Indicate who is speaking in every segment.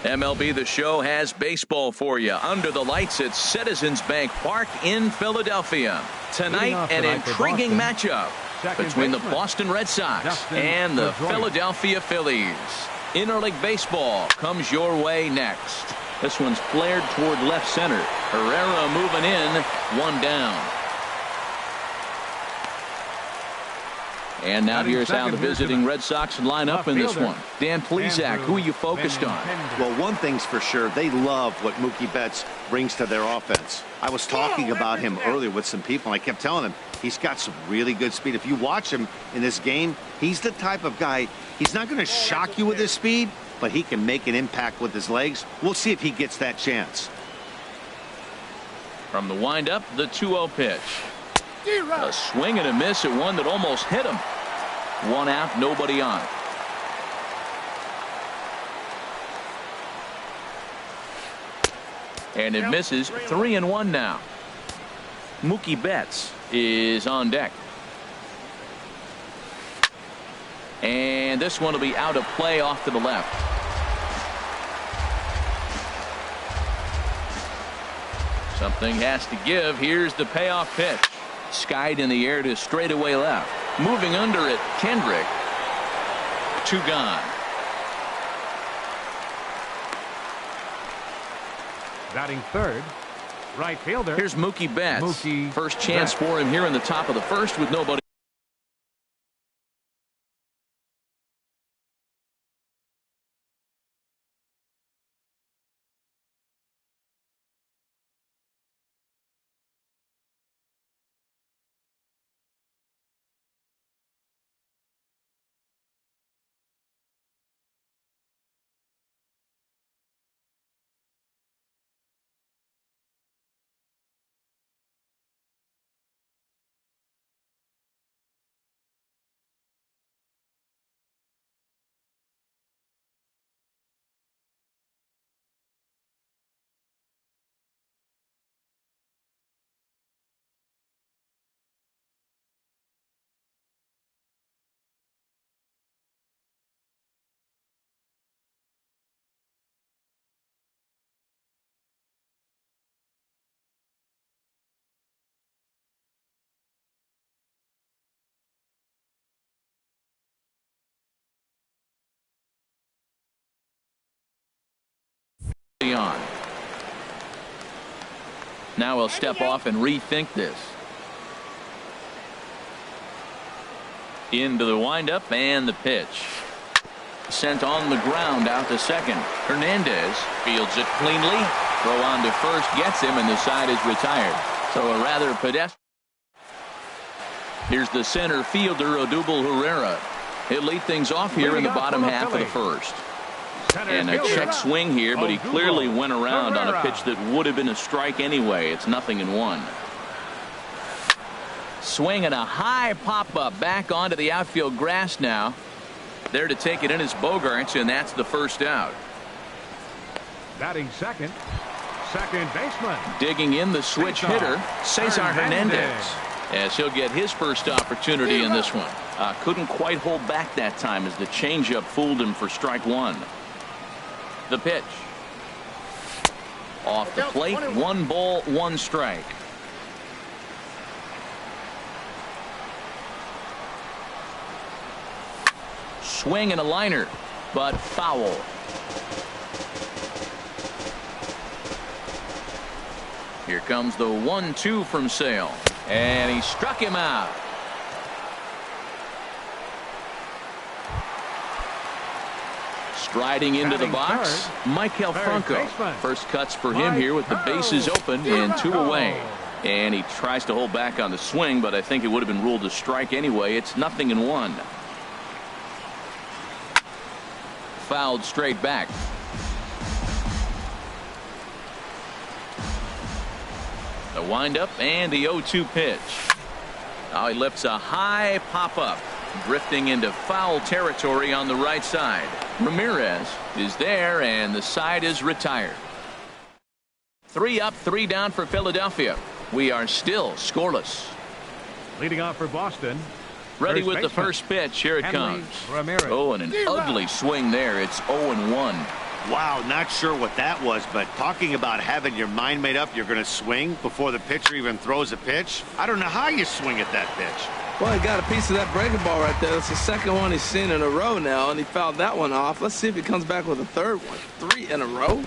Speaker 1: MLB The Show has baseball for you under the lights at Citizens Bank Park in Philadelphia. Tonight, an intriguing matchup between the Boston Red Sox and the Philadelphia Phillies. Interleague baseball comes your way next. This one's flared toward left center. Herrera moving in, one down. And now here's how the visiting Red Sox line up in this one. Dan Plesac, who are you focused on?
Speaker 2: Well, one thing's for sure. They love what Mookie Betts brings to their offense. I was talking about him earlier with some people, and I kept telling them he's got some really good speed. If you watch him in this game, he's the type of guy, he's not going to shock you with his speed, but he can make an impact with his legs. We'll see if he gets that chance.
Speaker 1: From the windup, the 2-0 pitch. A swing and a miss at one that almost hit him. One out, nobody on. And it misses. 3-1 now. Mookie Betts is on deck. And this one will be out of play off to the left. Something has to give. Here's the payoff pitch. Skied in the air to straightaway left. Moving under it, Kendrick. 2 gone.
Speaker 3: Batting third, right fielder.
Speaker 1: Here's Mookie Betts. First chance for him here in the top of the first with nobody. On. Now we'll step off and rethink this. Into the windup and the pitch. Sent on the ground out to second. Hernandez fields it cleanly. Throw on to first gets him, and the side is retired. So a rather pedestrian. Here's the center fielder, Odubel Herrera. He'll lead things off here in the bottom half of the first. And a check swing here, but he clearly went around on a pitch that would have been a strike anyway. It's 0-1. Swing and a high pop-up back onto the outfield grass now. There to take it in is Bogaerts, and that's the first out.
Speaker 3: Batting second baseman.
Speaker 1: Digging in the switch hitter, Cesar Hernandez, as he'll get his first opportunity in this one. Couldn't quite hold back that time as the changeup fooled him for strike one. The pitch. Off the plate, 1 ball, 1 strike. Swing and a liner, but foul. Here comes the 1-2 from Sale, and he struck him out. Striding into the box, Maikel Franco. First cuts for him here with the bases open and 2 away. And he tries to hold back on the swing, but I think it would have been ruled a strike anyway. It's 0-1. Fouled straight back. The windup and the 0-2 pitch. Now he lifts a high pop-up, drifting into foul territory on the right side. Ramirez is there, and the side is retired. 3 up, 3 down for Philadelphia. We are still scoreless.
Speaker 3: Leading off for Boston.
Speaker 1: Ready with the first pitch. Here it comes.
Speaker 3: Ramirez.
Speaker 1: Oh, and an ugly swing there. It's 0-1.
Speaker 2: Wow, not sure what that was, but talking about having your mind made up, you're going to swing before the pitcher even throws a pitch. I don't know how you swing at that pitch.
Speaker 4: Well, he got a piece of that breaking ball right there. That's the second one he's seen in a row now, and he fouled that one off. Let's see if he comes back with a third one. 3 in a row.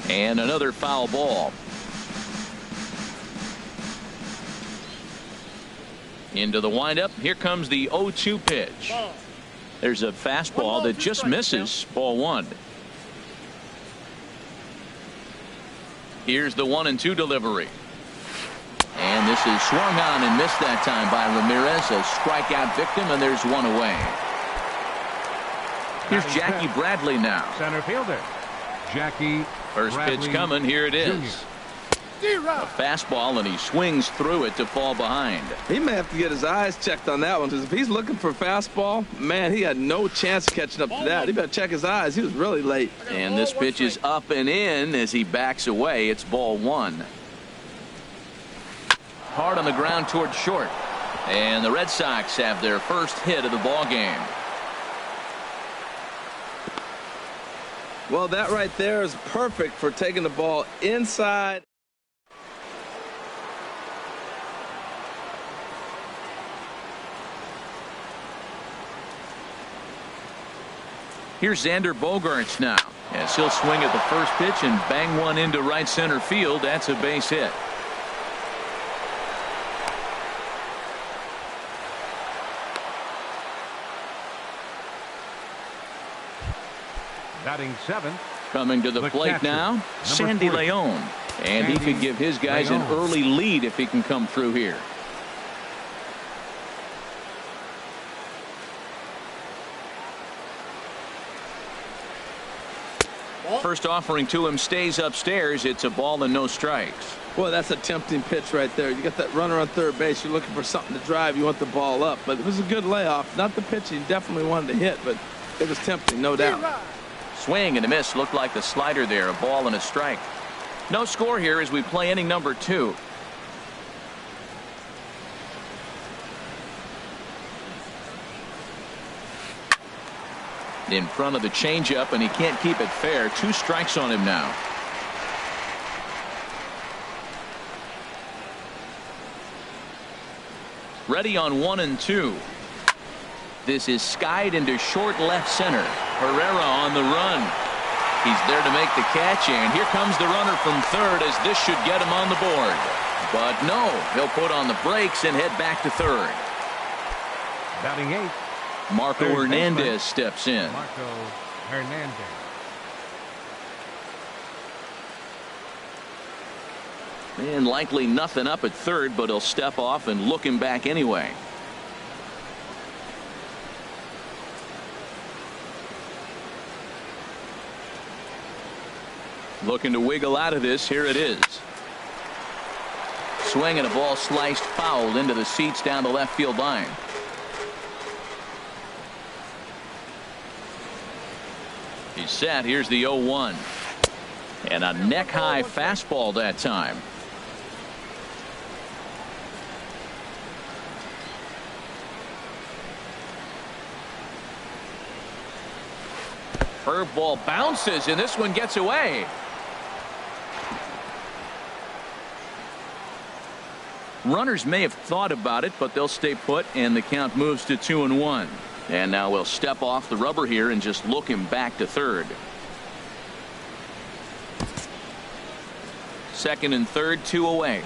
Speaker 1: And another foul ball. Into the windup. Here comes the 0-2 pitch. There's a fastball that just misses. Ball 1. Here's the 1-2 delivery. And this is swung on and missed that time by Ramirez. A strikeout victim, and there's one away. Here's Jackie Bradley now.
Speaker 3: Center fielder, Jackie
Speaker 1: First
Speaker 3: Bradley
Speaker 1: pitch coming. Here it is.
Speaker 3: Jr.
Speaker 1: A fastball, and he swings through it to fall behind.
Speaker 4: He may have to get his eyes checked on that one, because if he's looking for a fastball, man, he had no chance of catching up to that. He better check his eyes. He was really late.
Speaker 1: And this pitch is up and in as he backs away. It's ball 1. Hard on the ground towards short. And the Red Sox have their first hit of the ball game.
Speaker 4: Well, that right there is perfect for taking the ball inside.
Speaker 1: Here's Xander Bogaerts now, as he'll swing at the first pitch and bang one into right center field. That's a base hit.
Speaker 3: Batting 7th.
Speaker 1: Coming to the plate
Speaker 3: catcher,
Speaker 1: now, Sandy
Speaker 3: 40.
Speaker 1: Leon. And he could give his guys an early lead if he can come through here. First offering to him stays upstairs. It's a ball and no strikes.
Speaker 4: Boy, that's a tempting pitch right there. You got that runner on third base. You're looking for something to drive. You want the ball up. But it was a good layoff. Not the pitch he definitely wanted to hit, but it was tempting, no doubt.
Speaker 1: Swing and a miss. Looked like the slider there. A ball and a strike. No score here as we play inning number 2. In front of the changeup, and he can't keep it fair. 2 strikes on him now. Ready on 1 and 2. This is skied into short left center. Herrera on the run. He's there to make the catch, and here comes the runner from third, as this should get him on the board. But no, he'll put on the brakes and head back to third.
Speaker 3: Batting 8th.
Speaker 1: Marco Hernandez steps in.
Speaker 3: Marco Hernandez.
Speaker 1: And likely nothing up at third, but he'll step off and look him back anyway. Looking to wiggle out of this. Here it is. Swing and a ball sliced foul into the seats down the left field line. He's set. Here's the 0-1. And a neck-high fastball that time. Curveball bounces, and this one gets away. Runners may have thought about it, but they'll stay put, and the count moves to 2-1. And now we'll step off the rubber here and just look him back to third. Second and third, 2 away.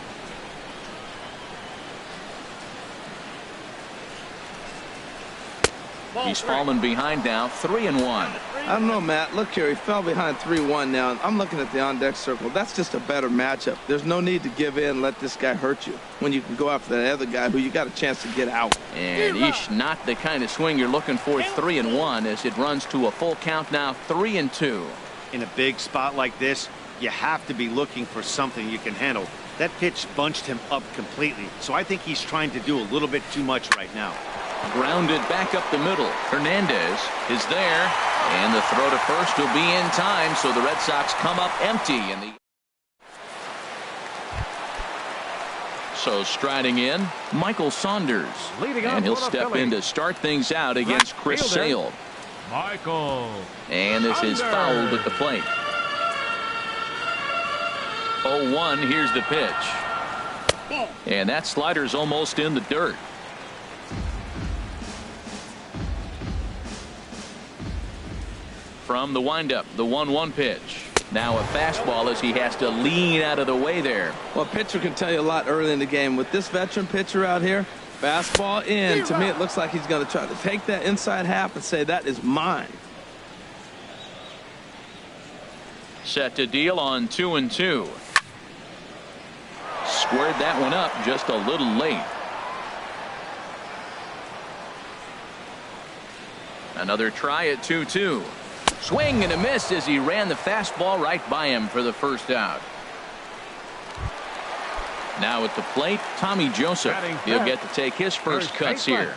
Speaker 1: He's fallen behind now, 3-1.
Speaker 4: I don't know, Matt. Look here. He fell behind 3-1 now. I'm looking at the on-deck circle. That's just a better matchup. There's no need to give in and let this guy hurt you when you can go after that other guy who you got a chance to get out.
Speaker 1: And not the kind of swing you're looking for. 3-1 as it runs to a full count now, 3-2.
Speaker 2: In a big spot like this, you have to be looking for something you can handle. That pitch bunched him up completely, so I think he's trying to do a little bit too much right now.
Speaker 1: Grounded back up the middle. Hernandez is there, and the throw to first will be in time, so the Red Sox come up empty. So striding in, Michael Saunders, and he'll step in to start things out against Chris Sale.
Speaker 3: Michael.
Speaker 1: And this is fouled at the plate. 0-1, here's the pitch. And that slider's almost in the dirt. From the windup, the 1-1 pitch. Now a fastball as he has to lean out of the way there.
Speaker 4: Well, a pitcher can tell you a lot early in the game. With this veteran pitcher out here, fastball in. To me, it looks like he's going to try to take that inside half and say, that is mine.
Speaker 1: Set to deal on 2-2. Squared that one up just a little late. Another try at 2-2. Swing and a miss as he ran the fastball right by him for the first out. Now at the plate, Tommy Joseph. He'll get to take his first cuts here.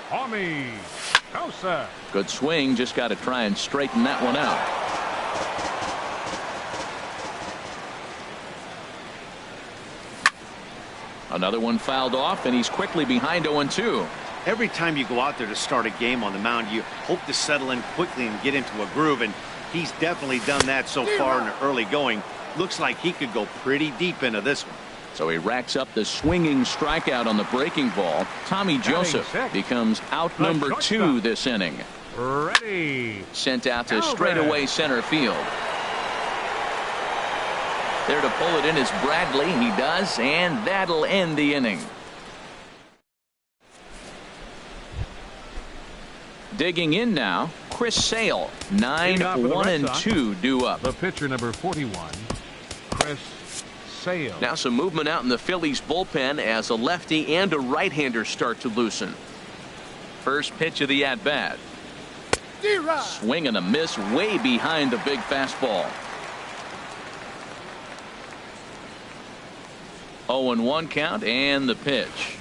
Speaker 3: Tommy Joseph.
Speaker 1: Good swing, just got to try and straighten that one out. Another one fouled off, and he's quickly behind 0-2.
Speaker 2: Every time you go out there to start a game on the mound, you hope to settle in quickly and get into a groove, and he's definitely done that so far in the early going. Looks like he could go pretty deep into this one.
Speaker 1: So he racks up the swinging strikeout on the breaking ball. Tommy Joseph becomes out number 2 this inning.
Speaker 3: Ready.
Speaker 1: Sent out to straightaway center field. There to pull it in is Bradley. He does, and that'll end the inning. Digging in now, Chris Sale. 9-1-2 due up.
Speaker 3: The pitcher number 41, Chris Sale.
Speaker 1: Now some movement out in the Phillies bullpen as a lefty and a right-hander start to loosen. First pitch of the at-bat. Swing and a miss way behind the big fastball. 0-1 count and the pitch.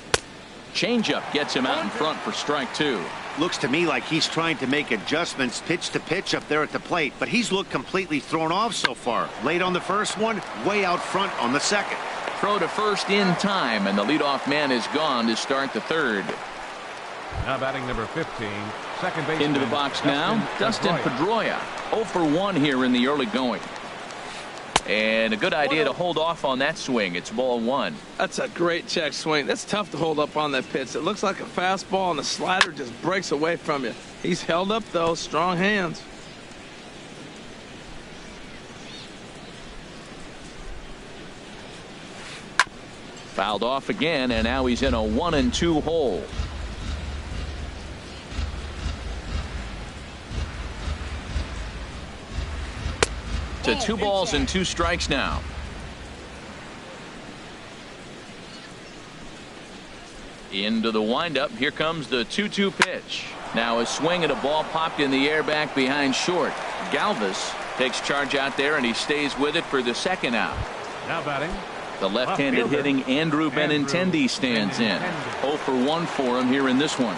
Speaker 1: Changeup gets him out in front for strike 2.
Speaker 2: Looks to me like he's trying to make adjustments pitch to pitch up there at the plate, but he's looked completely thrown off so far. Late on the first one, way out front on the second.
Speaker 1: Throw to first in time, and the leadoff man is gone to start the third.
Speaker 3: Now batting number 15, second baseman.
Speaker 1: Into the box now, Dustin Pedroia. 0-for-1 here in the early going. And a good idea to hold off on that swing. It's ball 1.
Speaker 4: That's a great check swing. That's tough to hold up on that pitch. It looks like a fastball, and the slider just breaks away from you. He's held up, though. Strong hands.
Speaker 1: Fouled off again, and now he's in a 1-2 hole. To 2 balls and 2 strikes now. Into the windup. Here comes the 2-2 pitch. Now a swing and a ball popped in the air back behind short. Galvis takes charge out there, and he stays with it for the second out.
Speaker 3: Now batting.
Speaker 1: The left-handed hitting Andrew Benintendi stands in. 0-for-1 for him here in this one.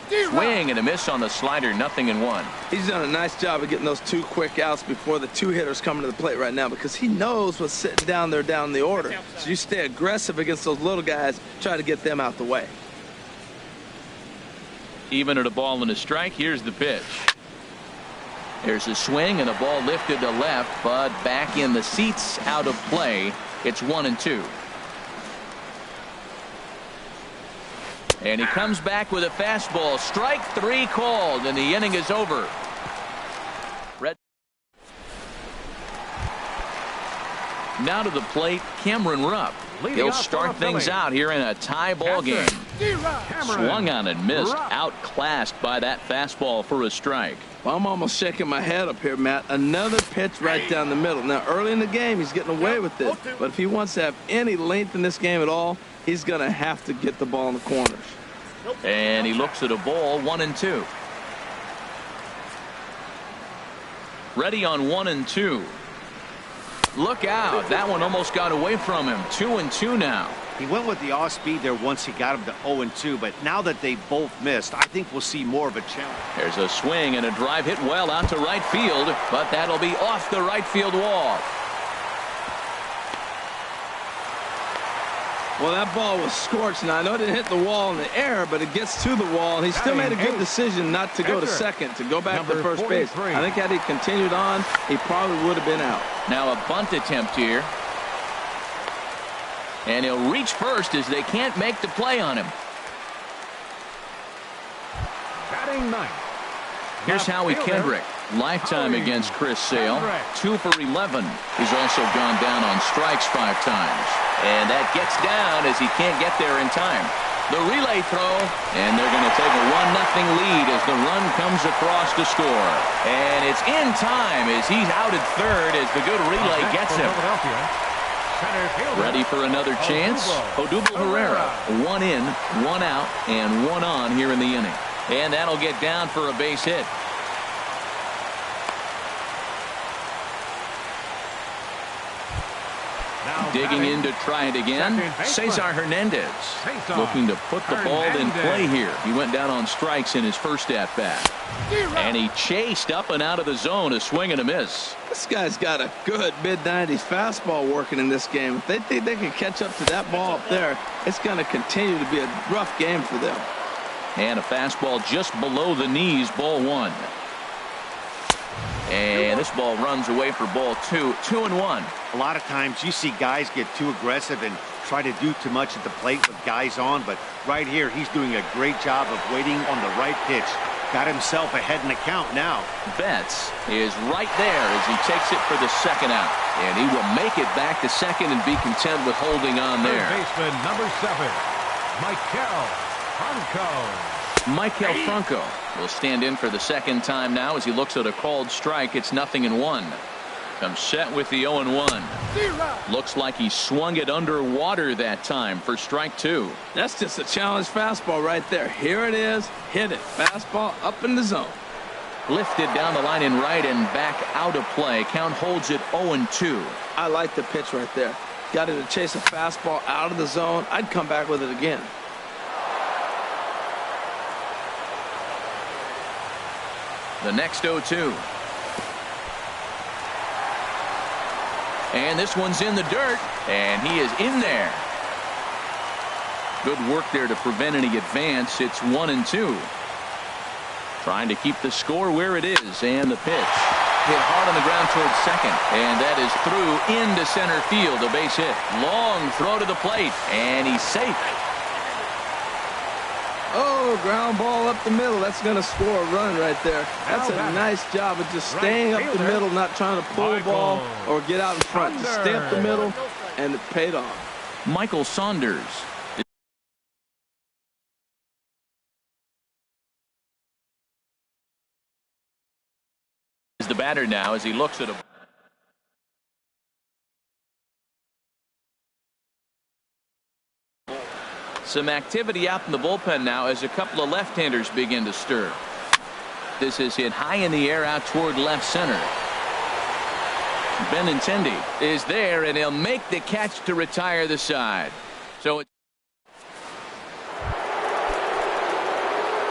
Speaker 1: Swing and a miss on the slider, 0-1.
Speaker 4: He's done a nice job of getting those 2 quick outs before the 2 hitters coming to the plate right now, because he knows what's sitting down there down the order. So you stay aggressive against those little guys, try to get them out the way.
Speaker 1: Even at a ball and a strike, here's the pitch. There's a swing and a ball lifted to left, but back in the seats, out of play. It's 1-2. And he comes back with a fastball. Strike 3 called, and the inning is over. Now to the plate, Cameron Rupp. He'll start things out here in a tie ball game. Swung on and missed. Outclassed by that fastball for a strike.
Speaker 4: Well, I'm almost shaking my head up here, Matt. Another pitch right down the middle. Now, early in the game, he's getting away with this. But if he wants to have any length in this game at all, he's going to have to get the ball in the corners.
Speaker 1: And he looks at a ball, 1-2. Ready on 1-2. Look out. That one almost got away from him. 2-2 now.
Speaker 2: He went with the off speed there once he got him to 0-2, but now that they both missed, I think we'll see more of a challenge.
Speaker 1: There's a swing and a drive hit well out to right field, but that'll be off the right field wall.
Speaker 4: Well, that ball was scorched. Now, I know it didn't hit the wall in the air, but it gets to the wall, and he still made a good decision not to go to second, to go back to first base. I think had he continued on, he probably would have been out.
Speaker 1: Now a bunt attempt here. And he'll reach first as they can't make the play on him.
Speaker 3: Batting ninth.
Speaker 1: Here's Howie Kendrick. Lifetime against Chris Sale. 2 for 11. He's also gone down on strikes 5 times. And that gets down as he can't get there in time. The relay throw, and they're going to take a 1-0 lead as the run comes across to score. And it's in time as he's out at third as the good relay gets him. Ready for another chance? Odubel Herrera. 1 in, 1 out, and 1 on here in the inning. And that'll get down for a base hit. Digging in to try it again. Cesar Hernandez looking to put the ball in play here. He went down on strikes in his first at-bat. And he chased up and out of the zone, a swing and a miss.
Speaker 4: This guy's got a good mid-90s fastball working in this game. If they think they can catch up to that ball up there, it's going to continue to be a rough game for them.
Speaker 1: And a fastball just below the knees, ball 1. And this ball runs away for ball 2. 2-1.
Speaker 2: A lot of times you see guys get too aggressive and try to do too much at the plate with guys on, but right here he's doing a great job of waiting on the right pitch. Got himself ahead in the count now.
Speaker 1: Betts is right there as he takes it for the second out. And he will make it back to second and be content with holding on there.
Speaker 3: Third baseman number 7, Maikel Franco.
Speaker 1: Maikel Franco will stand in for the second time now as he looks at a called strike. It's 0-1. Comes set with the 0-1. Looks like he swung it underwater that time for strike 2.
Speaker 4: That's just a challenge fastball right there. Here it is. Hit it. Fastball up in the zone.
Speaker 1: Lifted down the line in right and back out of play. Count holds it 0-2.
Speaker 4: I like the pitch right there. Got it to chase a fastball out of the zone. I'd come back with it again.
Speaker 1: The next 0-2. And this one's in the dirt, and he is in there. Good work there to prevent any advance. It's 1-2. Trying to keep the score where it is, and the pitch hit hard on the ground towards second, and that is through into center field. A base hit. Long throw to the plate, and he's safe.
Speaker 4: Oh, ground ball up the middle. That's going to score a run right there. That's a nice job of just staying up the middle, not trying to pull the ball or get out in front. Just stay up the middle, and it paid off.
Speaker 1: Michael Saunders is the batter now as he looks at a some activity out in the bullpen now as a couple of left-handers begin to stir. This is hit high in the air out toward left center. Benintendi is there, and he'll make the catch to retire the side. So it's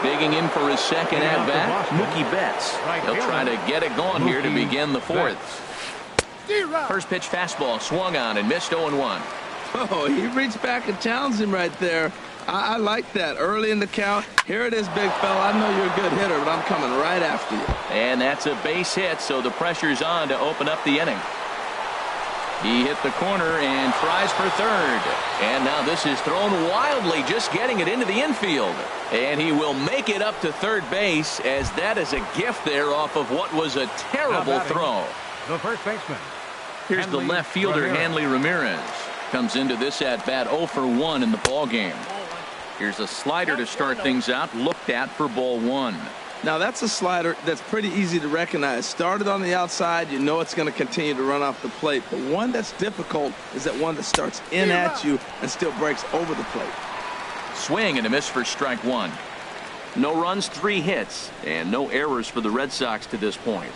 Speaker 1: digging in for his second at-bat, Mookie Betts. He'll try to get it going here to begin the fourth. First pitch fastball swung on and missed 0-1.
Speaker 4: Oh, he reached back and challenged him right there. I like that. Early in the count. Here it is, big fella. I know you're a good hitter, but I'm coming right after you.
Speaker 1: And that's a base hit, so the pressure's on to open up the inning. He hit the corner and tries for third. And now this is thrown wildly, just getting it into the infield. And he will make it up to third base, as that is a gift there off of what was a terrible throw.
Speaker 3: The first baseman.
Speaker 1: Here's the left fielder, Hanley Ramirez. Comes into this at-bat 0 for 1 in the ball game. Here's a slider to start things out, looked at for ball 1.
Speaker 4: Now that's a slider that's pretty easy to recognize. Started on the outside, you know it's going to continue to run off the plate. But one that's difficult is that one that starts in at you and still breaks over the plate.
Speaker 1: Swing and a miss for strike 1. No runs, 3 hits, and no errors for the Red Sox to this point.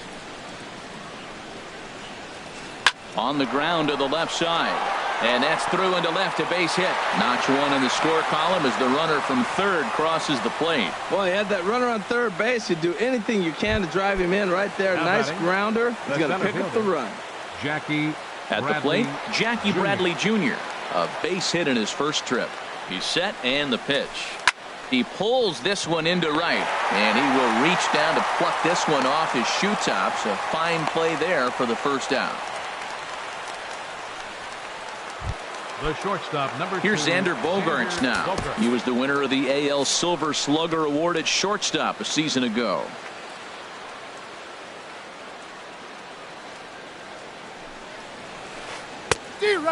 Speaker 1: On the ground to the left side. And that's through into left, a base hit. Notch 1 in the score column as the runner from third crosses the plate.
Speaker 4: Well, he had that runner on third base. You do anything you can to drive him in right there. Nice grounder. He's going to pick up the run.
Speaker 3: Jackie
Speaker 1: at the plate, Jackie Bradley Jr. A base hit in his first trip. He's set and the pitch. He pulls this one into right, and he will reach down to pluck this one off his shoe tops. A fine play there for the first out.
Speaker 3: The shortstop, number 2.
Speaker 1: Here's Xander Bogaerts now. He was the winner of the AL Silver Slugger Award at shortstop a season ago.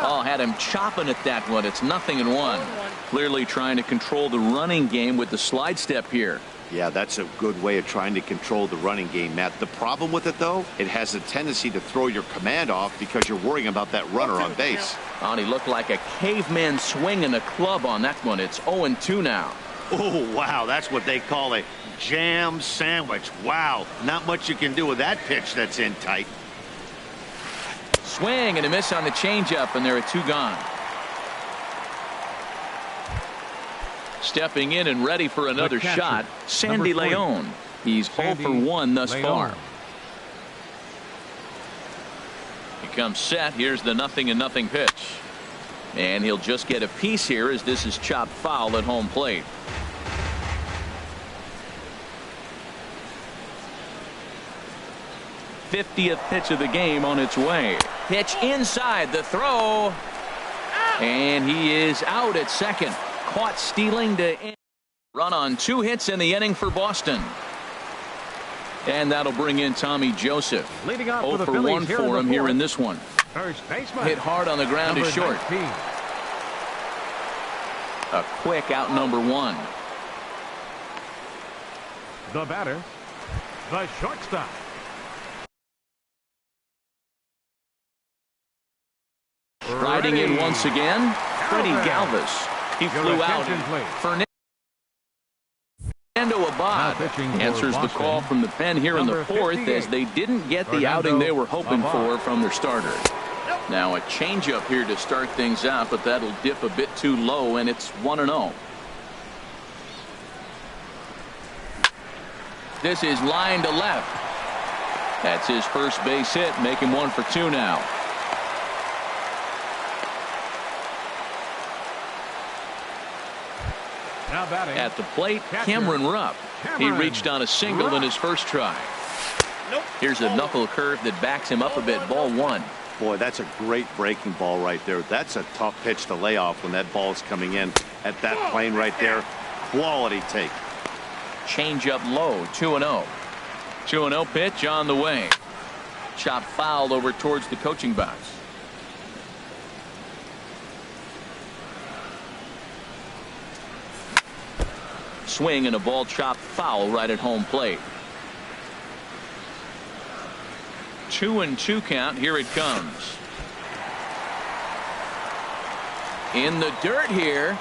Speaker 1: Oh, had him chopping at that one. It's 0-1. Clearly trying to control the running game with the slide step here.
Speaker 2: Yeah, that's a good way of trying to control the running game, Matt. The problem with it, though, it has a tendency to throw your command off because you're worrying about that runner on base.
Speaker 1: Oh, and he looked like a caveman swinging a club on that one. It's 0-2 now.
Speaker 2: Oh, wow, that's what they call a jam sandwich. Wow, not much you can do with that pitch that's in tight.
Speaker 1: Swing and a miss on the changeup, and there are 2 gone. Stepping in and ready for another shot, Sandy Leon. He's 0 for 1 thus far. He comes set. Here's the 0-0 pitch. And he'll just get a piece here as this is chopped foul at home plate. '50th pitch of the game on its way. Pitch inside, the throw. And he is out at second. Caught stealing to end. Run on 2 hits in the inning for Boston. And that'll bring in Tommy Joseph. 0 for 1 for him here in this one. Hit hard on the ground to short.
Speaker 3: 19.
Speaker 1: A quick out number 1.
Speaker 3: The batter, the shortstop.
Speaker 1: Riding in once again, Freddie Galvis. He flew out. Fernando Abad answers the call from the pen here in the 4th as they didn't get the outing they were hoping for from their starter. Now a changeup here to start things out, but that'll dip a bit too low, and it's 1-0. This is line to left. That's his first base hit, making 1 for 2 now. At the plate, Cameron Rupp. He reached on a single in his first try. Here's a knuckle curve that backs him up a bit. Ball 1.
Speaker 2: Boy, that's a great breaking ball right there. That's a tough pitch to lay off when that ball is coming in at that plane right there. Quality take.
Speaker 1: Change up low. 2-0. 2-0 pitch on the way. Chop fouled over towards the coaching box. Swing and a ball chopped foul right at home plate. 2-2 count. Here it comes. In the dirt here.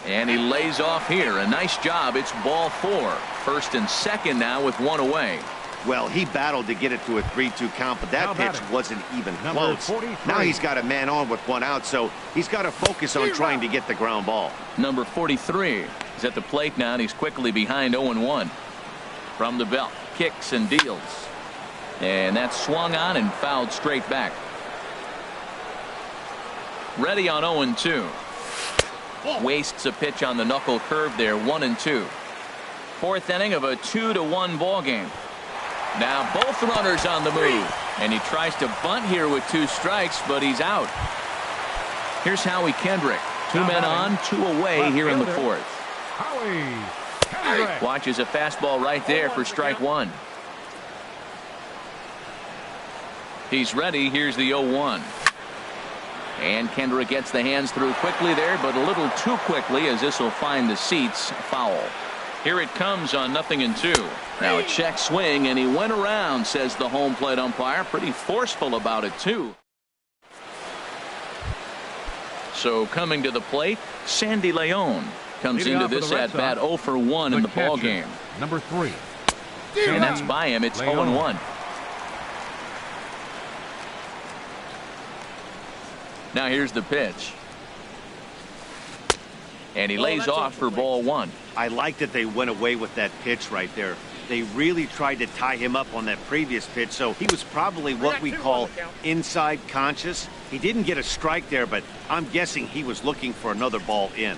Speaker 1: And he lays off here. A nice job. It's ball 4. First and second now with 1 away.
Speaker 2: Well, he battled to get it to a 3-2 count, but that pitch wasn't even close. Now he's got a man on with 1 out, so he's got to focus on trying to get the ground ball.
Speaker 1: Number 43 is at the plate now, and he's quickly behind 0-1. From the belt, kicks and deals. And that's swung on and fouled straight back. Ready on 0-2. Wastes a pitch on the knuckle curve there. 1-2. 4th inning of a 2-1 ball game. Now both runners on the move, and he tries to bunt here with 2 strikes, but he's out. Here's Howie Kendrick. 2 men on, 2 away here in the 4th. Watches a fastball right there for strike 1. He's ready. Here's the 0-1. And Kendrick gets the hands through quickly there, but a little too quickly as this will find the seats. Foul. Here it comes on 0-2. Now a check swing, and he went around, says the home plate umpire. Pretty forceful about it, too. So coming to the plate, Sandy Leon comes into this at-bat 0 for 1 in the ball game.
Speaker 3: Number 3.
Speaker 1: And that's by him. It's 0-1. Now here's the pitch. And he lays off for ball 1.
Speaker 2: I like that they went away with that pitch right there. They really tried to tie him up on that previous pitch, so he was probably what we call inside conscious. He didn't get a strike there, but I'm guessing he was looking for another ball in.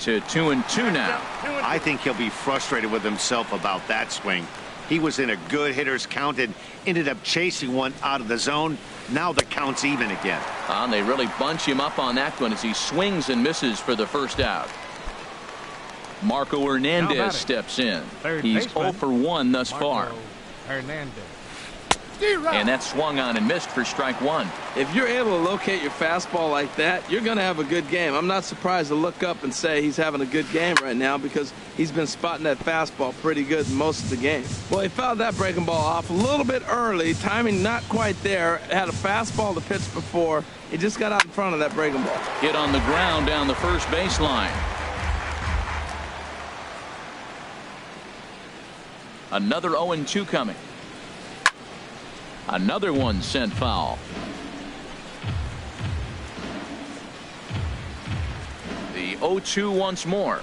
Speaker 1: To 2-2 now.
Speaker 2: I think he'll be frustrated with himself about that swing. He was in a good hitter's count and ended up chasing one out of the zone. Now the count's even again.
Speaker 1: And they really bunch him up on that one as he swings and misses for the first out. Marco Hernandez steps in. He's 0 for 1 thus far. And that swung on and missed for strike one.
Speaker 4: If you're able to locate your fastball like that, you're going to have a good game. I'm not surprised to look up and say he's having a good game right now because he's been spotting that fastball pretty good most of the game. Well, he fouled that breaking ball off a little bit early. Timing not quite there. Had a fastball to pitch before. He just got out in front of that breaking ball.
Speaker 1: Hit on the ground down the first baseline. Another 0-2 coming. Another one sent foul. The 0-2 once more.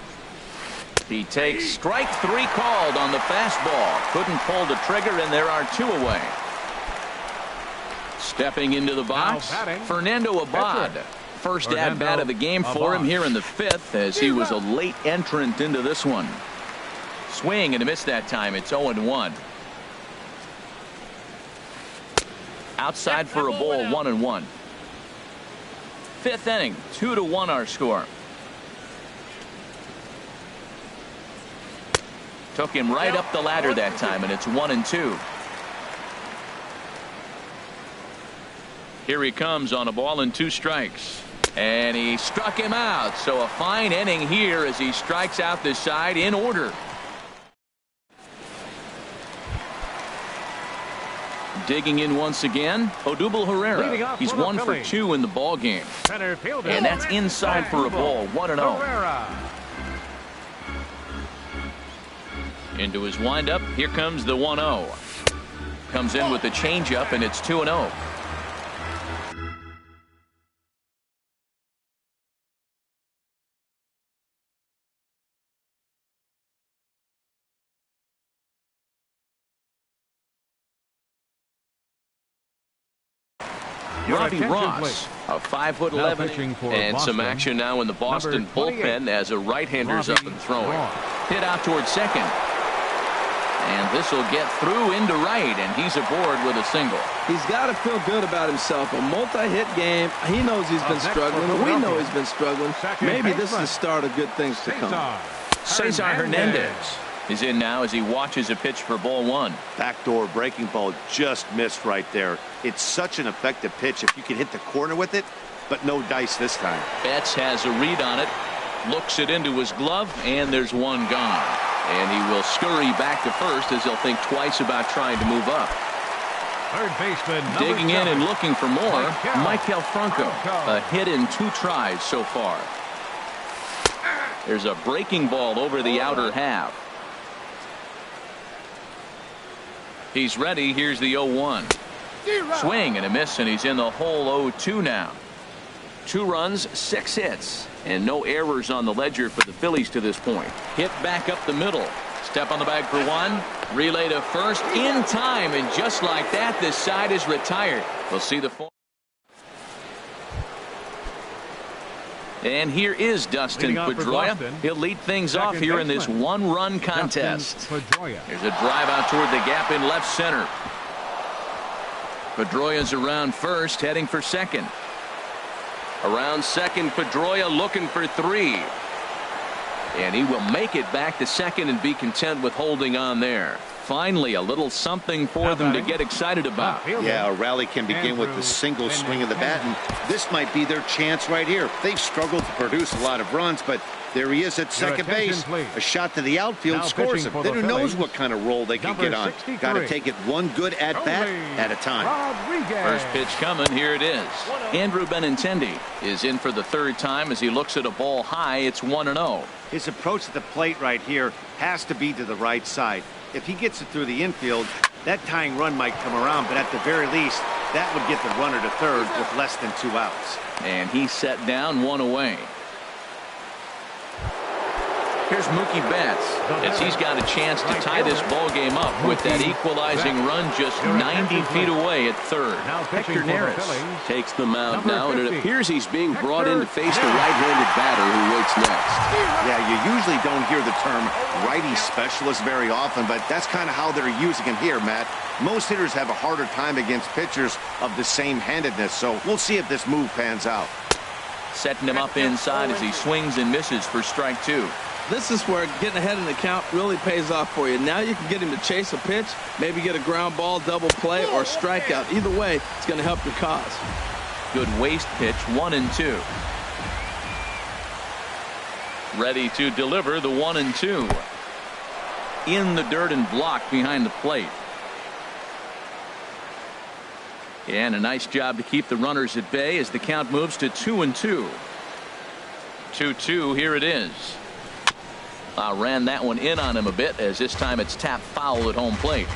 Speaker 1: He takes strike 3 called on the fastball. Couldn't pull the trigger, and there are 2 away. Stepping into the box, Fernando Abad. First at-bat of the game for him here in the 5th as he was a late entrant into this one. Swing and a miss that time. It's 0-1. Outside for a ball, 1-1. 5th inning, 2-1 our score. Took him right up the ladder that time, and it's 1-2. Here he comes on a ball and 2 strikes. And he struck him out. So a fine inning here as he strikes out this side in order. Digging in once again, Odubel Herrera. He's 1 for 2 in the ball game. And that's inside for a ball, 1-0. Into his windup, here comes the 1-0. Comes in with the changeup, and it's 2-0. Robbie Ross, a 5'11", and some action now in the Boston bullpen as a right-hander's up and throwing. Hit out towards second. And this will get through into right, and he's aboard with a single.
Speaker 4: He's got to feel good about himself. A multi-hit game. He knows he's been struggling. We know he's been struggling. Maybe this is the start of good things to come.
Speaker 1: Cesar Hernandez is in now as he watches a pitch for ball 1.
Speaker 2: Backdoor breaking ball just missed right there. It's such an effective pitch if you can hit the corner with it, but no dice this time.
Speaker 1: Betts has a read on it, looks it into his glove, and there's one gone. And he will scurry back to first as he'll think twice about trying to move up.
Speaker 3: Third baseman
Speaker 1: digging in and looking for more, Michael Franco. A hit in 2 tries so far. There's a breaking ball over the outer half. He's ready. Here's the 0-1. Swing and a miss, and he's in the hole 0-2 now. 2 runs, 6 hits, and no errors on the ledger for the Phillies to this point. Hit back up the middle. Step on the bag for 1. Relay to first in time, and just like that, this side is retired. We'll see the form. And here is Dustin Pedroia. He'll lead things off here in this 1-run contest. There's a drive out toward the gap in left center. Pedroia's around first, heading for second. Around second, Pedroia looking for 3. And he will make it back to second and be content with holding on there. Finally, a little something for them to get excited about.
Speaker 2: Yeah, a rally can begin with the single swing of the bat, and this might be their chance right here. They've struggled to produce a lot of runs, but there he is at second base. A shot to the outfield scores him. Then who knows what kind of role they can get on. Got to take it one good at-bat at a time.
Speaker 1: First pitch coming. Here it is. Andrew Benintendi is in for the 3rd time as he looks at a ball high. It's 1-0.
Speaker 2: His approach to the plate right here has to be to the right side. If he gets it through the infield, that tying run might come around, but at the very least, that would get the runner to third with less than 2 outs.
Speaker 1: And he set down 1 away. Here's Mookie Betts as he's got a chance to tie this ball game up with that equalizing run just 90 feet away at third.
Speaker 5: Hector Neris takes the mound now, and it appears he's being brought in to face the right-handed batter who waits next.
Speaker 2: Yeah, you usually don't hear the term righty specialist very often, but that's kind of how they're using him here, Matt. Most hitters have a harder time against pitchers of the same handedness, so we'll see if this move pans out.
Speaker 1: Setting him up inside as he swings and misses for strike two.
Speaker 4: This is where getting ahead in the count really pays off for you. Now you can get him to chase a pitch, maybe get a ground ball, double play, or strikeout. Either way, it's going to help your cause.
Speaker 1: Good waste pitch, 1-2. Ready to deliver the 1-2. In the dirt and blocked behind the plate. And a nice job to keep the runners at bay as the count moves to 2-2. 2-2, here it is. Ran that one in on him a bit, as this time it's tapped foul at home plate.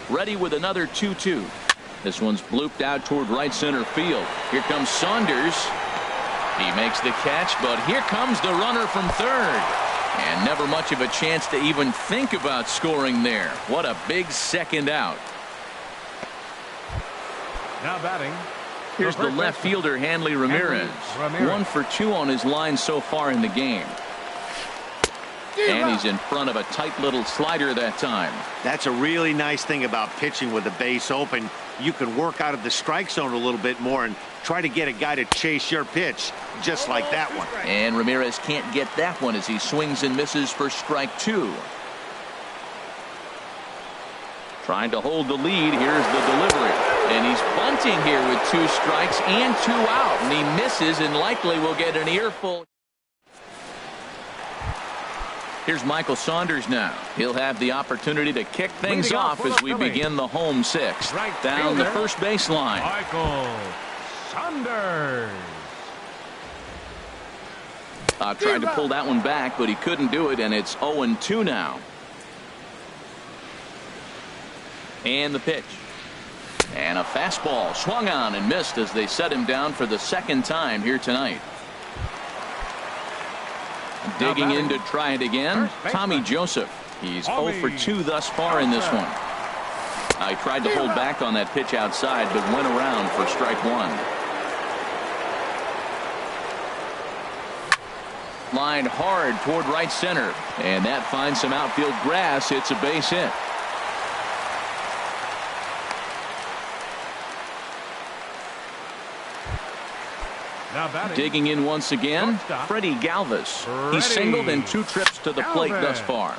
Speaker 1: Ready with another 2-2. This one's blooped out toward right center field. Here comes Saunders. He makes the catch, but here comes the runner from third. And never much of a chance to even think about scoring there. What a big second out.
Speaker 3: Now batting.
Speaker 1: Here's the left fielder, Hanley Ramirez. 1 for 2 on his line so far in the game. And he's in front of a tight little slider that time.
Speaker 2: That's a really nice thing about pitching with the base open. You can work out of the strike zone a little bit more and try to get a guy to chase your pitch, just like that one.
Speaker 1: And Ramirez can't get that one as he swings and misses for strike two. Trying to hold the lead. Here's the delivery. And he's bunting here with 2 strikes and 2 out. And he misses and likely will get an earful. Here's Michael Saunders now. He'll have the opportunity to kick things off as we begin the home 6th. Down the first baseline.
Speaker 3: Michael Saunders.
Speaker 1: Tried to pull that one back, but he couldn't do it, and it's 0-2 now. And the pitch. And a fastball swung on and missed as they set him down for the second time here tonight. Digging in to try it again, Tommy Joseph. He's 0 for 2 thus far in this one. He tried to hold back on that pitch outside, but went around for strike one. Lined hard toward right center, and that finds some outfield grass. It's a base hit. Digging in once again, Freddie Galvis. He's singled in 2 trips to the plate thus far.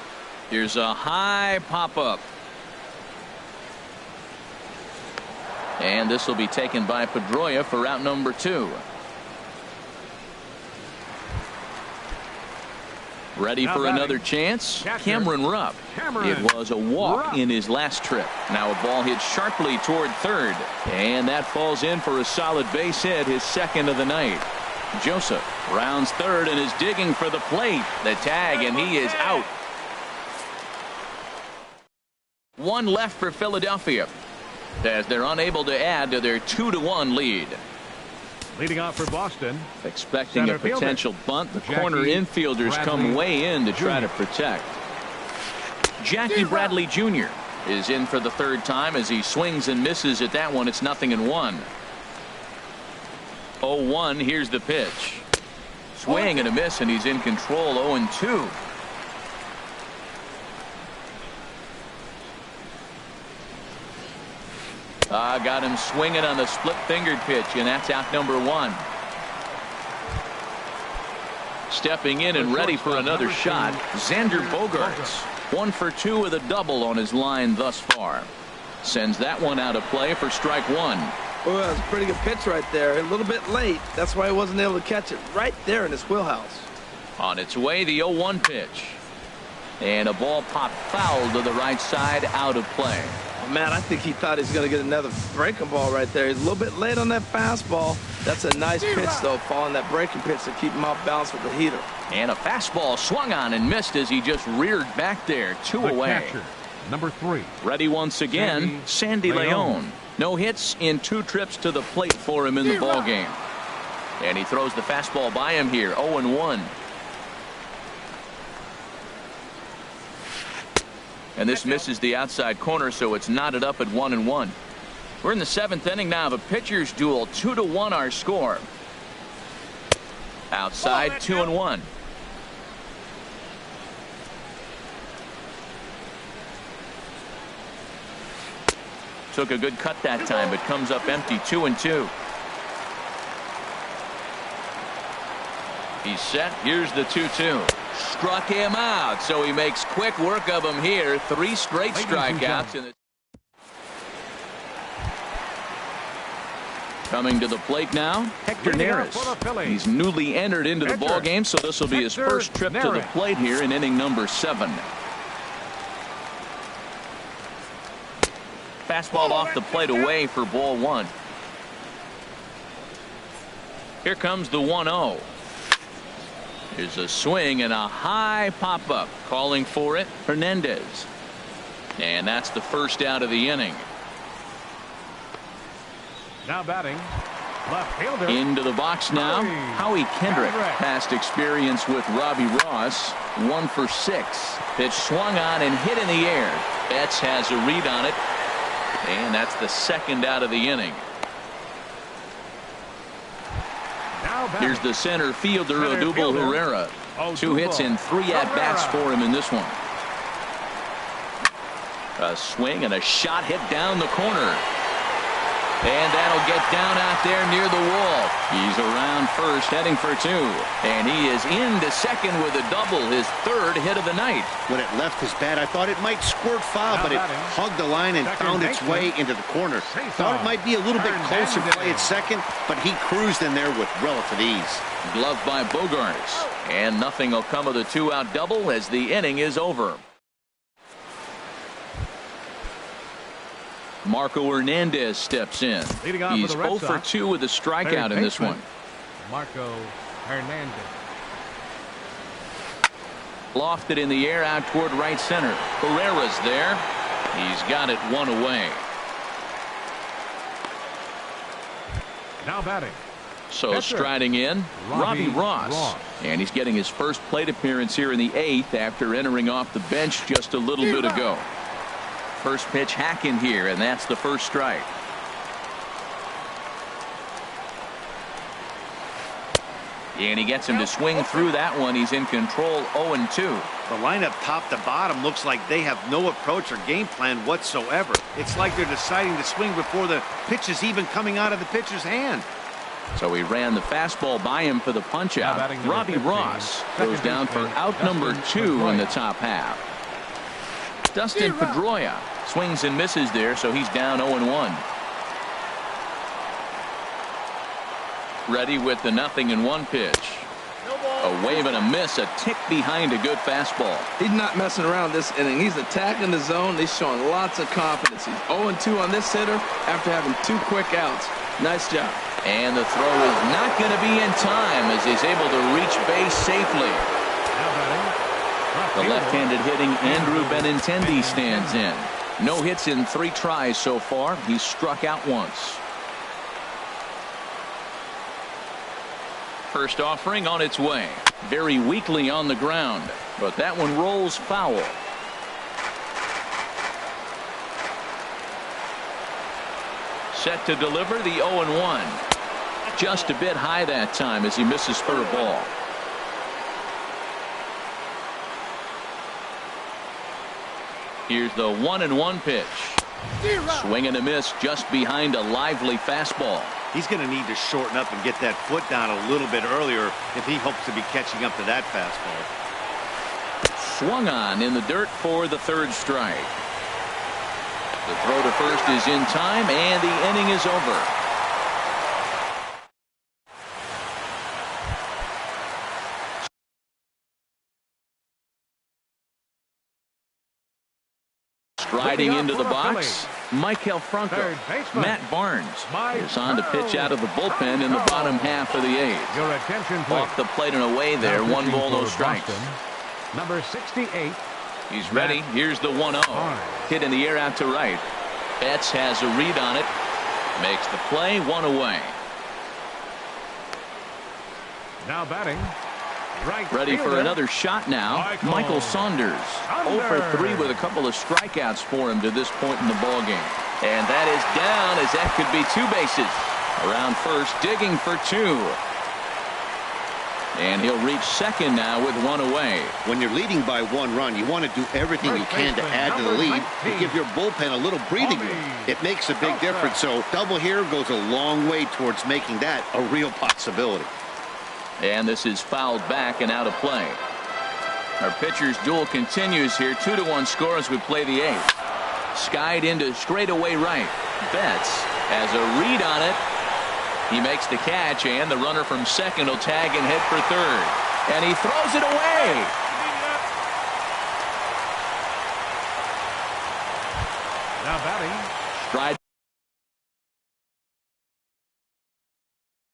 Speaker 1: Here's a high pop-up. And this will be taken by Pedroia for out number 2. Ready for another chance? Cameron Rupp. It was a walk in his last trip. Now a ball hit sharply toward third. And that falls in for a solid base hit, his second of the night. Joseph rounds third and is digging for the plate. The tag, and he is out. 1 left for Philadelphia as they're unable to add to their 2-1 lead.
Speaker 3: Leading off for Boston.
Speaker 1: Expecting a potential bunt. The corner infielders come way in to try to protect. Jackie Bradley Jr. is in for the third time as he swings and misses at that one. It's 0-1. 0-1. Here's the pitch. Swing and a miss, and he's in control. 0-2. Got him swinging on the split-fingered pitch, and that's out number 1. Stepping in and ready for another shot, Xander Bogaerts. 1 for 2 with a double on his line thus far. Sends that one out of play for strike 1.
Speaker 4: Oh, that was a pretty good pitch right there. A little bit late. That's why he wasn't able to catch it right there in his wheelhouse.
Speaker 1: On its way, the 0-1 pitch. And a ball popped foul to the right side, out of play.
Speaker 4: Man, I think he thought he was going to get another breaking ball right there. He's a little bit late on that fastball. That's a nice pitch, though, following that breaking pitch to keep him off balance with the heater.
Speaker 1: And a fastball swung on and missed as he just reared back there. 2 away.
Speaker 3: Catcher, number 3.
Speaker 1: Ready once again, Sandy Leon. No hits in 2 trips to the plate for him in the ballgame. And he throws the fastball by him here. 0-1. And this misses the outside corner, so it's knotted up at 1-1. We're in the 7th inning now of a pitcher's duel. 2-1 our score. Outside, 2-1. Took a good cut that time, but comes up empty. 2-2. He's set. Here's the 2-2. Struck him out, so he makes quick work of him here. 3 straight strikeouts. In the Coming to the plate now, Hector Neris. He's newly entered into the ballgame, so this will be his first trip to the plate here in inning number 7. Fastball off the plate away for ball 1. Here comes the 1-0. Here's a swing and a high pop-up. Calling for it, Hernandez. And that's the first out of the inning.
Speaker 3: Now batting, left fielder.
Speaker 1: Into the box now, Howie Kendrick. Past experience with Robbie Ross. 1 for 6. Pitch swung on and hit in the air. Betts has a read on it. And that's the second out of the inning. Here's the center fielder, Odubel Herrera. 2 hits and 3 at-bats for him in this one. A swing and a shot hit down the corner. And that'll get down out there near the wall. He's around first, heading for 2. And he is into second with a double, his 3rd hit of the night.
Speaker 2: When it left his bat, I thought it might squirt foul, but it hugged the line and found its way into the corner. Thought it might be a little bit closer play at second, but he cruised in there with relative ease.
Speaker 1: Gloved by Bogarts. And nothing will come of the 2-out double as the inning is over. Marco Hernandez steps in. He's 0 for 2 with a strikeout in this one.
Speaker 3: Marco Hernandez.
Speaker 1: Lofted in the air out toward right center. Herrera's there. He's got it 1 away.
Speaker 3: Now batting.
Speaker 1: So striding in, Robbie Ross. And he's getting his first plate appearance here in the 8th after entering off the bench just a little bit ago. First pitch hacking here, and that's the first strike. And he gets him to swing through that one. He's in control. 0-2.
Speaker 2: The lineup top to bottom looks like they have no approach or game plan whatsoever. It's like they're deciding to swing before the pitch is even coming out of the pitcher's hand.
Speaker 1: So he ran the fastball by him for the punch out. Robbie Ross goes down for out number 2 in the top half. Dustin Pedroia swings and misses there, so he's down 0-1. Ready with the 0-1 pitch. A wave and a miss, a tick behind a good fastball.
Speaker 4: He's not messing around this inning. He's attacking the zone. He's showing lots of confidence. He's 0-2 on this hitter after having 2 quick outs. Nice job.
Speaker 1: And the throw is not going to be in time as he's able to reach base safely. The left-handed hitting Andrew Benintendi stands in. No hits in 3 tries so far. He's struck out once. First offering on its way. Very weakly on the ground, but that one rolls foul. Set to deliver the 0-1. Just a bit high that time as he misses for a ball. Here's the 1-1 pitch. Swing and a miss just behind a lively fastball.
Speaker 2: He's going to need to shorten up and get that foot down a little bit earlier if he hopes to be catching up to that fastball.
Speaker 1: Swung on in the dirt for the 3rd strike. The throw to first is in time, and the inning is over. Striding into the box, Maikel Franco. Matt Barnes is on to pitch out of the bullpen in the bottom half of the 8th. Off the plate and away there, 1 ball, no strikes.
Speaker 3: Number 68.
Speaker 1: He's ready. Here's the 1-0. Hit in the air out to right. Betts has a read on it. Makes the play, 1 away.
Speaker 3: Now batting. Right
Speaker 6: Ready for
Speaker 3: fielder.
Speaker 6: another shot now. Michael, Saunders.
Speaker 3: Right
Speaker 6: for another shot now. Michael Saunders. 0 for 3 with a couple of strikeouts for him to this point in the ballgame. And that is down, as that could be 2 bases. Around first, digging for 2. And he'll reach second now with 1 away.
Speaker 2: When you're leading by 1 run, you want to do everything you can to add to the lead and give your bullpen a little breathing room. It makes a big difference. So double here goes a long way towards making that a real possibility.
Speaker 1: And this is fouled back and out of play. Our pitcher's duel continues here. 2-1 score as we play the 8th. Skied into straightaway right. Betts has a read on it. He makes the catch, and the runner from second will tag and head for third. And he throws it away.
Speaker 3: Now batting.
Speaker 1: Stride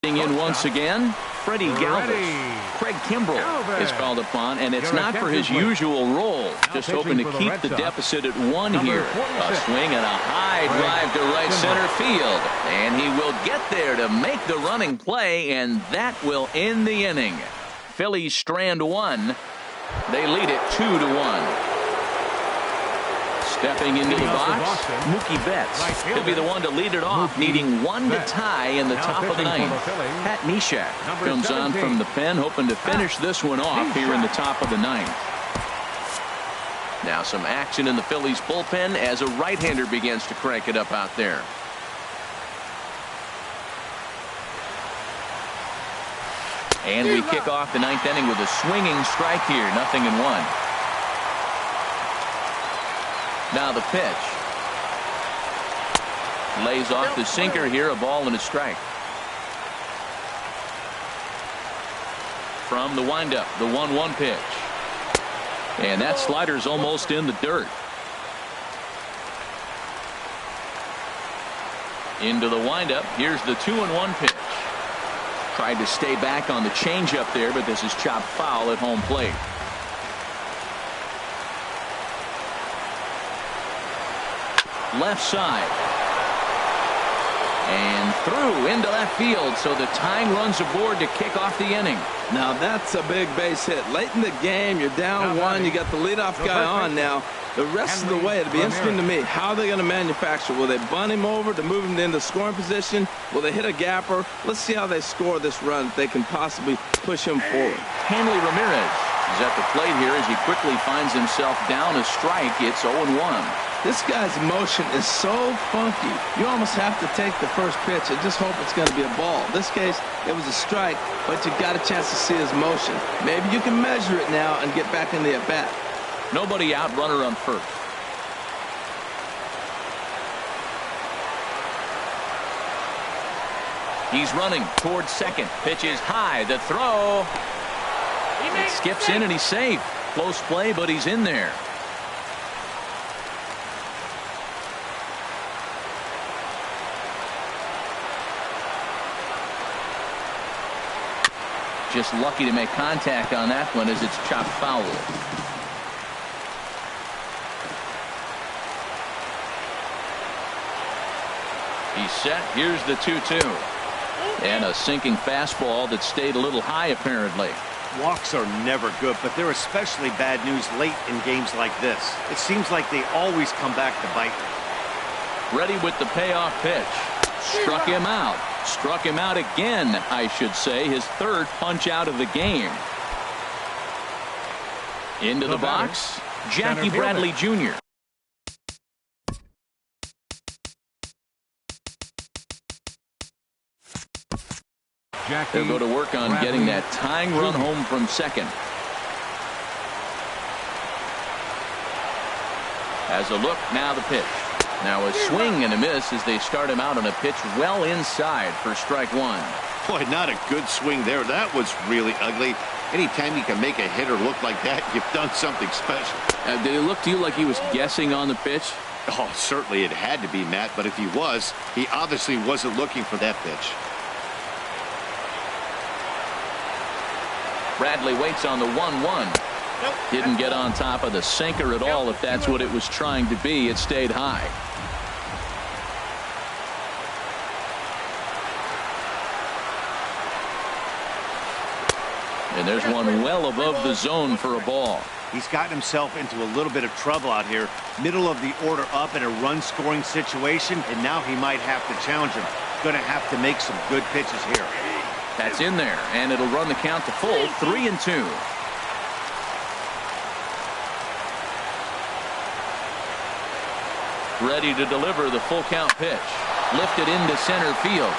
Speaker 1: in once again. Freddie Galvis. Craig Kimbrell is called upon, and it's not for his usual role. Just hoping to keep the deficit at 1 here. A swing and a high drive to right center field. And he will get there to make the running play, and that will end the inning. Phillies strand 1. They lead it 2-1. Stepping into the box, Mookie Betts. He'll be the one to lead it off, needing 1 to tie in the top of the 9th. Pat Neshek comes on from the pen, hoping to finish this one off here in the top of the 9th. Now some action in the Phillies bullpen as a right-hander begins to crank it up out there. And we kick off the 9th inning with a swinging strike here, 0-1. Now the pitch. Lays off the sinker here, a ball and a strike. From the windup, the 1-1 pitch. And that slider's almost in the dirt. Into the windup, here's the 2-1 pitch. Tried to stay back on the changeup there, but this is chopped foul at home plate. Left side. And through into left field, so the tying runs aboard to kick off the inning.
Speaker 4: Now that's a big base hit. Late in the game, you're down 1. You got the leadoff guy on now. The rest of the way, it'll be interesting to me. How are they going to manufacture? Will they bunt him over to move him into scoring position? Will they hit a gapper? Let's see how they score this run if they can possibly push him forward.
Speaker 1: Hanley Ramirez is at the plate here as he quickly finds himself down a strike. It's 0-1.
Speaker 4: This guy's motion is so funky. You almost have to take the first pitch and just hope it's going to be a ball. In this case, it was a strike, but you got a chance to see his motion. Maybe you can measure it now and get back in the at-bat.
Speaker 1: Nobody out, runner on first. He's running towards second. Pitch is high. The throw. It skips in and he's safe. Close play, but he's in there. Just lucky to make contact on that one as it's chopped foul. He's set. Here's the 2-2. And a sinking fastball that stayed a little high apparently.
Speaker 2: Walks are never good, but they're especially bad news late in games like this. It seems like they always come back to bite.
Speaker 1: Ready with the payoff pitch. Struck him out. Struck him out again, I should say. His 3rd punch out of the game. Into the box, Jackie Bradley Jr. They'll go to work on getting that tying run home from second. As a look, now the pitch. Now a swing and a miss as they start him out on a pitch well inside for strike 1.
Speaker 2: Boy, not a good swing there. That was really ugly. Anytime you can make a hitter look like that, you've done something special.
Speaker 1: Did it look to you like he was guessing on the pitch?
Speaker 2: Oh, certainly it had to be, Matt, but if he was, he obviously wasn't looking for that pitch.
Speaker 1: Bradley waits on the 1-1. Didn't get on top of the sinker at all. If that's what it was trying to be, it stayed high. And there's one well above the zone for a ball.
Speaker 2: He's gotten himself into a little bit of trouble out here. Middle of the order up in a run-scoring situation, and now he might have to challenge him. Going to have to make some good pitches here.
Speaker 1: That's in there, and it'll run the count to full 3-2. Ready to deliver the full count pitch. Lifted into center field.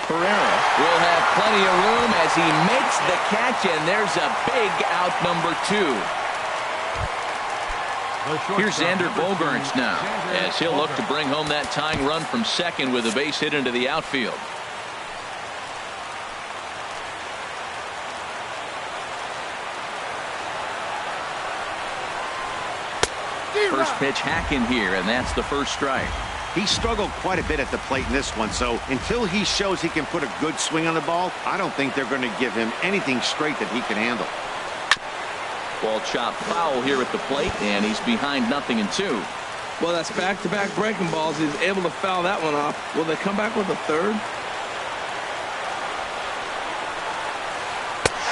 Speaker 1: Pereira will have plenty of room as he makes the catch, and there's a big out, number 2. Here's Xander Bogaerts now, as he'll look to bring home that tying run from second with a base hit into the outfield. First pitch hacking here, and that's the first strike.
Speaker 2: He struggled quite a bit at the plate in this one, so until he shows he can put a good swing on the ball, I don't think they're going to give him anything straight that he can handle.
Speaker 1: Ball chopped foul here at the plate, and he's behind 0-2.
Speaker 4: Well, that's back-to-back breaking balls. He's able to foul that one off. Will they come back with a third?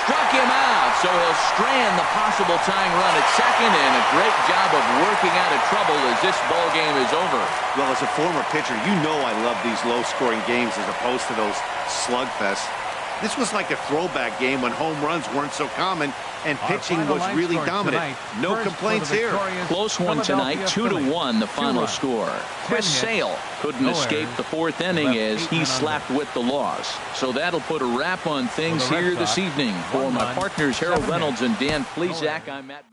Speaker 1: Struck him out, so he'll strand the possible tying run at second, and a great job of working out of trouble as this ball game is over.
Speaker 2: Well, as a former pitcher, you know I love these low-scoring games as opposed to those slugfests. This was like a throwback game when home runs weren't so common and pitching was really dominant. No complaints here.
Speaker 1: Close one tonight, 2-1 the final score. Chris Sale couldn't escape the fourth inning as he slapped with the loss. So that'll put a wrap on things here this evening. For my partners Harold Reynolds and Dan Plesac, I'm Matt.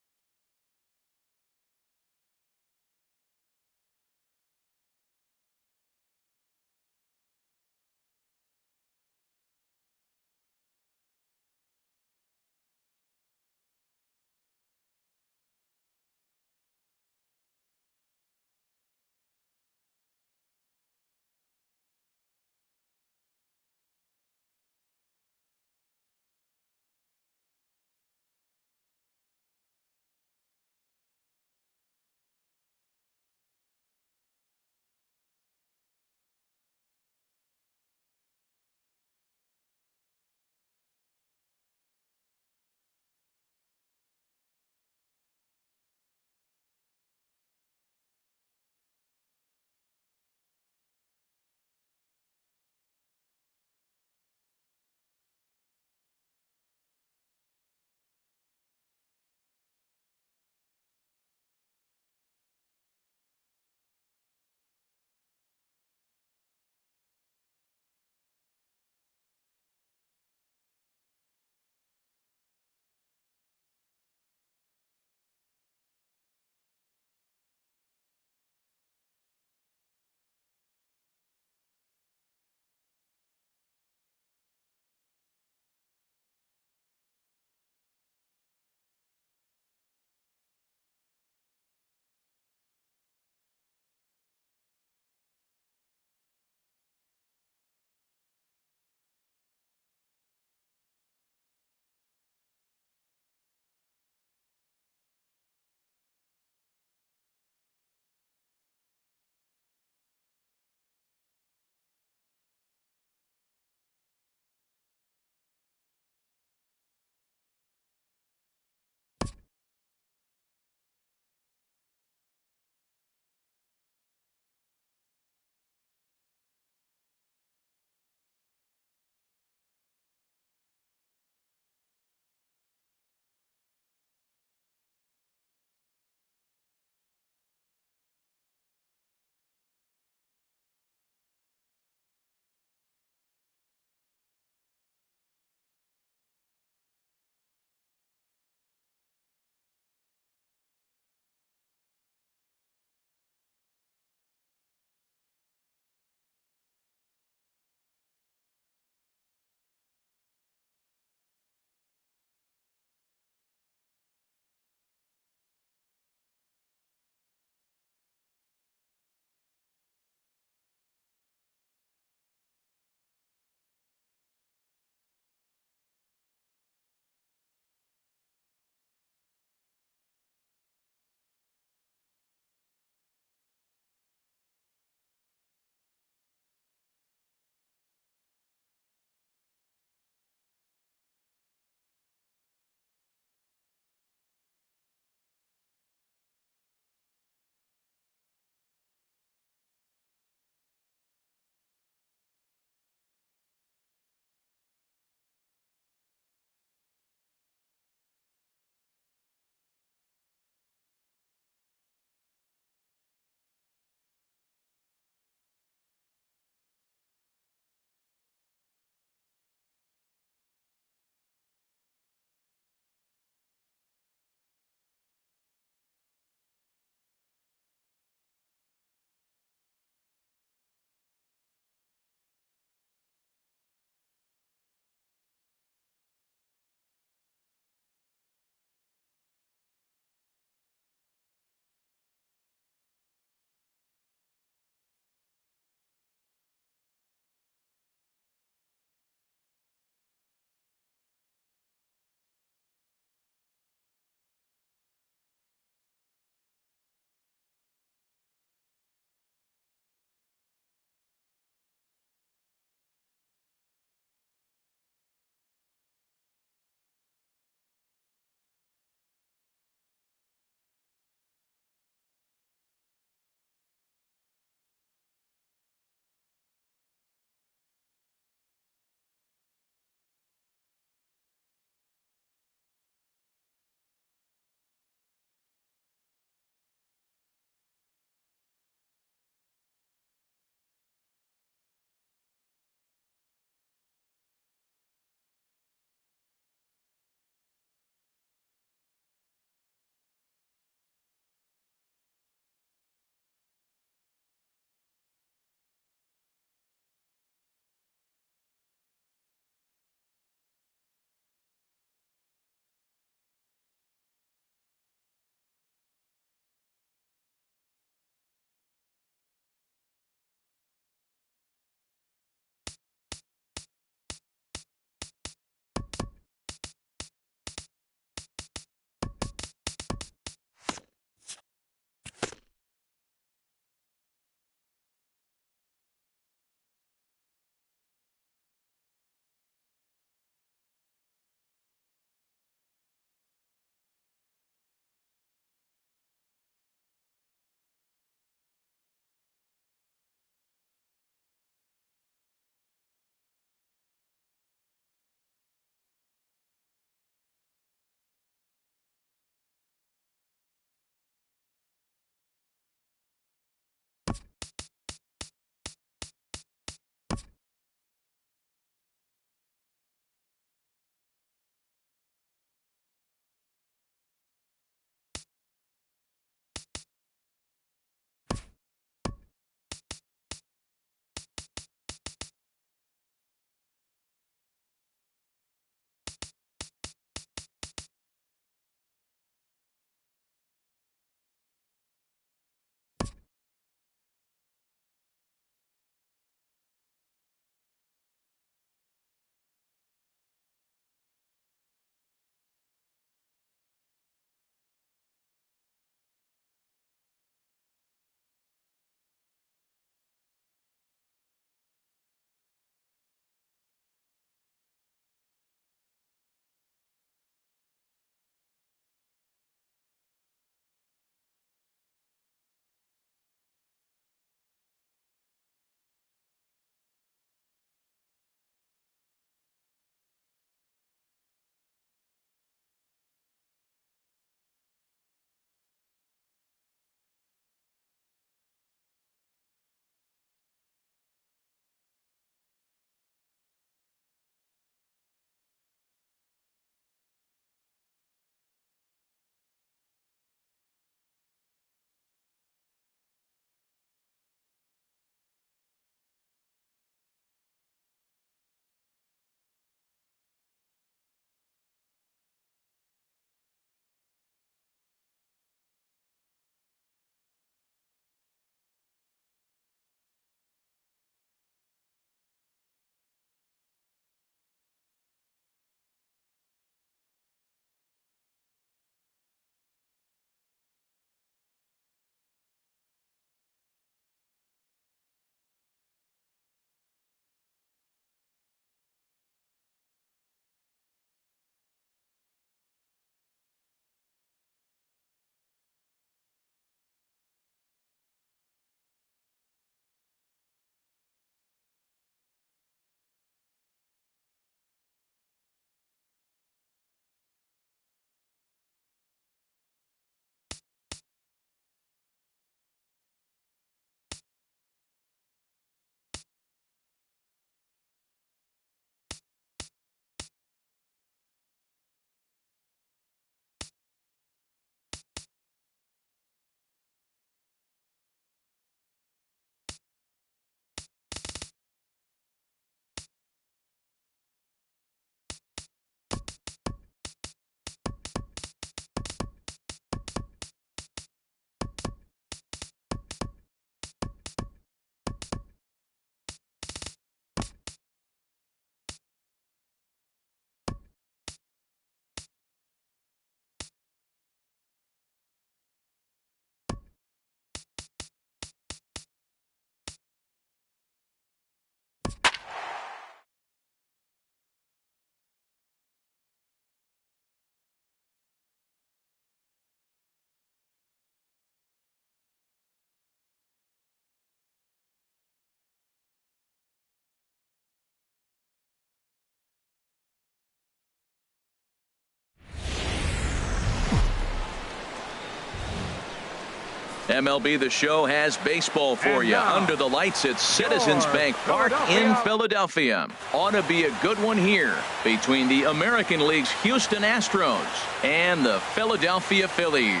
Speaker 1: MLB The Show has baseball for you. Under the lights at Citizens Bank Park in Philadelphia. Ought to be a good one here between the American League's Houston Astros and the Philadelphia Phillies.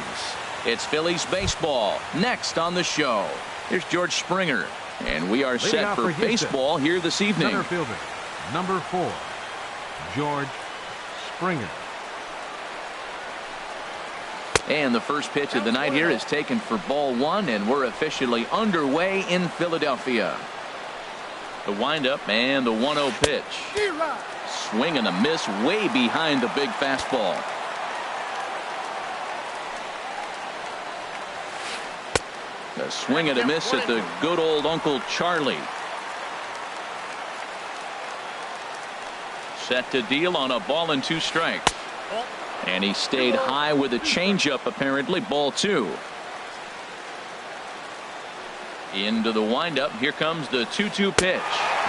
Speaker 1: It's Phillies baseball next on the show. Here's George Springer, and we are set for baseball here this evening.
Speaker 3: Center fielder, number 4, George Springer.
Speaker 1: And the first pitch of the night here is taken for ball 1, and we're officially underway in Philadelphia. The windup and the 1-0 pitch. Swing and a miss way behind the big fastball. The swing and a miss at the good old Uncle Charlie. Set to deal on a ball and 2 strikes. And he stayed high with a changeup, apparently. Ball 2. Into the windup. Here comes the 2-2 pitch.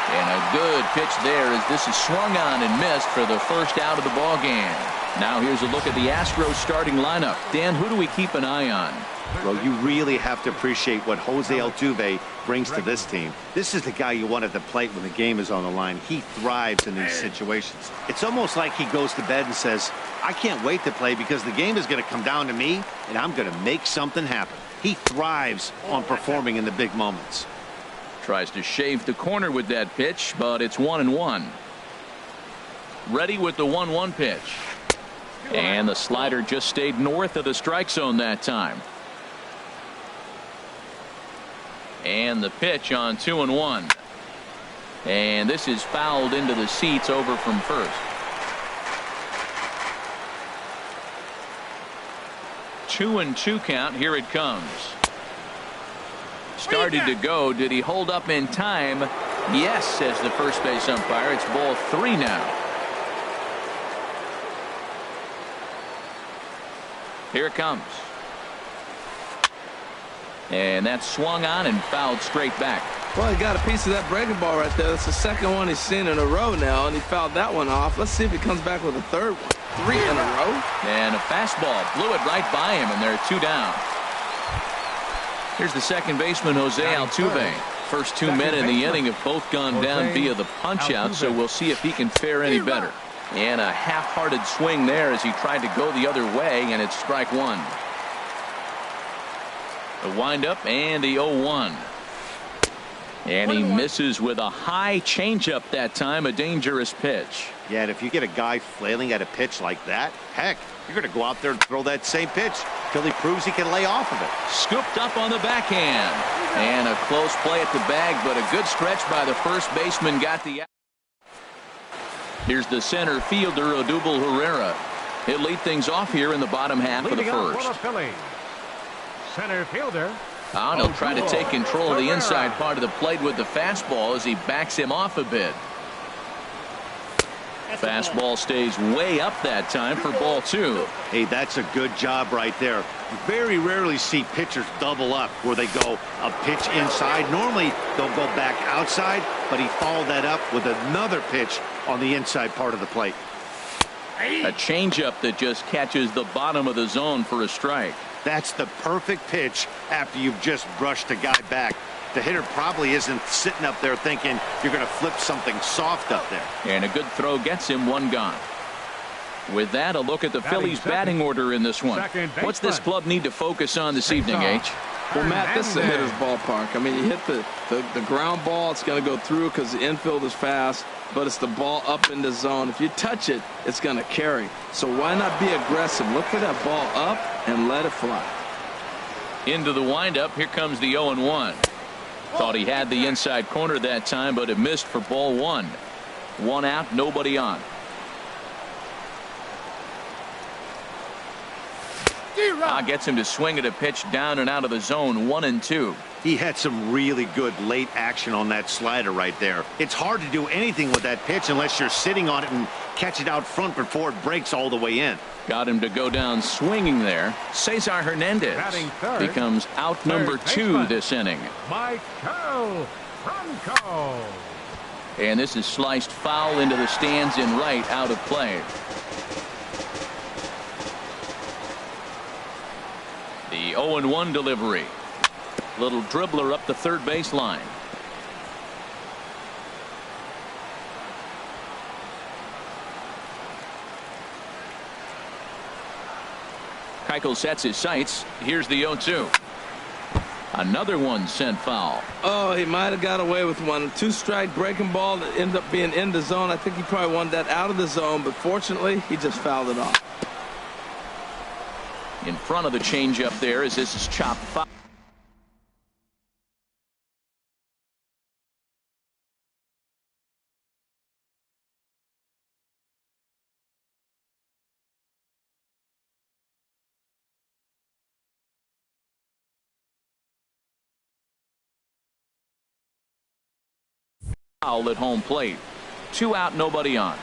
Speaker 1: And a good pitch there as this is swung on and missed for the first out of the ball game. Now here's a look at the Astros starting lineup. Dan, who do we keep an eye on?
Speaker 2: Well, you really have to appreciate what Jose Altuve brings to this team. This is the guy you want at the plate when the game is on the line. He thrives in these situations. It's almost like he goes to bed and says, I can't wait to play because the game is going to come down to me and I'm going to make something happen. He thrives on performing in the big moments.
Speaker 1: Tries to shave the corner with that pitch, but it's 1-1. Ready with the 1-1 pitch. And the slider just stayed north of the strike zone that time. And the pitch on 2-1. And this is fouled into the seats over from first. 2-2 count. Here it comes. Started to go. Did he hold up in time? Yes, says the first base umpire. It's ball 3 now. Here it comes. And that's swung on and fouled straight back.
Speaker 4: Well, he got a piece of that breaking ball right there. That's the second one he's seen in a row now, and he fouled that one off. Let's see if he comes back with a third one. 3 in a row.
Speaker 1: And a fastball blew it right by him, and they're 2 down. Here's the second baseman, Jose Altuve. First 2 men in the inning have both gone down via the punch-out, so we'll see if he can fare any better. And a half-hearted swing there as he tried to go the other way, and it's strike 1. The windup and the 0-1. And he misses with a high changeup that time, a dangerous pitch.
Speaker 2: Yeah, and if you get a guy flailing at a pitch like that, heck, you're going to go out there and throw that same pitch till he proves he can lay off of it.
Speaker 1: Scooped up on the backhand. And a close play at the bag, but a good stretch by the first baseman got the out. Here's the center fielder, Odubel Herrera. He'll lead things off here in the bottom half of the first.
Speaker 3: Center fielder.
Speaker 1: And he'll try to take control of the inside part of the plate with the fastball as he backs him off a bit. Fastball stays way up that time for ball 2.
Speaker 2: Hey, that's a good job right there. You very rarely see pitchers double up where they go a pitch inside. Normally they'll go back outside, but he followed that up with another pitch on the inside part of the plate.
Speaker 1: A changeup that just catches the bottom of the zone for a strike.
Speaker 2: That's the perfect pitch after you've just brushed a guy back. The hitter probably isn't sitting up there thinking you're going to flip something soft up there.
Speaker 1: And a good throw gets him 1 gone. With that, a look at the Phillies batting order in this one. What's this club need to focus on this evening, H?
Speaker 4: Well, Matt, this is a hitter's ballpark. I mean, you hit the ground ball, it's going to go through because the infield is fast, but it's the ball up in the zone. If you touch it, it's going to carry. So why not be aggressive? Look for that ball up and let it fly.
Speaker 1: Into the windup. Here comes the 0-1. Thought he had the inside corner that time, but it missed for ball 1. 1 out, nobody on. Gets him to swing at a pitch down and out of the zone. 1-2.
Speaker 2: He had some really good late action on that slider right there. It's hard to do anything with that pitch unless you're sitting on it and catch it out front before it breaks all the way in.
Speaker 1: Got him to go down swinging there. Cesar Hernandez becomes out number 2 this inning.
Speaker 3: Michael Franco.
Speaker 1: And this is sliced foul into the stands in right, out of play. The 0-1 delivery.
Speaker 6: Little dribbler up the third baseline. Keuchel sets his sights. Here's the 0-2. Another one sent foul.
Speaker 4: Oh, he might have got away with one. 2-strike breaking ball that ended up being in the zone. I think he probably wanted that out of the zone, but fortunately, he just fouled it off.
Speaker 6: In front of the changeup there as this is chopped foul. Foul at home plate. 2 out, nobody on.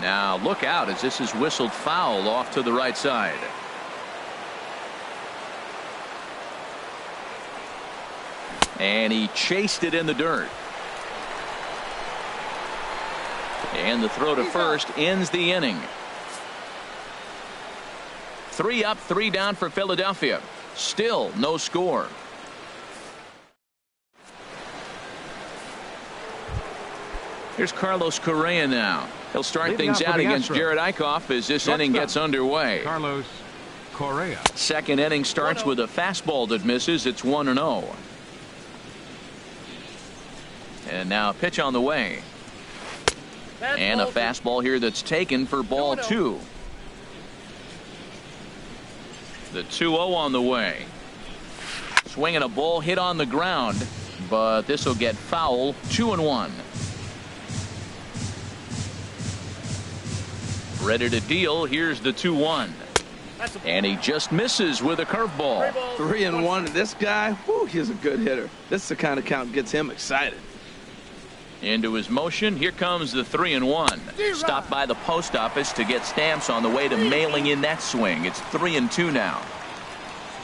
Speaker 6: Now look out as this is whistled foul off to the right side. And he chased it in the dirt. And the throw to first ends the inning. 3 up, 3 down for Philadelphia. Still no score. Here's Carlos Correa now. He'll start things out against Jared Eichhoff as this inning gets underway.
Speaker 3: Carlos Correa.
Speaker 6: Second inning starts with a fastball that misses. It's 1-0. And now a pitch on the way. And a fastball here that's taken for ball 2. The 2-0 on the way. Swinging a ball hit on the ground, but this will get foul. 2-1. Ready to deal. Here's the 2-1. And he just misses with a curveball.
Speaker 4: 3-1. This guy, whew, he's a good hitter. This is the kind of count that gets him excited.
Speaker 6: Into his motion. Here comes the 3-1. Stopped by the post office to get stamps on the way to mailing in that swing. It's 3-2 now.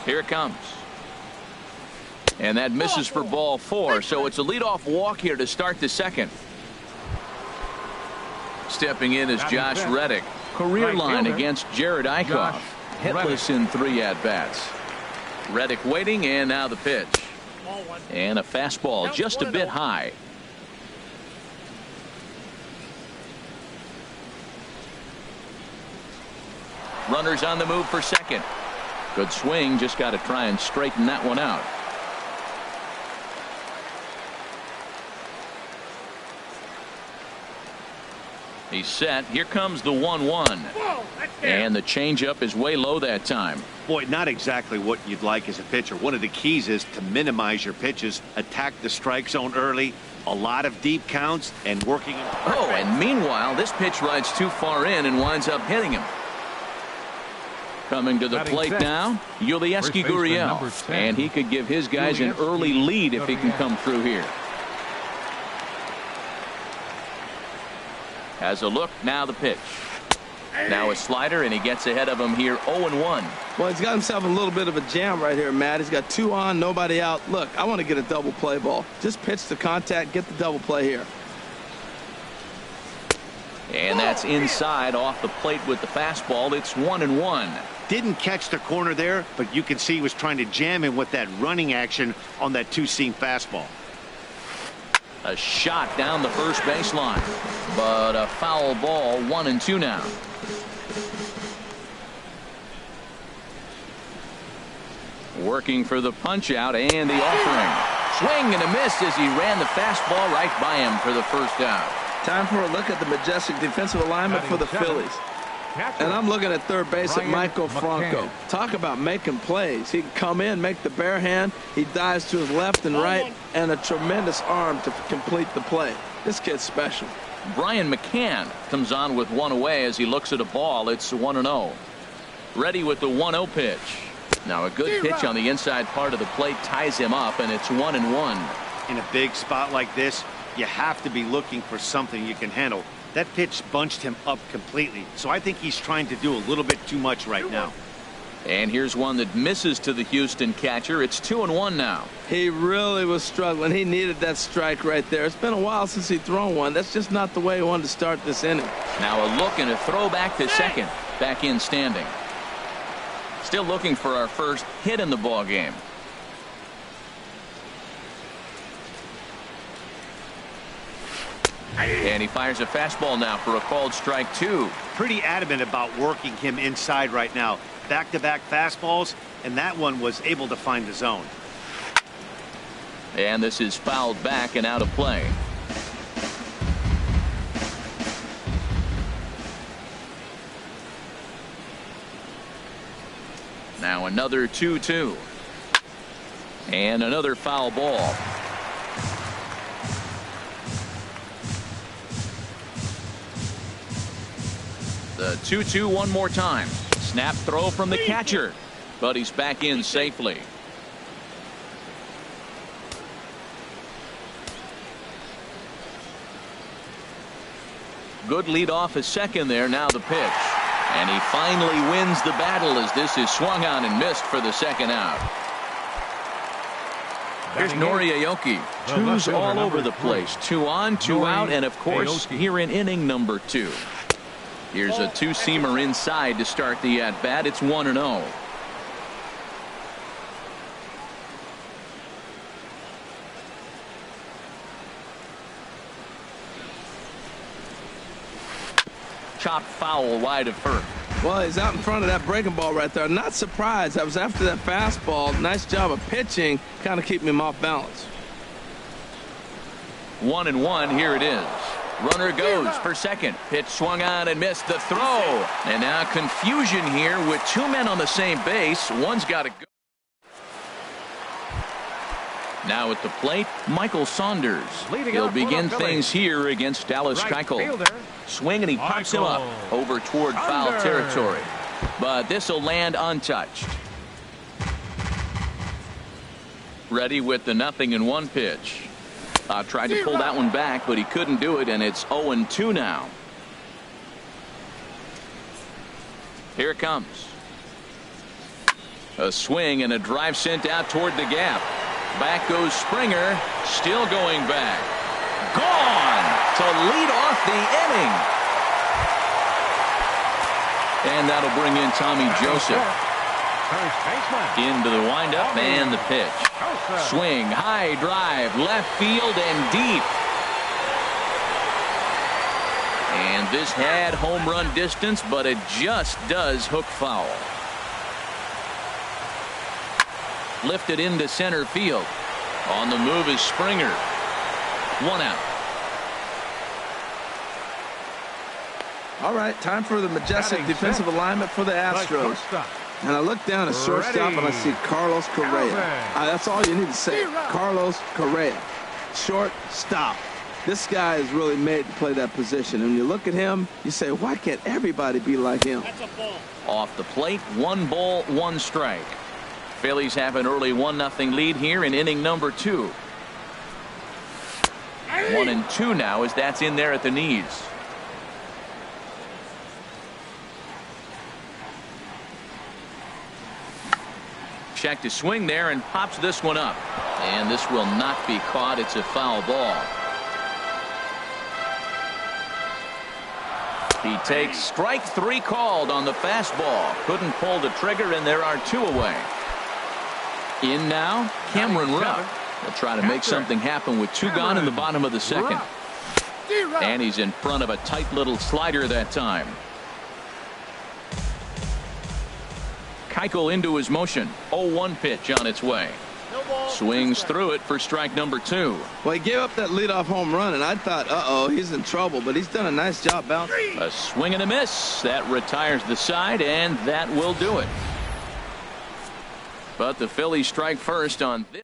Speaker 6: Here it comes. And that misses for ball 4. So it's a leadoff walk here to start the second. Stepping in is Josh Reddick. Career line against Jared Eichhoff. Hitless in 3 at-bats. Reddick waiting, and now the pitch. And a fastball just a bit high. Runners on the move for second. Good swing, just got to try and straighten that one out. He's set. Here comes the 1-1. And the changeup is way low that time.
Speaker 2: Boy, not exactly what you'd like as a pitcher. One of the keys is to minimize your pitches, attack the strike zone early, a lot of deep counts, and working.
Speaker 6: Oh, and meanwhile, this pitch rides too far in and winds up hitting him. Coming to the plate now, Yulieski Gurriel. And he could give his guys an early lead if he can come through here. Has a look, now the pitch. Now a slider, and he gets ahead of him here. 0-1.
Speaker 4: Well, he's got himself a little bit of a jam right here, Matt. He's got 2 on, nobody out. Look, I want to get a double play ball. Just pitch the contact, get the double play here.
Speaker 6: And that's inside off the plate with the fastball. It's 1-1.
Speaker 2: Didn't catch the corner there, but you can see he was trying to jam him with that running action on that 2-seam fastball.
Speaker 6: A shot down the first baseline, but a foul ball. 1-2 now. Working for the punch out and the offering. Swing and a miss as he ran the fastball right by him for the first out.
Speaker 4: Time for a look at the majestic defensive alignment for the Phillies. And I'm looking at third base at Michael Franco. Talk about making plays. He can come in, make the bare hand. He dives to his left and right, and a tremendous arm to complete the play. This kid's special.
Speaker 6: Brian McCann comes on with 1 away as he looks at a ball. It's 1-0. Ready with the 1-0 pitch. Now a good pitch on the inside part of the plate ties him up, and it's 1-1.
Speaker 2: In a big spot like this, you have to be looking for something you can handle. That pitch bunched him up completely, so I think he's trying to do a little bit too much right now.
Speaker 6: And here's one that misses to the Houston catcher. It's 2-1 now.
Speaker 4: He really was struggling. He needed that strike right there. It's been a while since he's thrown one. That's just not the way he wanted to start this inning.
Speaker 6: Now a look and a throw back to second. Back in standing. Still looking for our first hit in the ball game. And he fires a fastball now for a called strike 2.
Speaker 2: Pretty adamant about working him inside right now. Back-to-back fastballs, and that one was able to find the zone.
Speaker 6: And this is fouled back and out of play. Now another 2-2. And another foul ball. The 2-2 one more time. Snap throw from the catcher, but he's back in safely. Good lead off his second there. Now the pitch. And he finally wins the battle as this is swung on and missed for the second out. Here's Nori Aoki. Twos all over the place. 2 on, 2 out, and of course here in inning number 2. Here's a two-seamer inside to start the at-bat. It's 1-0. Chopped foul wide of first.
Speaker 4: Well, he's out in front of that breaking ball right there. Not surprised. I was after that fastball. Nice job of pitching, kind of keeping him off balance.
Speaker 6: 1-1. Here it is. Runner goes for second. Pitch swung on and missed the throw. And now confusion here with 2 men on the same base. One's got to go. Now at the plate, Michael Saunders. He'll begin things here against Dallas Keuchel. Swing and he pops him up over toward foul territory. But this will land untouched. Ready with the 0-1 pitch. Tried to pull that one back, but he couldn't do it, and it's 0-2 now. Here it comes. A swing and a drive sent out toward the gap. Back goes Springer, still going back. Gone to lead off the inning. And that'll bring in Tommy Joseph. Into the windup and the pitch. Swing, high drive, left field and deep. And this had home run distance, but it just does hook foul. Lifted into center field. On the move is Springer. 1 out.
Speaker 4: All right, time for the majestic defensive alignment for the Astros. And I look down at shortstop and I see Carlos Correa. That's all you need to say. Carlos Correa. Shortstop. This guy is really made to play that position. And when you look at him, you say, why can't everybody be like him?
Speaker 6: Off the plate, 1 ball, 1 strike. Phillies have an early 1-0 lead here in inning number 2. 1-2 now as that's in there at the knees. Check to swing there and pops this one up. And this will not be caught. It's a foul ball. He takes strike 3 called on the fastball. Couldn't pull the trigger, and there are 2 away. In now, Cameron Rupp. He'll try to make something happen with 2 gone in the bottom of the second. And he's in front of a tight little slider that time. Keuchel into his motion. 0-1 pitch on its way. Swings through it for strike number 2.
Speaker 4: Well, he gave up that leadoff home run, and I thought, uh-oh, he's in trouble, but he's done a nice job bouncing.
Speaker 6: A swing and a miss. That retires the side, and that will do it. But the Phillies strike first on this.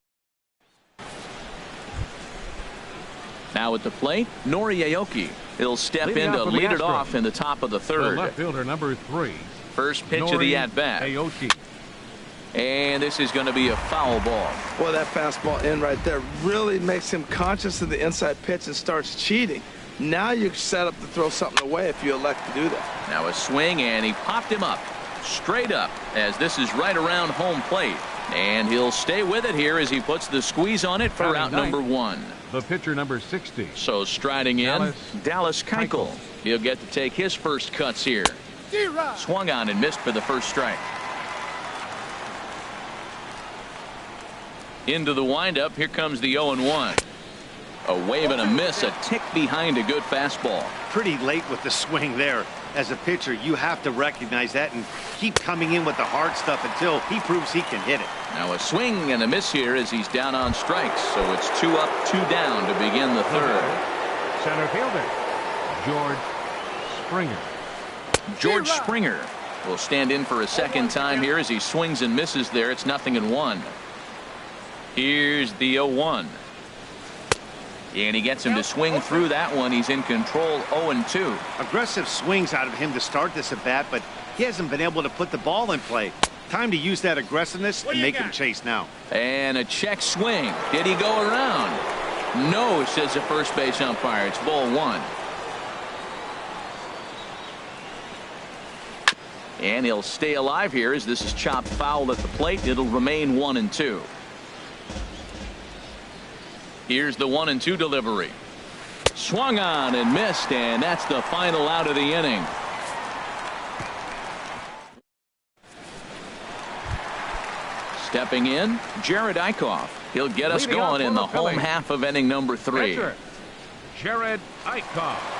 Speaker 6: Now at the plate, Nori Aoki. He'll step in to lead it off in the top of the 3rd.
Speaker 3: The left fielder number 3.
Speaker 6: First pitch of the at-bat. And this is going to be a foul ball.
Speaker 4: Boy, that fastball in right there really makes him conscious of the inside pitch and starts cheating. Now you're set up to throw something away if you elect to do that.
Speaker 6: Now a swing, and he popped him up. Straight up, as this is right around home plate. And he'll stay with it here as he puts the squeeze on it for out number 1.
Speaker 3: The pitcher number 60.
Speaker 6: So striding in, Dallas Keuchel. He'll get to take his first cuts here. Swung on and missed for the first strike.
Speaker 1: Into the windup. Here comes the 0-1. A wave and a miss, a tick behind a good fastball.
Speaker 2: Pretty late with the swing there. As a pitcher, you have to recognize that and keep coming in with the hard stuff until he proves he can hit it.
Speaker 1: Now a swing and a miss here as he's down on strikes. So it's 2 up, 2 down to begin the third.
Speaker 3: Center fielder, George Springer.
Speaker 1: George Springer will stand in for a second time here as he swings and misses there. It's 0-1. Here's the 0-1. And he gets him to swing through that one. He's in control, 0-2.
Speaker 2: Aggressive swings out of him to start this at bat, but he hasn't been able to put the ball in play. Time to use that aggressiveness and make him chase now.
Speaker 1: And a check swing. Did he go around? No, says the first base umpire. It's ball 1. And he'll stay alive here as this is chopped foul at the plate. It'll remain 1-2. Here's the 1-2 delivery. Swung on and missed, and that's the final out of the inning. Stepping in, Jared Eichhoff. He'll get us going in the home half of inning number 3.
Speaker 3: Jared Eichhoff.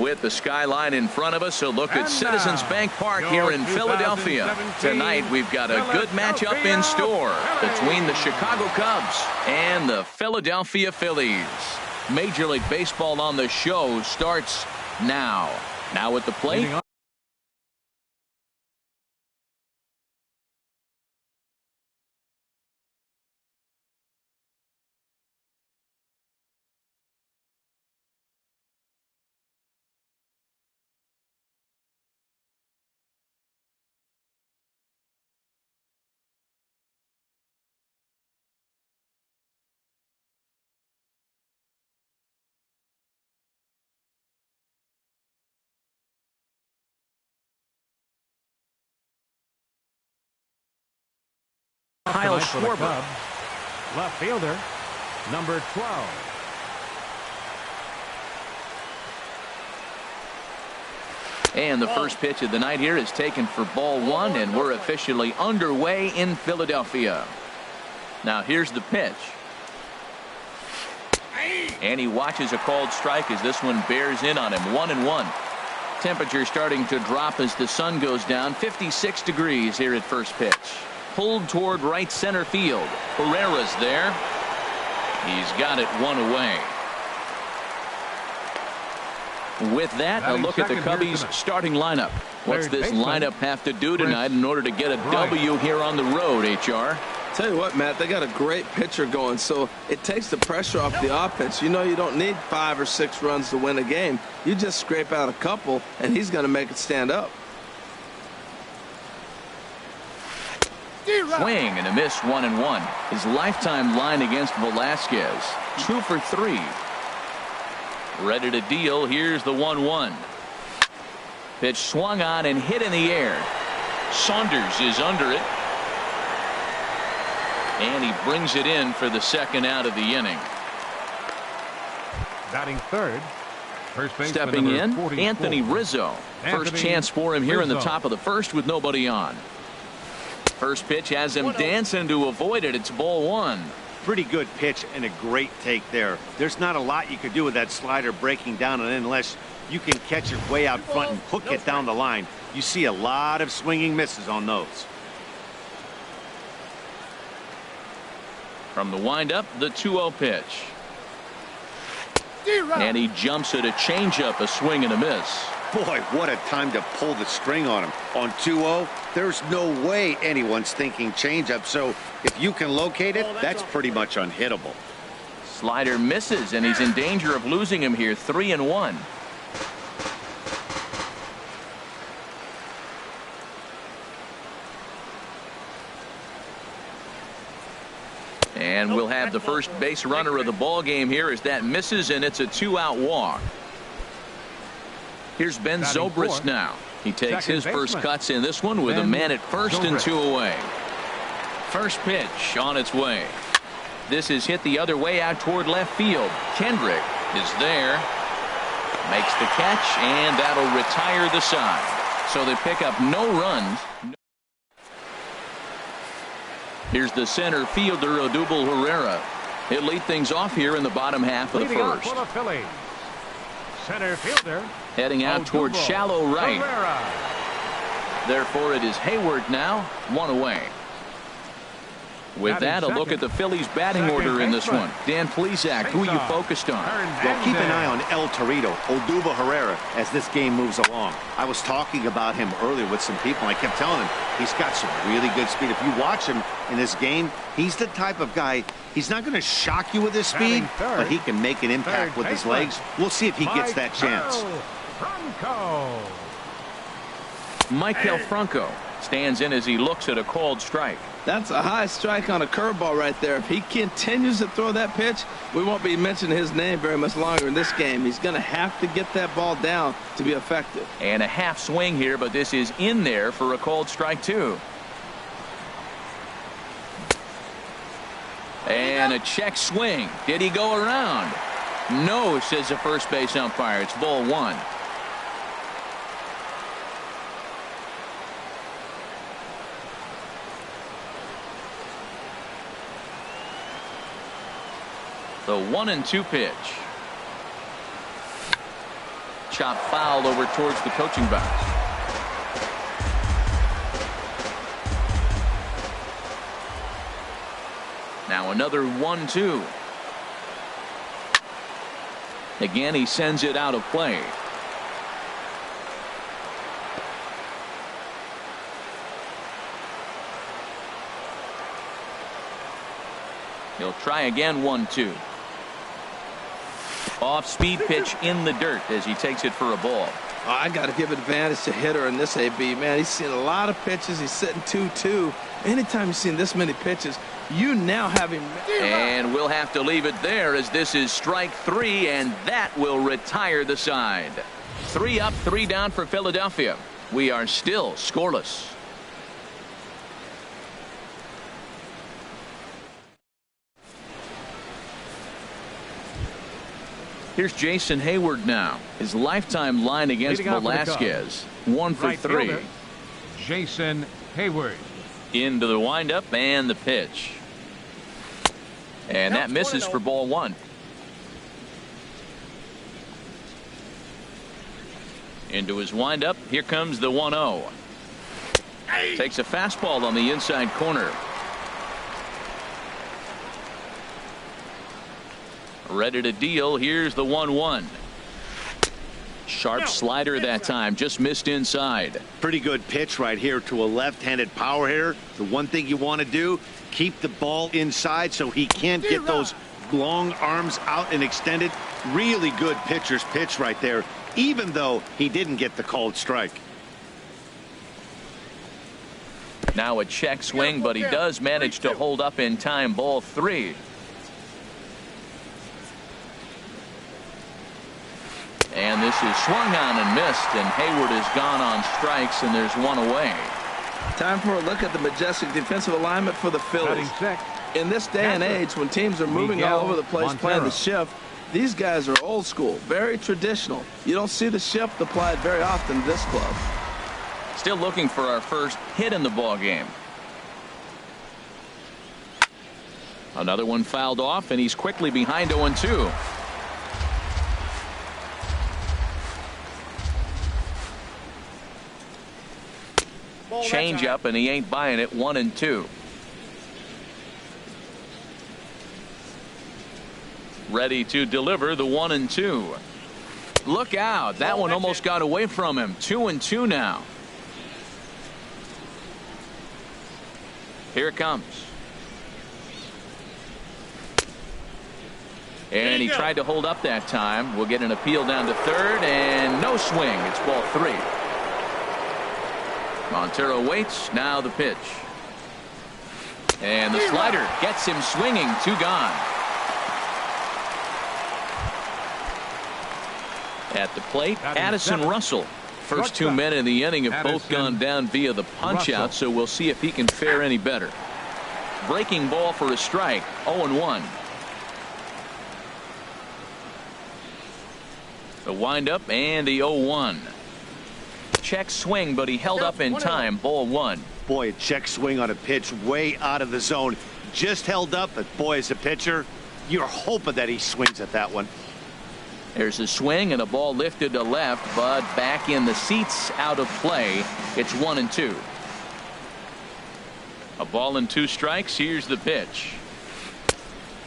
Speaker 1: With the skyline in front of us, a look at Citizens Bank Park here in Philadelphia. Tonight, we've got a good matchup in store between the Chicago Cubs and the Philadelphia Phillies. Major League Baseball on the show starts now. Now at the plate, Kyle Schwarber.
Speaker 3: Left fielder, number 12.
Speaker 1: And the first pitch of the night here is taken for ball one, and we're officially underway in Philadelphia. Now here's the pitch. And he watches a called strike as this one bears in on him. 1-1. Temperature starting to drop as the sun goes down. 56 degrees here at first pitch. Pulled toward right center field. Herrera's there. He's got it one away. With that, a look at the Cubbies' starting lineup. What's this lineup have to do tonight in order to get a W here on the road, HR?
Speaker 4: Tell you what, Matt, they got a great pitcher going, so it takes the pressure off the offense. You know, you don't need 5 or 6 runs to win a game. You just scrape out a couple, and he's going to make it stand up.
Speaker 1: Swing and a miss, 1-1. His lifetime line against Velasquez, 2 for 3. Ready to deal. Here's the 1-1. Pitch swung on and hit in the air. Saunders is under it. And he brings it in for the second out of the inning.
Speaker 3: Batting third. First baseman
Speaker 1: Stepping in,
Speaker 3: 44.
Speaker 1: Anthony Rizzo. First chance for him here in the top of the first with nobody on. First pitch has him dancing to avoid it. It's ball one.
Speaker 2: Pretty good pitch and a great take there. There's not a lot you could do with that slider breaking down and in unless you can catch it way out front and hook it down the line. You see a lot of swinging misses on those.
Speaker 1: From the windup, the 2-0 pitch. And he jumps at a changeup, a swing and a miss.
Speaker 2: Boy, what a time to pull the string on him. On 2-0, there's no way anyone's thinking changeup. So if you can locate it, that's pretty much unhittable.
Speaker 1: Slider misses, and he's in danger of losing him here. 3-1. And we'll have the first base runner of the ball game here as that misses, and it's a 2-out walk. Here's Ben Zobrist now. He takes his first cuts in this one with a man at first and 2 away. First pitch on its way. This is hit the other way out toward left field. Kendrick is there. Makes the catch, and that'll retire the side. So they pick up no runs. Here's the center fielder, Odubel Herrera. He'll lead things off here in the bottom half of the first.
Speaker 3: Center fielder.
Speaker 1: Heading out toward shallow right. Therefore, it is Hayward now, 1 away. With that, a look at the Phillies batting order in this one. Dan Plesac, who you focused on?
Speaker 2: Well, keep an eye on El Torito, Odubel Herrera, as this game moves along. I was talking about him earlier with some people, and I kept telling him he's got some really good speed. If you watch him in this game, he's the type of guy, he's not going to shock you with his speed, but he can make an impact with his legs. We'll see if he gets that chance.
Speaker 1: Maikel Franco stands in as he looks at a called strike.
Speaker 4: That's a high strike on a curveball right there. If he continues to throw that pitch, we won't be mentioning his name very much longer in this game. He's going to have to get that ball down to be effective.
Speaker 1: And a half swing here, but this is in there for a called strike too. And a check swing. Did he go around? No, says the first base umpire. It's ball one. The 1-2 pitch.
Speaker 6: chop foul over towards the coaching box. Now another 1-2. Again, he sends it out of play. He'll try again. 1-2. Off-speed pitch in the dirt as he takes it for a ball.
Speaker 4: Oh, I got to give advantage to hitter in this AB, man. He's seen a lot of pitches. He's sitting 2-2. Anytime you've seen this many pitches, you now have him.
Speaker 6: And we'll have to leave it there as this is strike 3, and that will retire the side. 3 up, 3 down for Philadelphia. We are still scoreless. Here's Jason Hayward now. His lifetime line against Velasquez. 1 for 3.
Speaker 3: Fielder, Jason Hayward.
Speaker 6: Into the windup and the pitch. And that misses for ball 1. Into his windup. Here comes the 1-0. Takes a fastball on the inside corner. Ready to deal. Here's the 1-1. Sharp slider that time. Just missed inside.
Speaker 2: Pretty good pitch right here to a left-handed power hitter. The one thing you want to do, keep the ball inside so he can't get those long arms out and extended. Really good pitcher's pitch right there, even though he didn't get the called strike.
Speaker 6: Now a check swing, but he does manage to hold up in time. Ball 3. And this is swung on and missed, and Hayward has gone on strikes, and there's 1 away.
Speaker 4: Time for a look at the majestic defensive alignment for the Phillies. In this day and age, when teams are moving all over the place playing the shift, these guys are old school, very traditional. You don't see the shift applied very often in this club.
Speaker 6: Still looking for our first hit in the ball game. Another one fouled off, and he's quickly behind 0-2. Change up, and he ain't buying it. 1-2. Ready to deliver the 1-2. Look out. That one almost got away from him. 2-2 now. Here it comes. And he tried to hold up that time. We'll get an appeal down to third, and no swing. It's ball 3. Montero waits. Now the pitch. And the slider gets him swinging. 2 gone. At the plate, Addison Russell. First 2 men in the inning have both gone down via the punch out, so we'll see if he can fare any better. Breaking ball for a strike. 0-1. The windup and the 0-1. Check swing, but he held up in time. Ball 1.
Speaker 2: Boy, a check swing on a pitch way out of the zone. Just held up, but boy, as a pitcher, you're hoping that he swings at that one.
Speaker 6: There's a swing and a ball lifted to left, but back in the seats, out of play. It's 1-2. A ball and 2 strikes. Here's the pitch.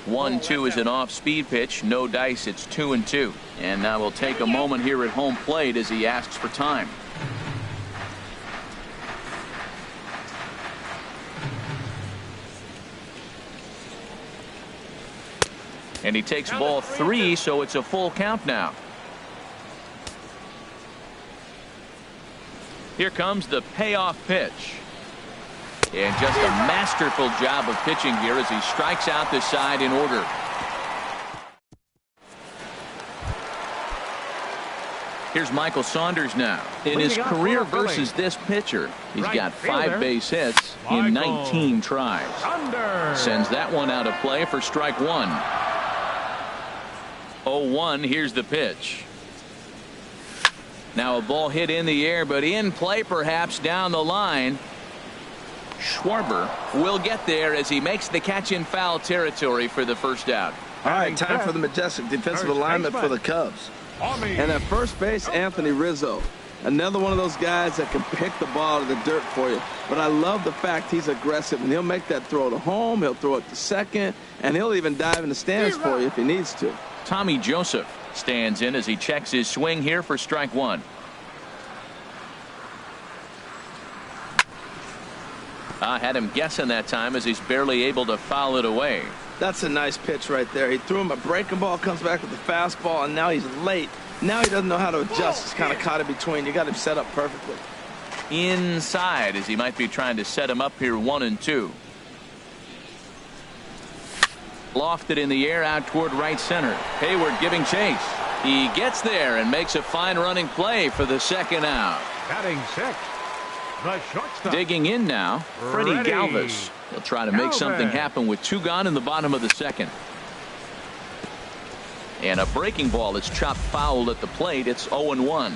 Speaker 6: 1-2 is an off-speed pitch. No dice. It's 2-2. And now we'll take a moment here at home plate as he asks for time. And he takes ball 3, so it's a full count now. Here comes the payoff pitch. And just a masterful job of pitching here as he strikes out the side in order. Here's Michael Saunders now. In his career versus this pitcher, he's got 5 base hits in 19 tries. Sends that one out of play for strike 1. 0-1. Here's the pitch. Now a ball hit in the air, but in play perhaps down the line. Schwarber will get there as he makes the catch in foul territory for the first out.
Speaker 4: All right, time for the majestic defensive alignment for the Cubs. And at first base, Anthony Rizzo. Another one of those guys that can pick the ball out of the dirt for you. But I love the fact he's aggressive, and he'll make that throw to home, he'll throw it to second, and he'll even dive in the stands for you if he needs to.
Speaker 1: Tommy Joseph stands in as he checks his swing here for strike one. I had him guessing that time as he's barely able to foul it away.
Speaker 4: That's a nice pitch right there. He threw him a breaking ball, comes back with the fastball, and now he's late. Now he doesn't know how to adjust. He's kind of caught in between. You got him set up perfectly.
Speaker 1: Inside as he might be trying to set him up here 1-2. Lofted in the air out toward right center. Hayward giving chase. He gets there and makes a fine running play for the second out.
Speaker 3: Batting sixth, the shortstop.
Speaker 1: Digging in now, Freddie Galvis. He'll try to make something happen with 2 gone in the bottom of the second. And a breaking ball is chopped foul at the plate. It's 0-1.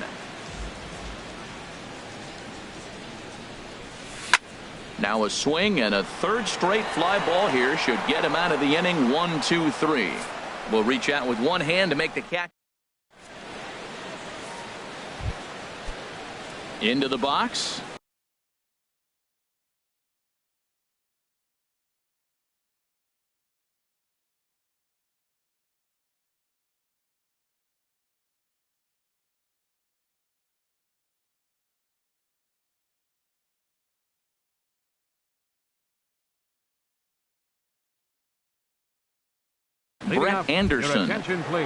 Speaker 1: Now a swing and a third straight fly ball here should get him out of the inning. 1-2-3. Will reach out with one hand to make the catch. Into the box. Brett Anderson.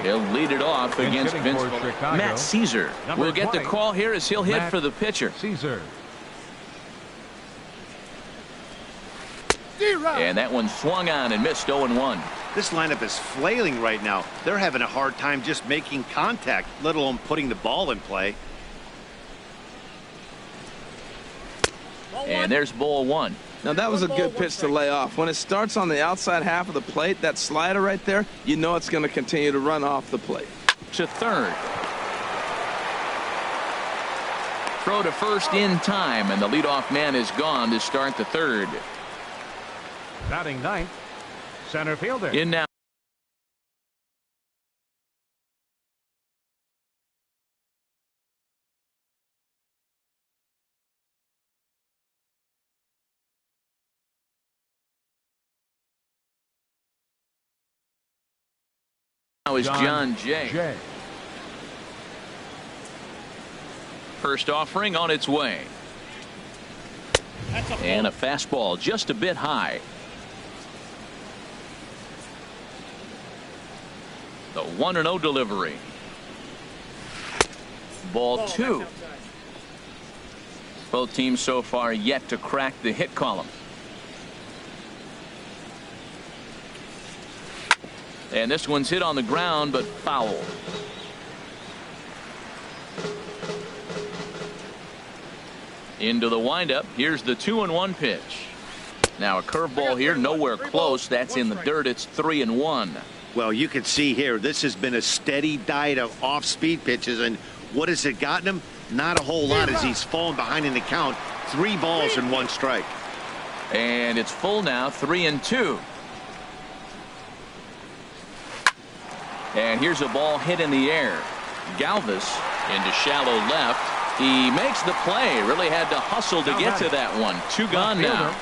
Speaker 1: He'll lead it off against Vince. Matt Caesar will get the call here as he'll hit for the pitcher.
Speaker 3: Caesar.
Speaker 1: And that one swung on and missed. 0-1.
Speaker 2: This lineup is flailing right now. They're having a hard time just making contact, let alone putting the ball in play.
Speaker 1: And there's ball one.
Speaker 4: Now that was a good pitch to lay off. When it starts on the outside half of the plate, that slider right there, you know it's going to continue to run off the plate.
Speaker 1: To third. Throw to first in time, and the leadoff man is gone to start the third.
Speaker 3: Batting ninth, center fielder.
Speaker 1: In now. Now is John Jay. First offering on its way. And a fastball just a bit high. The 1-0 delivery. Ball two. Both teams so far yet to crack the hit column. And this one's hit on the ground, but foul. Into the windup. Here's the 2-1 pitch. Now a curveball here, nowhere close. That's in the dirt. It's 3-1.
Speaker 2: Well, you can see here, this has been a steady diet of off-speed pitches, and what has it gotten him? Not a whole lot as he's fallen behind in the count. 3 balls and 1 strike.
Speaker 1: And it's full now, 3-2. And here's a ball hit in the air. Galvis into shallow left. He makes the play. Really had to hustle to get to that one. 2 gone now.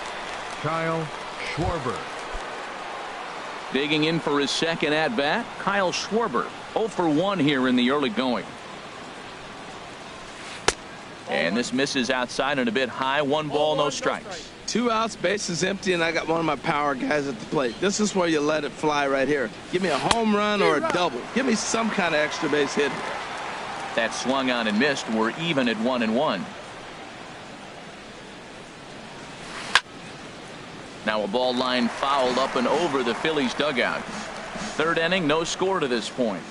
Speaker 3: Kyle Schwarber.
Speaker 1: Digging in for his second at bat, Kyle Schwarber. 0 for 1 here in the early going. And this misses outside and a bit high. 1 ball, no strikes.
Speaker 4: 2 outs, bases empty, and I got one of my power guys at the plate. This is where you let it fly right here. Give me a home run or a double. Give me some kind of extra base hit.
Speaker 1: That swung on and missed. We're even at 1-1. Now a ball line fouled up and over the Phillies dugout. Third inning, no score to this point.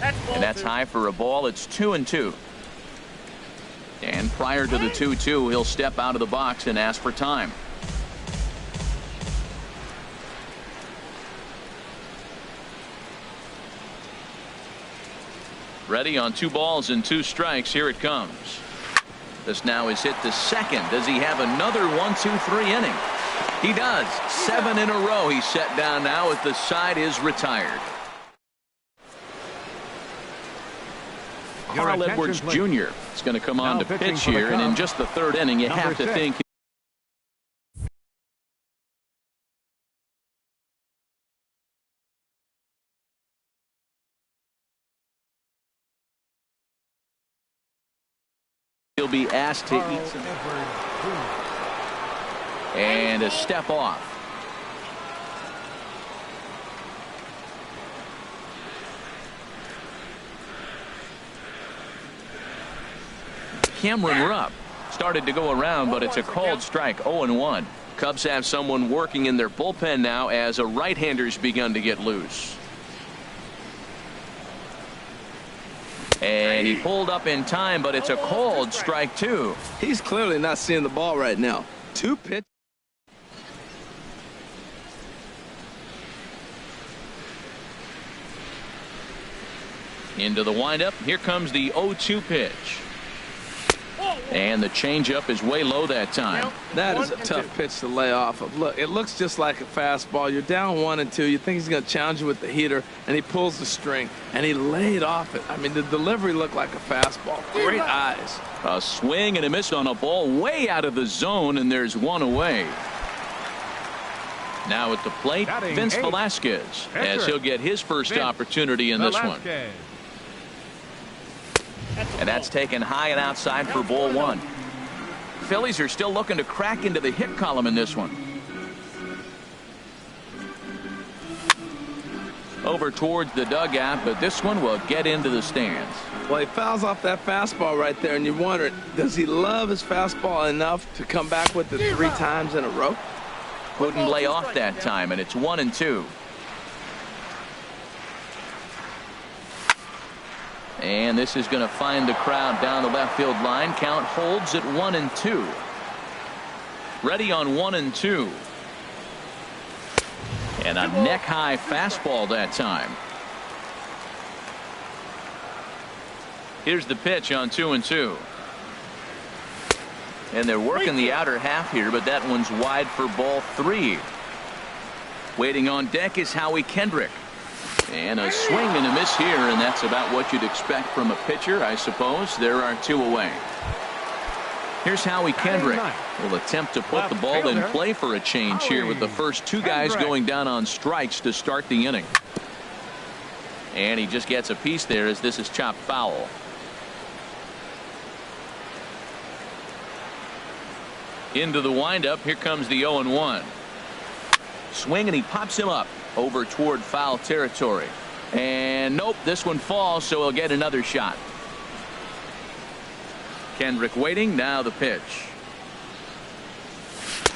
Speaker 1: And that's high for a ball. It's 2-2. And prior to the 2-2, he'll step out of the box and ask for time. Ready on 2 balls and 2 strikes. Here it comes. This now is hit to second. Does he have another 1-2-3 inning? He does. 7 in a row he's set down now as the side is retired. Carl Edwards Jr. is going to come on to pitch here, and in just the 3rd inning, you have to think he'll be asked to eat some. And a step off. Cameron Rupp started to go around, but it's a called strike. 0-1. Cubs have someone working in their bullpen now as a right-hander's begun to get loose. And he pulled up in time, but it's a called strike 2.
Speaker 4: He's clearly not seeing the ball right now. 2 pitches.
Speaker 1: Into the windup. Here comes the 0-2 pitch. And the changeup is way low that time.
Speaker 4: That is a tough pitch to lay off of. Look, it looks just like a fastball. You're down 1-2. You think he's going to challenge you with the heater, and he pulls the string, and he laid off it. I mean, the delivery looked like a fastball. Great eyes.
Speaker 1: A swing and a miss on a ball way out of the zone, and there's 1 away. Now at the plate, Vince Velasquez, as he'll get his first opportunity in this one. And that's taken high and outside for ball 1. Phillies are still looking to crack into the hit column in this one. Over towards the dugout, but this one will get into the stands.
Speaker 4: Well, he fouls off that fastball right there, and you wonder, does he love his fastball enough to come back with it 3 times in a row?
Speaker 1: Couldn't lay off that time, and it's 1-2. And this is going to find the crowd down the left field line. Count holds at 1-2. Ready on 1-2. And a neck-high fastball that time. Here's the pitch on 2-2. And they're working the outer half here, but that one's wide for ball 3. Waiting on deck is Howie Kendrick. And a swing and a miss here, and that's about what you'd expect from a pitcher, I suppose. There are 2 away. Here's Howie Kendrick. Will attempt to put the ball in play for a change here with the first 2 guys going down on strikes to start the inning. And he just gets a piece there as this is chopped foul. Into the windup. Here comes the 0-1. Swing, and he pops him up over toward foul territory. And nope, this one falls, so he'll get another shot. Kendrick waiting. Now the pitch.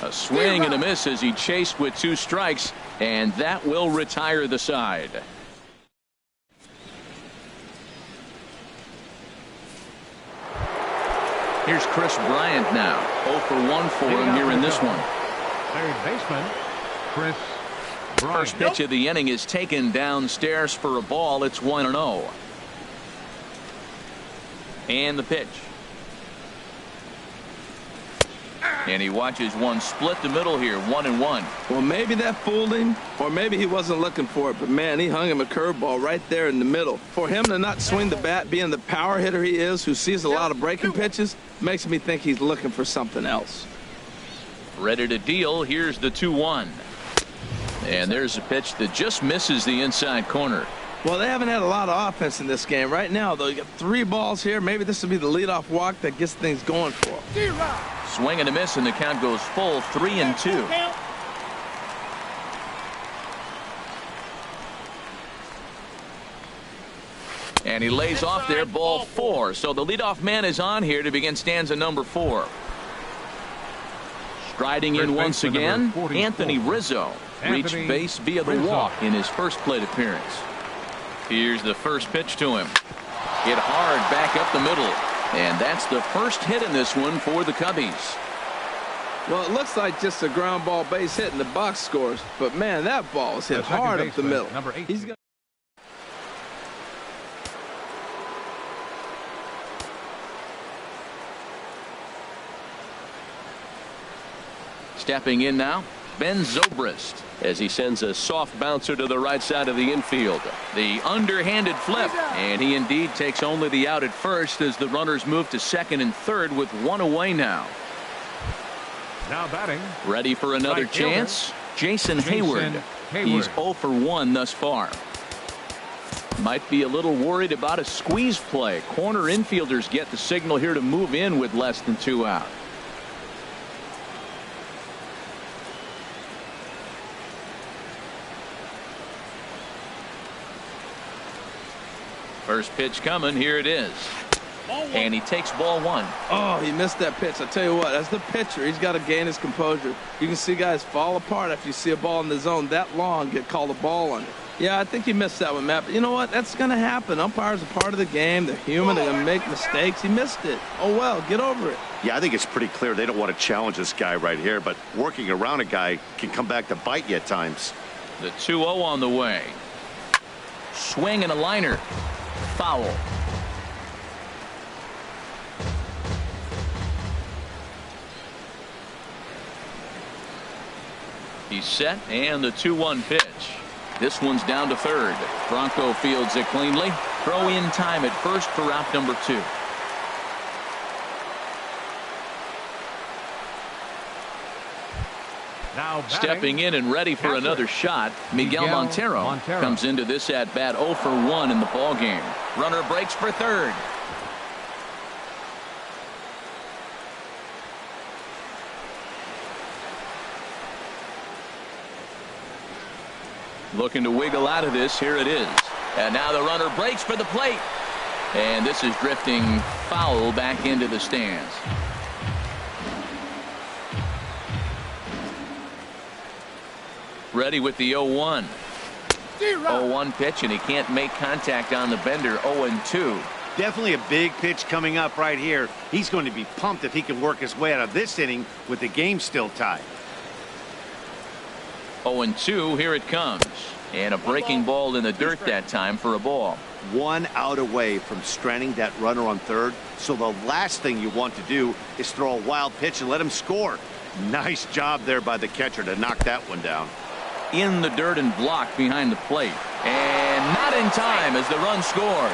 Speaker 1: A swing and a miss as he chased with 2 strikes, and that will retire the side. Here's Chris Bryant now. 0 for 1 for him here in this one.
Speaker 3: Third baseman, Chris Bryant.
Speaker 1: First pitch of the inning is taken downstairs for a ball. It's 1-0. And the pitch. And he watches one split the middle here, 1-1.
Speaker 4: Well, maybe that fooled him, or maybe he wasn't looking for it. But, man, he hung him a curveball right there in the middle. For him to not swing the bat, being the power hitter he is, who sees a lot of breaking pitches, makes me think he's looking for something else.
Speaker 1: Ready to deal. Here's the 2-1. And there's a pitch that just misses the inside corner.
Speaker 4: Well, they haven't had a lot of offense in this game. Right now, though, you got 3 balls here. Maybe this will be the leadoff walk that gets things going for them.
Speaker 1: Swing and a miss, and the count goes full, 3-2. And he lays off there, ball 4. So the leadoff man is on here to begin stanza number 4. Striding in once again, Anthony Rizzo reached base via the walk in his first plate appearance. Here's the first pitch to him. Hit hard back up the middle. And that's the first hit in this one for the Cubbies.
Speaker 4: Well, it looks like just a ground ball base hit in the box scores. But, man, that ball was hit hard up the middle. He's got
Speaker 1: Stepping in now, Ben Zobrist,
Speaker 5: as he sends a soft bouncer to the right side of the infield.
Speaker 1: The underhanded flip, and he indeed takes only the out at first as the runners move to second and third with one away now.
Speaker 3: Now batting.
Speaker 1: Ready for another
Speaker 3: Right
Speaker 1: chance? Jason Hayward. He's 0 for 1 thus far. Might be a little worried about a squeeze play. Corner infielders get the signal here to move in with less than 2 out. First pitch coming. Here it is. And he takes ball 1.
Speaker 4: Oh, he missed that pitch. I tell you what, as the pitcher, he's got to gain his composure. You can see guys fall apart after you see a ball in the zone that long get called a ball on it. Yeah, I think he missed that one, Matt. But you know what? That's going to happen. Umpires are part of the game. They're human. They're going to make mistakes. He missed it. Oh, well, get over it.
Speaker 2: Yeah, I think it's pretty clear they don't want to challenge this guy right here, but working around a guy can come back to bite you at times.
Speaker 1: The 2-0 on the way. Swing and a liner. Foul. He's set, and the 2-1 pitch. This one's down to third. Bronco fields it cleanly. Throw in time at first for out number 2.
Speaker 3: Now
Speaker 1: stepping in and ready for another shot, Miguel Montero comes into this at bat 0 for 1 in the ball game. Runner breaks for third. Looking to wiggle out of this. Here it is. And now the runner breaks for the plate. And this is drifting foul back into the stands. Ready with the 0-1. 0-1 pitch, and he can't make contact on the bender. 0-2.
Speaker 2: Definitely a big pitch coming up right here. He's going to be pumped if he can work his way out of this inning with the game still tied.
Speaker 1: 0-2. Here it comes. And a breaking ball in the dirt that time for a ball.
Speaker 2: 1 out away from stranding that runner on third. So the last thing you want to do is throw a wild pitch and let him score. Nice job there by the catcher to knock that one down.
Speaker 1: In the dirt and blocked behind the plate. And not in time as the run scores.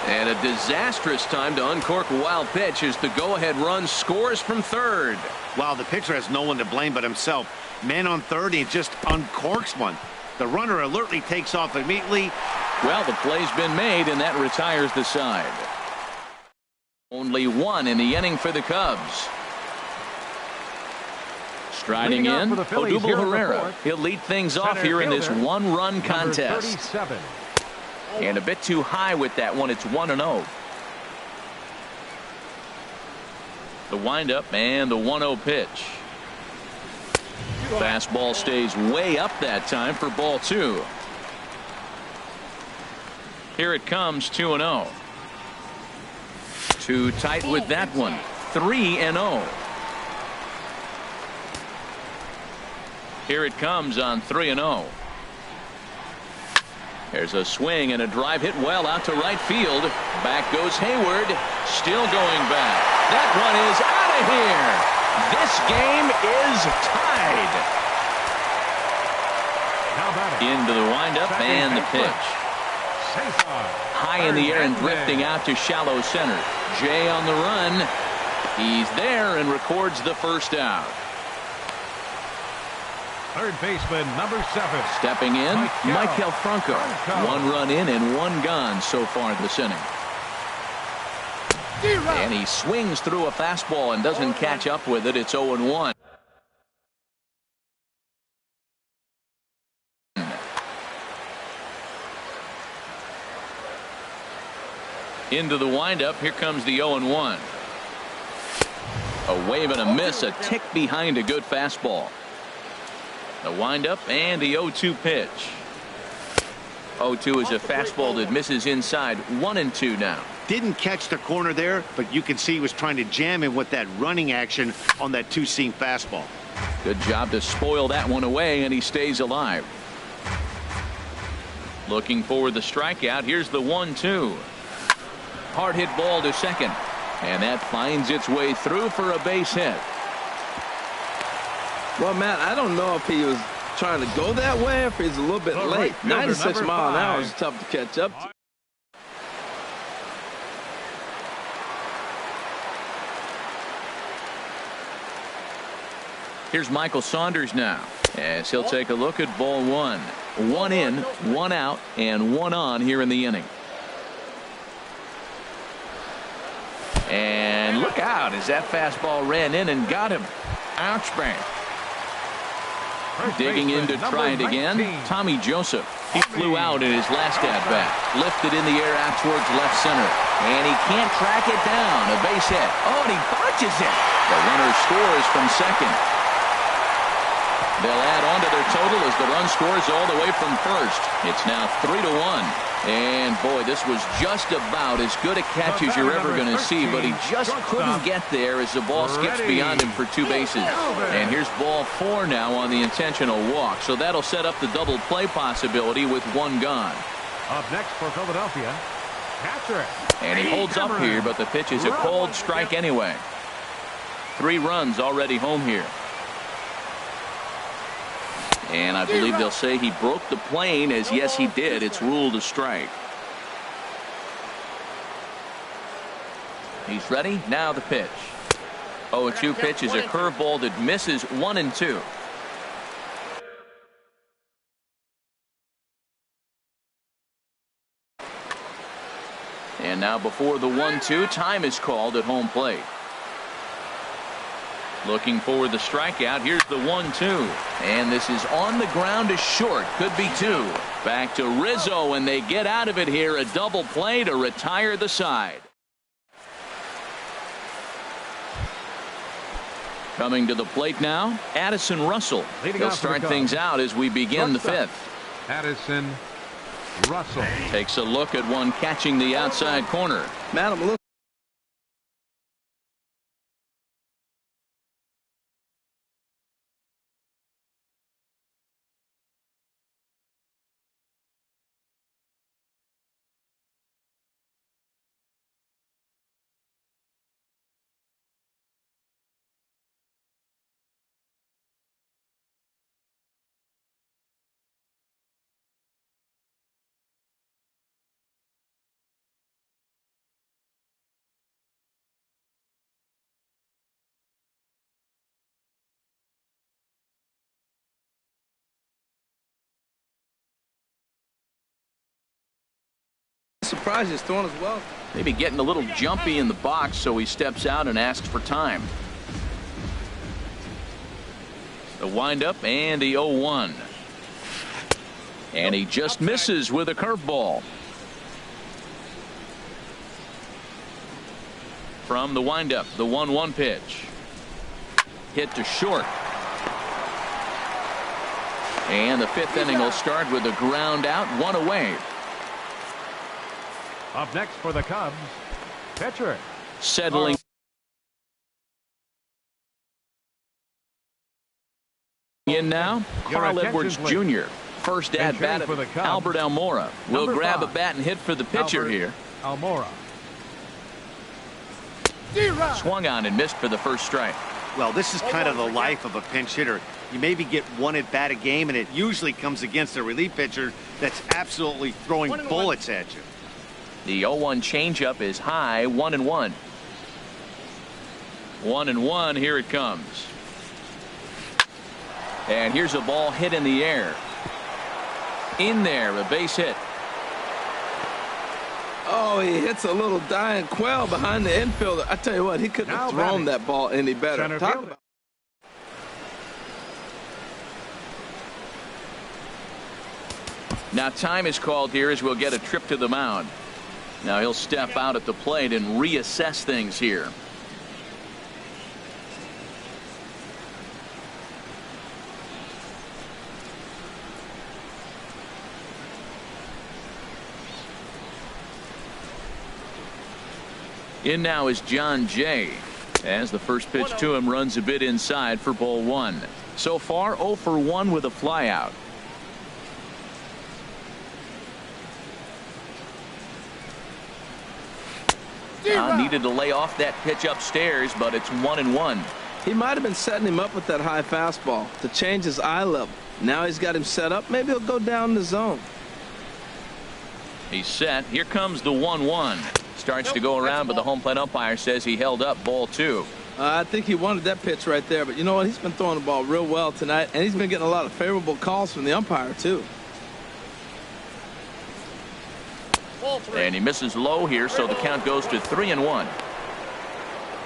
Speaker 1: And a disastrous time to uncork a wild pitch as the go-ahead run scores from third.
Speaker 2: Wow, the pitcher has no one to blame but himself. Man on third, he just uncorks one. The runner alertly takes off immediately.
Speaker 1: Well, the play's been made, and that retires the side. Only 1 in the inning for the Cubs. Striding in, Odubel Herrera. He'll lead things off here in this one-run contest.
Speaker 3: 37.
Speaker 1: And a bit too high with that one. It's 1-0. The windup and the 1-0 pitch. Fastball stays way up that time for ball 2. Here it comes, 2-0. Too tight with that one. 3-0. Here it comes on 3-0. There's a swing and a drive hit well out to right field. Back goes Hayward. Still going back. That one is out of here. This game is tied. Into the windup and the pitch. High in the air and drifting out to shallow center. Jay on the run. He's there and records the first out.
Speaker 3: Third baseman, number 7.
Speaker 1: Stepping in, Maikel Franco. 1 run in and 1 gone so far this inning. And he swings through a fastball and doesn't catch up with it. It's 0-1. Into the windup. Here comes the 0-1. A wave and a miss, a tick behind a good fastball. The windup and the 0-2 pitch. 0-2 is a fastball that misses inside. 1-2 now.
Speaker 2: Didn't catch the corner there, but you can see he was trying to jam him with that running action on that 2-seam fastball.
Speaker 1: Good job to spoil that one away, and he stays alive. Looking for the strikeout. Here's the 1-2. Hard hit ball to second, and that finds its way through for a base hit.
Speaker 4: Well, Matt, I don't know if he was trying to go that way or if he's a little bit late. 96 miles an hour is tough to catch up to.
Speaker 1: Here's Michael Saunders now, as he'll take a look at ball one. One in, one out, and one on here in the inning. And look out as that fastball ran in and got him. Ouch, bang. Digging in to try it again, Tommy Joseph. He flew out in his last at-bat. Lifted in the air out towards left center. And he can't track it down. A base hit. Oh, and he botches it. The runner scores from second. They'll add on to their total as the run scores all the way from first. It's now 3-1. And, boy, this was just about as good a catch as you're ever going to see, but he just couldn't get there as the ball skips beyond him for two bases. And here's ball four now on the intentional walk. So that'll set up the double play possibility with one gone.
Speaker 3: Up next for Philadelphia, catcher.
Speaker 1: And he holds up here, but the pitch is a cold strike anyway. 3 runs already home here. And I believe they'll say he broke the plane, as yes he did. It's ruled a strike. He's ready. Now the pitch. 0-2 pitch is a curveball that misses 1-2. And now before the 1-2, time is called at home plate. Looking for the strikeout. Here's the 1-2. And this is on the ground to short. Could be 2. Back to Rizzo, and they get out of it here. A double play to retire the side. Coming to the plate now, Addison Russell. He'll start things out as we begin the 5th.
Speaker 3: Addison Russell
Speaker 1: takes a look at one catching the outside corner.
Speaker 4: Madam, look. Surprised he's throwing as well.
Speaker 1: Maybe getting a little jumpy in the box, so he steps out and asks for time. The windup and the 0-1. And he just misses with a curveball. From the windup, the 1-1 pitch. Hit to short. And the 5th inning will start with a ground out, 1 away.
Speaker 3: Up next for the Cubs, pitcher.
Speaker 1: Settling in now, Carl Edwards Jr. First at bat of Albert Almora. Will grab a bat and hit for the pitcher here.
Speaker 3: Almora.
Speaker 1: Swung on and missed for the first strike.
Speaker 2: Well, this is kind of the life of a pinch hitter. You maybe get one at bat a game, and it usually comes against a relief pitcher that's absolutely throwing bullets at you.
Speaker 1: The 0-1 changeup is high, 1-1. 1-1, here it comes. And here's a ball hit in the air. In there, a base hit.
Speaker 4: Oh, he hits a little dying quail behind the infielder. I tell you what, he couldn't have thrown that ball any better. Talk about.
Speaker 1: Now time is called here as we'll get a trip to the mound. Now he'll step out at the plate and reassess things here. In now is John Jay, as the first pitch to him runs a bit inside for ball 1. So far 0 for 1 with a flyout. Needed to lay off that pitch upstairs, but it's 1-1.
Speaker 4: He might have been setting him up with that high fastball to change his eye level. Now he's got him set up. Maybe he'll go down the zone.
Speaker 6: He's set. Here comes the 1-1. Starts to go around, but the home plate umpire says he held up ball 2.
Speaker 4: I think he wanted that pitch right there. But you know what? He's been throwing the ball real well tonight, and he's been getting a lot of favorable calls from the umpire, too.
Speaker 6: And he misses low here, so the count goes to 3-1.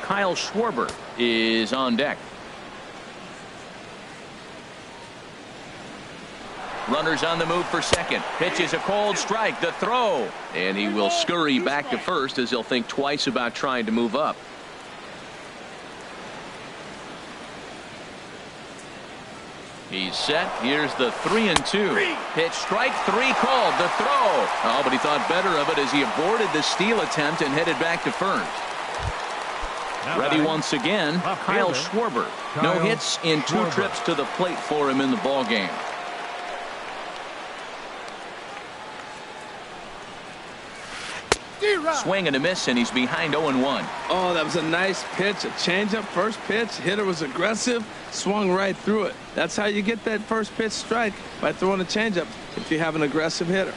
Speaker 6: Kyle Schwarber is on deck. Runners on the move for second. Pitch is a cold strike. The throw. And he will scurry back to first as he'll think twice about trying to move up. He's set. Here's the 3-2. Pitch, strike 3 called. The throw. Oh, but he thought better of it as he aborted the steal attempt and headed back to first. Ready once again, Kyle Schwarber. No hits in 2 trips to the plate for him in the ball game. Swing and a miss, and he's behind 0-1.
Speaker 4: Oh, that was a nice pitch. A changeup, first pitch. Hitter was aggressive, swung right through it. That's how you get that first pitch strike, by throwing a changeup if you have an aggressive hitter.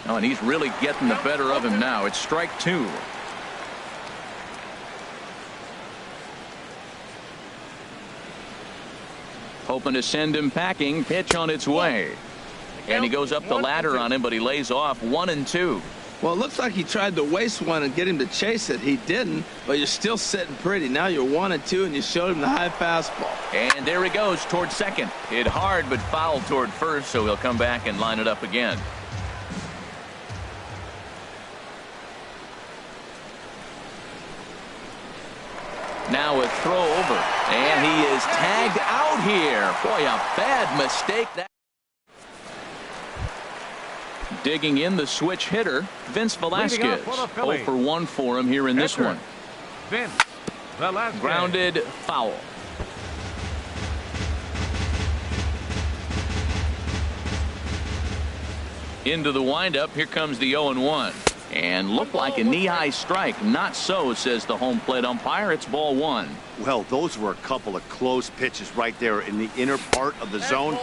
Speaker 6: Oh, and he's really getting the better of him now. It's strike 2. Hoping to send him packing. Pitch on its way. And he goes up the ladder on him, but he lays off 1-2.
Speaker 4: Well, it looks like he tried to waste one and get him to chase it. He didn't, but you're still sitting pretty. Now you're 1-2, and you showed him the high fastball.
Speaker 6: And there he goes toward second. Hit hard, but fouled toward first, so he'll come back and line it up again. Now a throw over, and he is tagged out here. Boy, a bad mistake. Digging in the switch hitter, Vince Velasquez. 0 for 1 for him here in this one.
Speaker 3: Vince Velasquez.
Speaker 6: Grounded foul. Into the windup. Here comes the 0-1. And looked like a knee-high strike. Not so, says the home plate umpire. It's ball 1.
Speaker 2: Well, those were a couple of close pitches right there in the inner part of the zone.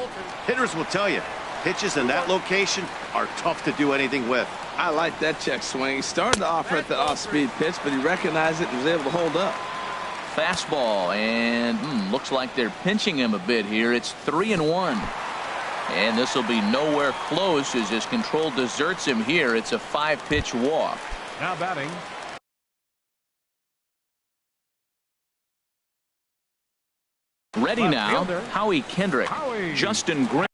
Speaker 2: Hitters will tell you, pitches in that location are tough to do anything with.
Speaker 4: I like that check swing. He started to offer at the off-speed pitch, but he recognized it and was able to hold up.
Speaker 6: Fastball, and looks like they're pinching him a bit here. It's 3-1. And this will be nowhere close as his control deserts him here. It's a 5-pitch walk.
Speaker 3: Now batting.
Speaker 6: Ready now, Howie Kendrick. Justin Grimm.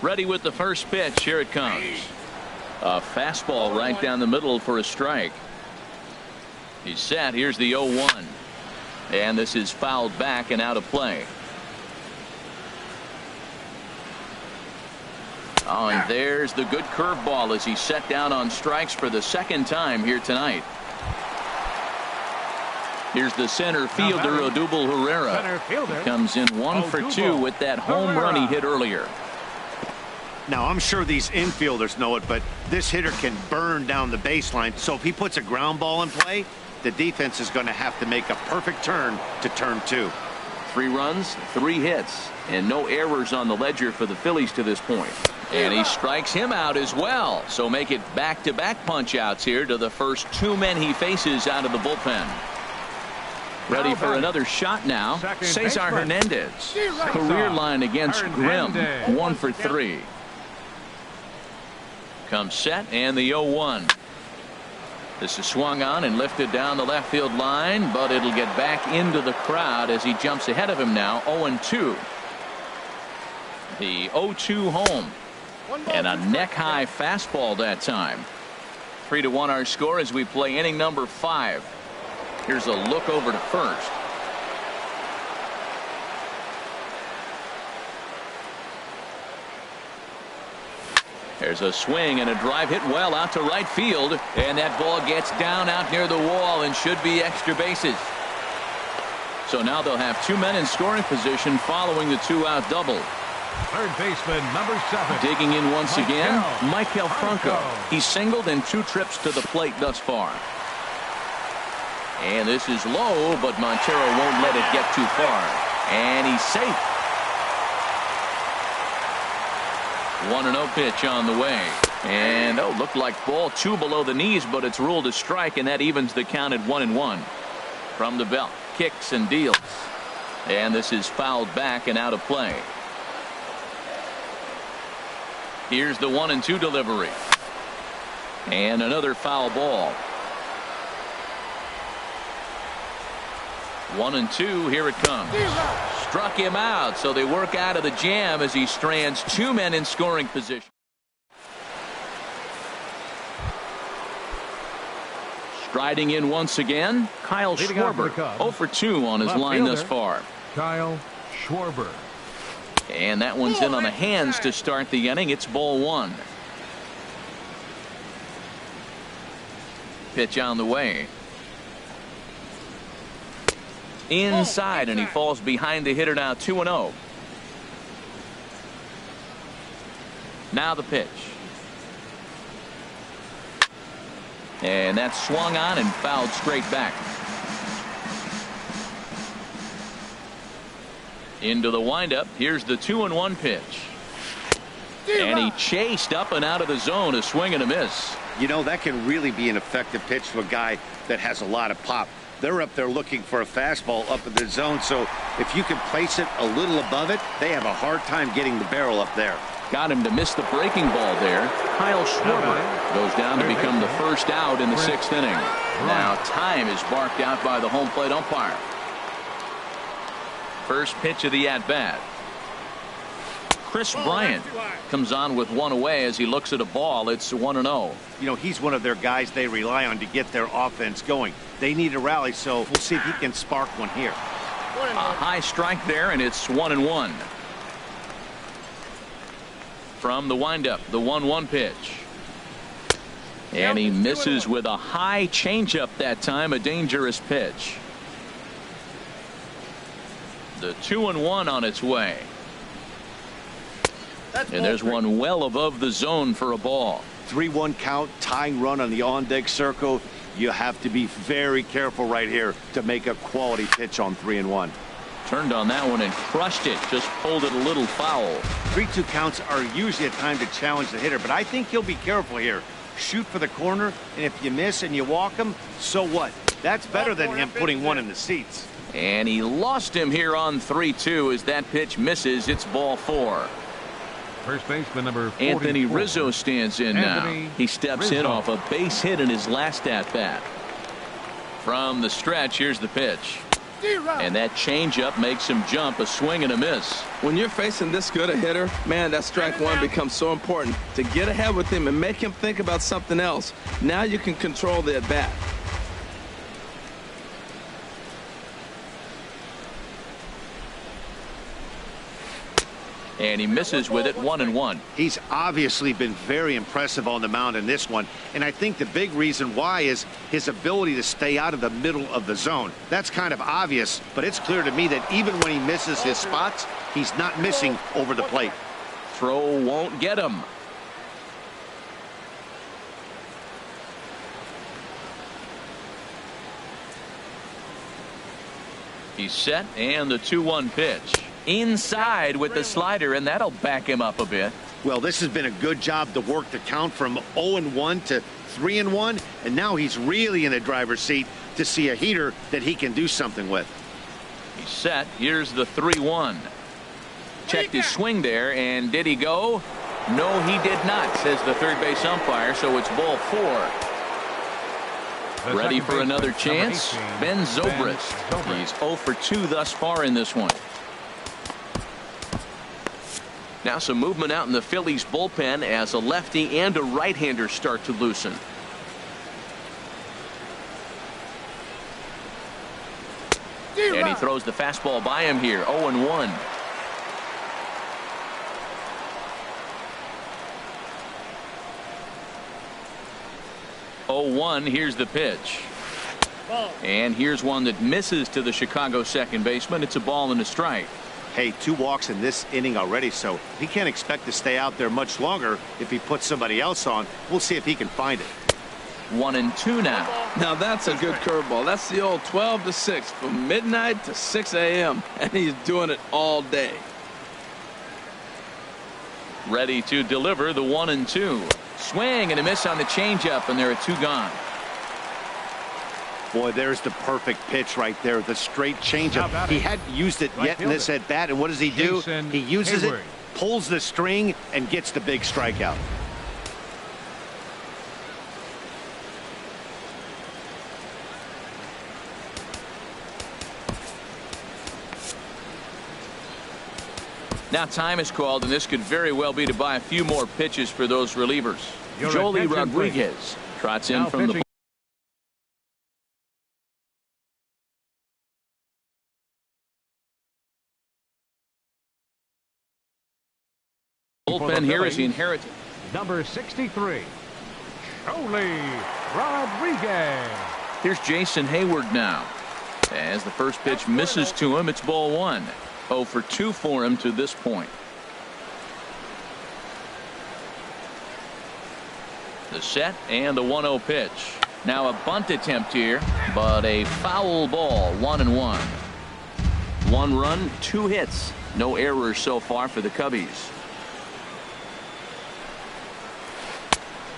Speaker 6: Ready with the first pitch. Here it comes. A fastball right down the middle for a strike. He's set. Here's the 0-1. And this is fouled back and out of play. Oh, and there's the good curveball as he's set down on strikes for the second time here tonight. Here's the center fielder, Odubel Herrera. He comes in 1 for 2 with that home run he hit earlier.
Speaker 2: Now, I'm sure these infielders know it, but this hitter can burn down the baseline. So if he puts a ground ball in play, the defense is going to have to make a perfect turn to turn 2.
Speaker 6: 3 runs, 3 hits, and no errors on the ledger for the Phillies to this point. And he strikes him out as well. So make it back-to-back punch-outs here to the first 2 men he faces out of the bullpen. Ready for another shot now. Cesar Hernandez. Career line against Grimm. 1 for 3. Comes set, and the 0-1. This is swung on and lifted down the left field line, but it'll get back into the crowd as he jumps ahead of him now. 0-2. The 0-2 home. And a neck-high fastball that time. 3-1 our score as we play inning number 5. Here's a look over to first. There's a swing and a drive hit well out to right field, and that ball gets down out near the wall and should be extra bases. So now they'll have 2 men in scoring position following the 2-out double.
Speaker 3: Third baseman, number 7.
Speaker 6: Digging in once again, Maikel Franco. He's singled in 2 trips to the plate thus far. And this is low, but Montero won't let it get too far. And he's safe. 1-0 pitch on the way. And, looked like ball 2 below the knees, but it's ruled a strike, and that evens the count at 1-1. From the belt, kicks and deals. And this is fouled back and out of play. Here's the 1-2 delivery. And another foul ball. 1-2, here it comes. Struck him out, so they work out of the jam as he strands 2 men in scoring position. Striding in once again, Kyle Schwarber. 0 for 2 on his line thus far.
Speaker 3: Kyle Schwarber.
Speaker 6: And that one's in on the hands to start the inning. It's ball 1. Pitch on the way. Inside, and he falls behind the hitter now. 2-0. Now the pitch. And that's swung on and fouled straight back. Into the windup. Here's the 2-1 pitch. And he chased up and out of the zone. A swing and a miss.
Speaker 2: You know, that can really be an effective pitch to a guy that has a lot of pop. They're up there looking for a fastball up in the zone, so if you can place it a little above it, they have a hard time getting the barrel up there.
Speaker 6: Got him to miss the breaking ball there. Kyle Schwarber goes down to become the first out in the 6th inning. Now time is barked out by the home plate umpire. First pitch of the at-bat. Chris Bryant comes on with 1 away as he looks at a ball. It's 1-0.
Speaker 2: You know, he's one of their guys they rely on to get their offense going. They need a rally, so we'll see if he can spark one here.
Speaker 6: A high strike there, and it's 1-1. From the windup, the 1-1 pitch. And he misses with a high changeup that time, a dangerous pitch. The 2-1 on its way. And there's one well above the zone for a ball.
Speaker 2: 3-1 count, tying run on the on-deck circle. You have to be very careful right here to make a quality pitch on 3-1.
Speaker 6: Turned on that one and crushed it. Just pulled it a little foul.
Speaker 2: 3-2 counts are usually a time to challenge the hitter, but I think he'll be careful here. Shoot for the corner, and if you miss and you walk him, so what? That's better than him putting one in the seats.
Speaker 6: And he lost him here on 3-2 as that pitch misses. It's ball 4.
Speaker 3: First baseman number 44.
Speaker 6: Anthony Rizzo stands in now. He steps in off a base hit in his last at-bat. From the stretch, here's the pitch. And that changeup makes him jump. A swing and a miss.
Speaker 4: When you're facing this good a hitter, man, that strike one becomes so important. To get ahead with him and make him think about something else. Now you can control the at-bat.
Speaker 6: And he misses with it. 1-1.
Speaker 2: He's obviously been very impressive on the mound in this one, and I think the big reason why is his ability to stay out of the middle of the zone. That's kind of obvious, but it's clear to me that even when he misses his spots, he's not missing over the plate.
Speaker 6: Throw won't get him. He's set, and the 2-1 pitch. Inside with the slider, and that'll back him up a bit.
Speaker 2: Well, this has been a good job to work the count from 0-1 to 3-1, and now he's really in the driver's seat to see a heater that he can do something with.
Speaker 6: He's set. Here's the 3-1. Checked his swing there, and did he go? No, he did not, says the third base umpire, so it's ball 4. Ready for another chance? Ben Zobrist. He's 0 for 2 thus far in this one. Now some movement out in the Phillies bullpen as a lefty and a right-hander start to loosen. And he throws the fastball by him here. 0-1. Here's the pitch. And here's one that misses to the Chicago second baseman. It's a ball and a strike.
Speaker 2: Hey, 2 walks in this inning already, so he can't expect to stay out there much longer if he puts somebody else on. We'll see if he can find it.
Speaker 1: 1-2 now.
Speaker 4: Now that's a good curveball. That's the old 12 to 6 from midnight to 6 a.m. and he's doing it all day.
Speaker 1: Ready to deliver the 1-2. Swing and a miss on the changeup, and there are 2 gone.
Speaker 2: Boy, there's the perfect pitch right there. The straight changeup. He hadn't used it yet in this at bat, and what does he do? He uses it, pulls the string, and gets the big strikeout.
Speaker 1: Now time is called, and this could very well be to buy a few more pitches for those relievers. Joely Rodriguez trots in from the bullpen here as he inherited.
Speaker 3: Number 63, Joely Rodriguez.
Speaker 1: Here's Jason Hayward now. As the first pitch misses to him, it's ball 1. 0 for 2 for him to this point. The set and the 1-0 pitch. Now a bunt attempt here, but a foul ball. 1-1. 1 run, 2 hits. No errors so far for the Cubbies.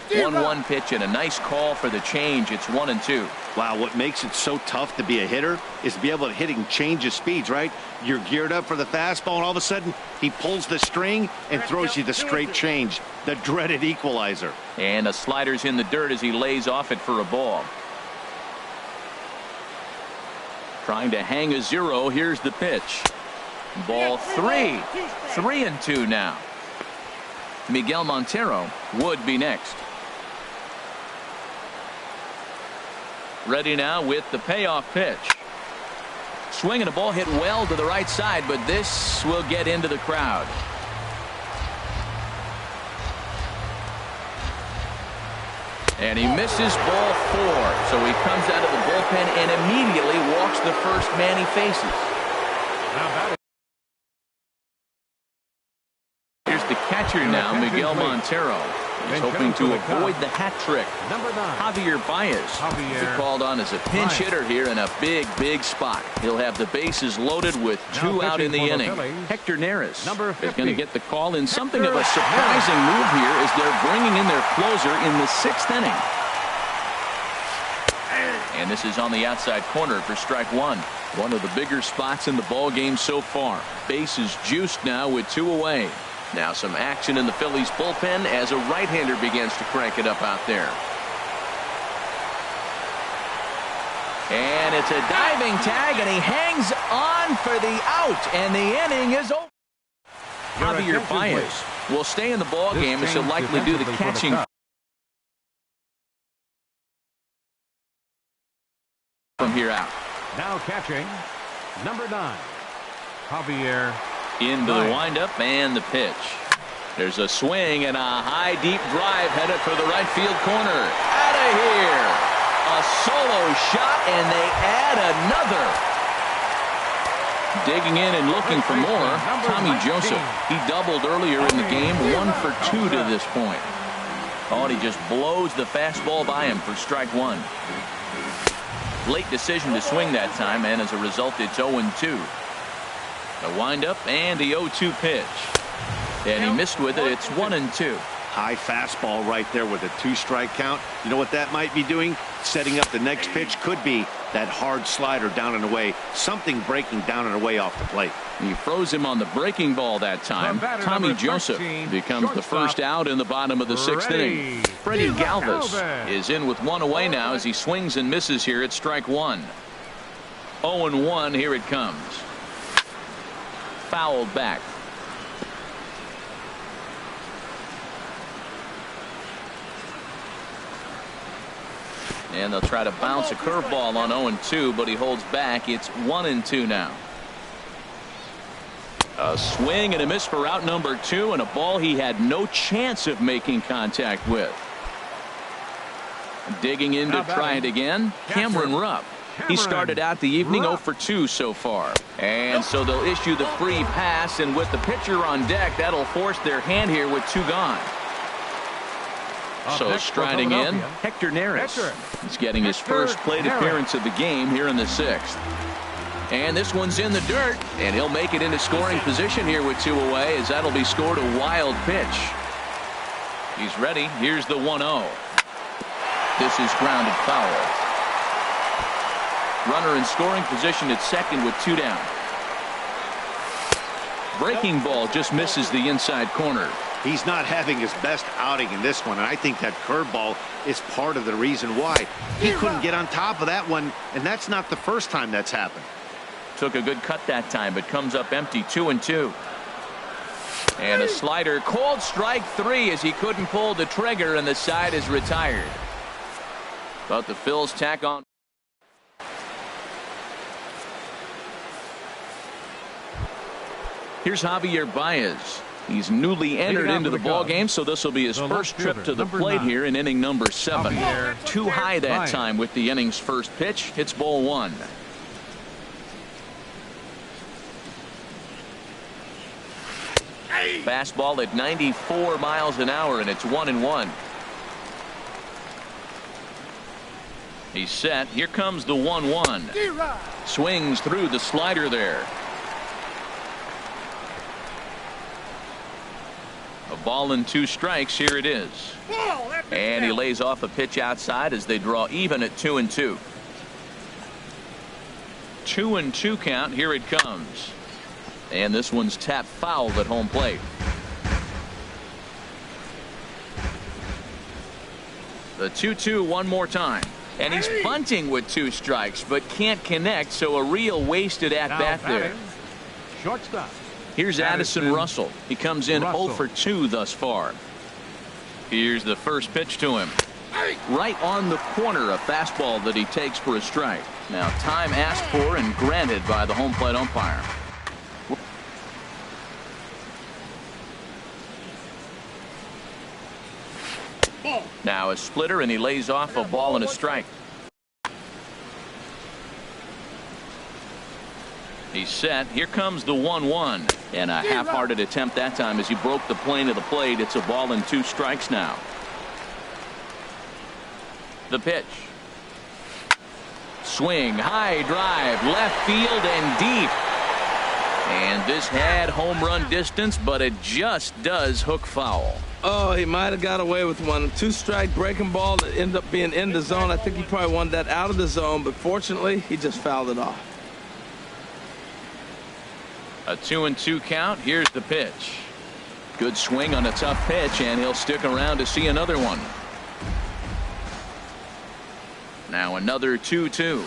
Speaker 1: 1-1 pitch and a nice call for the change. It's 1-2.
Speaker 2: Wow, what makes it so tough to be a hitter is to be able to hit and change his speeds, right? You're geared up for the fastball, and all of a sudden he pulls the string and throws you the straight change, the dreaded equalizer.
Speaker 1: And a slider's in the dirt as he lays off it for a ball. Trying to hang a 0. Here's the pitch. Ball 3. 3-2 now. Miguel Montero would be next. Ready now with the payoff pitch. Swing and a ball hit well to the right side, but this will get into the crowd. And he misses ball 4. So he comes out of the bullpen and immediately walks the first man he faces. Here's the catcher now, Miguel Montero. He's hoping to avoid the hat trick. Javier Baez is called on as a pinch hitter here in a big spot. He'll have the bases loaded with 2 out in the inning. Hector Neris is going to get the call in something of a surprising move here as they're bringing in their closer in the 6th inning. And this is on the outside corner for strike 1. One of the bigger spots in the ball game so far. Bases juiced now with 2 away. Now some action in the Phillies bullpen as a right-hander begins to crank it up out there. And it's a diving tag, and he hangs on for the out, and the inning is over. Javier Baez will stay in the ball game as he'll likely do the catching from here out.
Speaker 3: Now catching, number 9, Javier.
Speaker 1: Into the windup and the pitch. There's a swing and a high deep drive headed for the right field corner. Out of here. A solo shot, and they add another. Digging in and looking for more, Tommy Joseph. He doubled earlier in the game, 1 for 2 to this point. Oh, and he just blows the fastball by him for strike 1. Late decision to swing that time, and as a result, it's 0-2. The windup and the 0-2 pitch. And he missed with it. It's 1-2.
Speaker 2: High fastball right there with a 2-strike count. You know what that might be doing? Setting up the next pitch. Could be that hard slider down and away. Something breaking down and away off the plate.
Speaker 1: He froze him on the breaking ball that time. Tommy Joseph becomes the first out in the bottom of the 6th inning. Freddie Galvis is in with 1 away now as he swings and misses here at strike 1. 0-1. Here it comes. Fouled back. And they'll try to bounce a curveball on 0-2, but he holds back. It's 1-2 now. A swing and a miss for out number 2, and a ball he had no chance of making contact with. Digging in to try it again, Cameron Rupp.
Speaker 6: He started out the evening 0 for 2 so far. And so they'll issue the free pass, and with the pitcher on deck, that'll force their hand here with 2 gone. So striding in, Hector Neris. He's getting his first plate appearance of the game here in the 6th. And this one's in the dirt, and he'll make it into scoring position here with 2 away, as that'll be scored a wild pitch. He's ready. Here's the 1-0. This is grounded foul. Runner in scoring position at second with 2 down. Breaking ball just misses the inside corner.
Speaker 2: He's not having his best outing in this one, and I think that curveball is part of the reason why. He couldn't get on top of that one, and that's not the first time that's happened.
Speaker 6: Took a good cut that time, but comes up empty. 2-2. And a slider, called strike 3 as he couldn't pull the trigger, and the side is retired. But the Phils tack on. Here's Javier Baez. He's newly entered into the ball game, so this will be his first trip to the plate here in inning number 7. Too high that time with the inning's first pitch. It's ball 1. Fastball at 94 miles an hour, and it's 1-1. He's set. Here comes the 1-1. Swings through the slider there. A ball and 2 strikes. Here it is. And he lays off a pitch outside as they draw even at 2-2. 2-2 count. Here it comes. And this one's tapped foul at home plate. The 2-2 one more time. And he's bunting with 2 strikes, but can't connect, so a real wasted at-bat there.
Speaker 3: Shortstop.
Speaker 6: Here's Addison Russell. He comes in 0 for 2 thus far. Here's the first pitch to him. Right on the corner, a fastball that he takes for a strike. Now time asked for and granted by the home plate umpire. Now a splitter, and he lays off a ball and a strike. He's set. Here comes the 1-1. And a half-hearted attempt that time as he broke the plane of the plate. It's a ball and 2 strikes now. The pitch. Swing, high drive, left field and deep. And this had home run distance, but it just does hook foul.
Speaker 4: Oh, he might have got away with one. 2-strike breaking ball that ended up being in the zone. I think he probably wanted that out of the zone, but fortunately, he just fouled it off.
Speaker 6: A 2-2 count. Here's the pitch. Good swing on a tough pitch, and he'll stick around to see another one. Now another 2-2.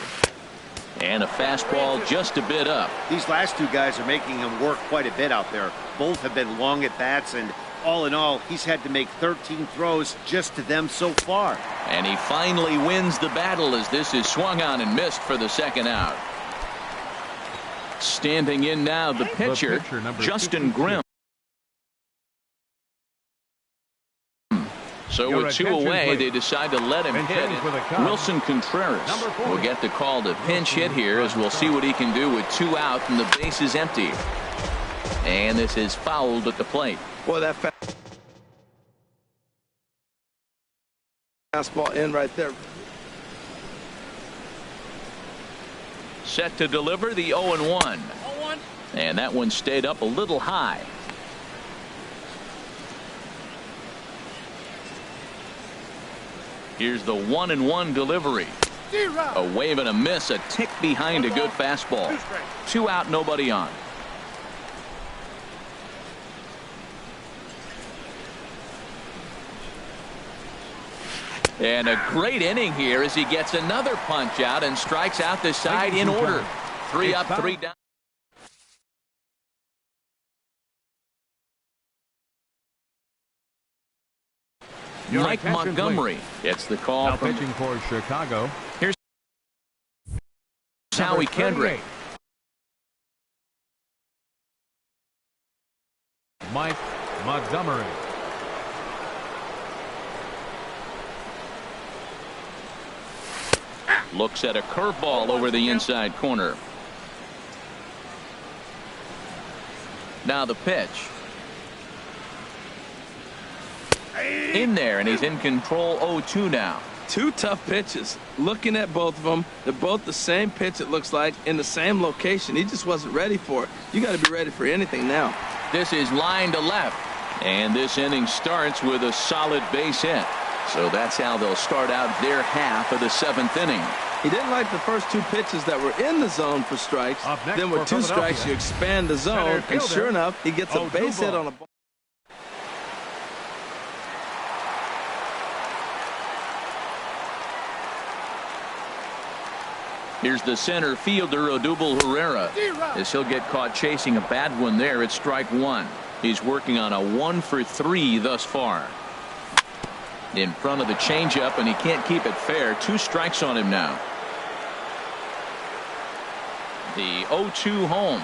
Speaker 6: And a fastball just a bit up.
Speaker 2: These last 2 guys are making him work quite a bit out there. Both have been long at bats, and all in all, he's had to make 13 throws just to them so far.
Speaker 6: And he finally wins the battle as this is swung on and missed for the second out. Standing in now, the pitcher Justin Grimm. So with 2 away, they decide to let him hit. Wilson Contreras will get the call to pinch hit here, as we'll see what he can do with 2 out and the base is empty. And this is fouled at the plate.
Speaker 4: Boy, that fastball in right there.
Speaker 6: Set to deliver the 0-1. And that one stayed up a little high. Here's the 1-1 delivery. A wave and a miss, a tick behind a good fastball. 2 out, nobody on. And a great inning here as he gets another punch out and strikes out the side in order. 3 up, 3 down. Mike Montgomery gets the call
Speaker 3: now
Speaker 6: from
Speaker 3: pitching for Chicago.
Speaker 6: Here's Howie Kendrick.
Speaker 3: Mike Montgomery.
Speaker 1: Looks at a curveball over the inside corner. Now the pitch. In there, and he's in control. 0-2 now.
Speaker 4: Two tough pitches. Looking at both of them, they're both the same pitch, it looks like, in the same location. He just wasn't ready for it. You got to be ready for anything now.
Speaker 1: This is line to left, and this inning starts with a solid base hit. So that's how they'll start out their half of the 7th inning.
Speaker 4: He didn't like the first 2 pitches that were in the zone for strikes. Then with 2 strikes, you expand the zone, and sure enough, he gets a base hit on a ball.
Speaker 1: Here's the center fielder, Odubel Herrera, as he'll get caught chasing a bad one there at strike 1. He's working on a 1-for-3 thus far. In front of the changeup, and he can't keep it fair. 2 strikes on him now. The 0-2 home.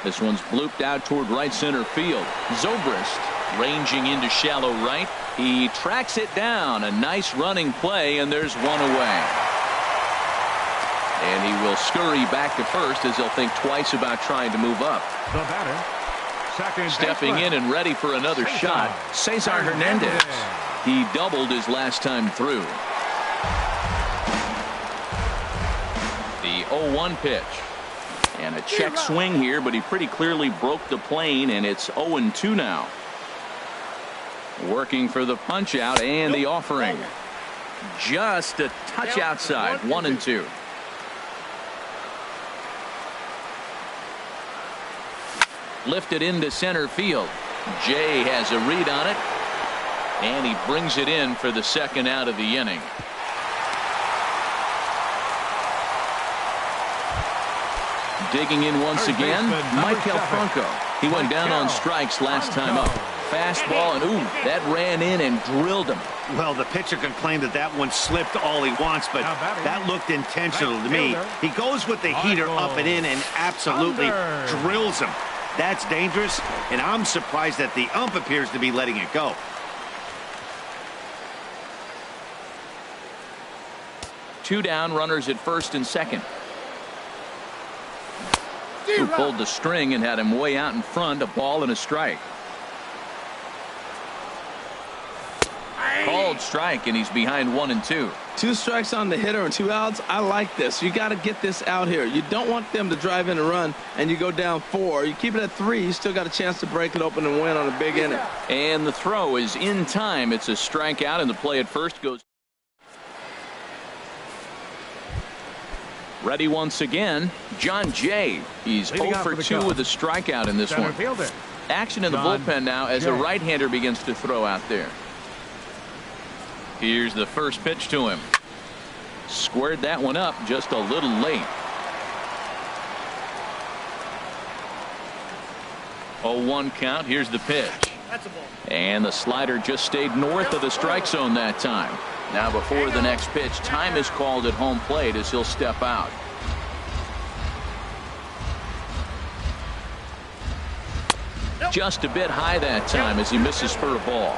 Speaker 1: This one's blooped out toward right center field. Zobrist ranging into shallow right. He tracks it down. A nice running play, and there's one away. And he will scurry back to first as he'll think twice about trying to move up.
Speaker 3: The batter, second
Speaker 1: stepping in and ready for another shot, Cesar Hernandez. He doubled his last time through. The 0-1 pitch. And a check swing here, but he pretty clearly broke the plane, and it's 0-2 now. Working for the punch out and the offering. Just a touch outside. 1-2. Lifted into center field. Jay has a read on it, and he brings it in for the second out of the inning. Digging in once again, Maikel Franco. He went down on strikes last time up. Fastball, and ooh, that ran in and drilled him.
Speaker 2: Well, the pitcher can claim that that one slipped all he wants, but that looked intentional to me. He goes with the heater up and in and absolutely drills him. That's dangerous, and I'm surprised that the ump appears to be letting it go.
Speaker 1: Two down, runners at first and second. Who pulled the string and had him way out in front, a ball and a strike. Called strike, and he's behind 1-2.
Speaker 4: 2 strikes on the hitter and 2 outs. I like this. You got to get this out here. You don't want them to drive in a run and you go down 4. You keep it at 3. You still got a chance to break it open and win on a big inning.
Speaker 1: And the throw is in time. It's a strikeout, and the play at first goes. Ready once again, John Jay. He's 0 for 2 with a strikeout in this one. Action in the bullpen now as a right-hander begins to throw out there. Here's the first pitch to him. Squared that one up just a little late. 0-1 count. Here's the pitch. And the slider just stayed north of the strike zone that time. Now before the next pitch, time is called at home plate as he'll step out. Just a bit high that time as he misses for a ball.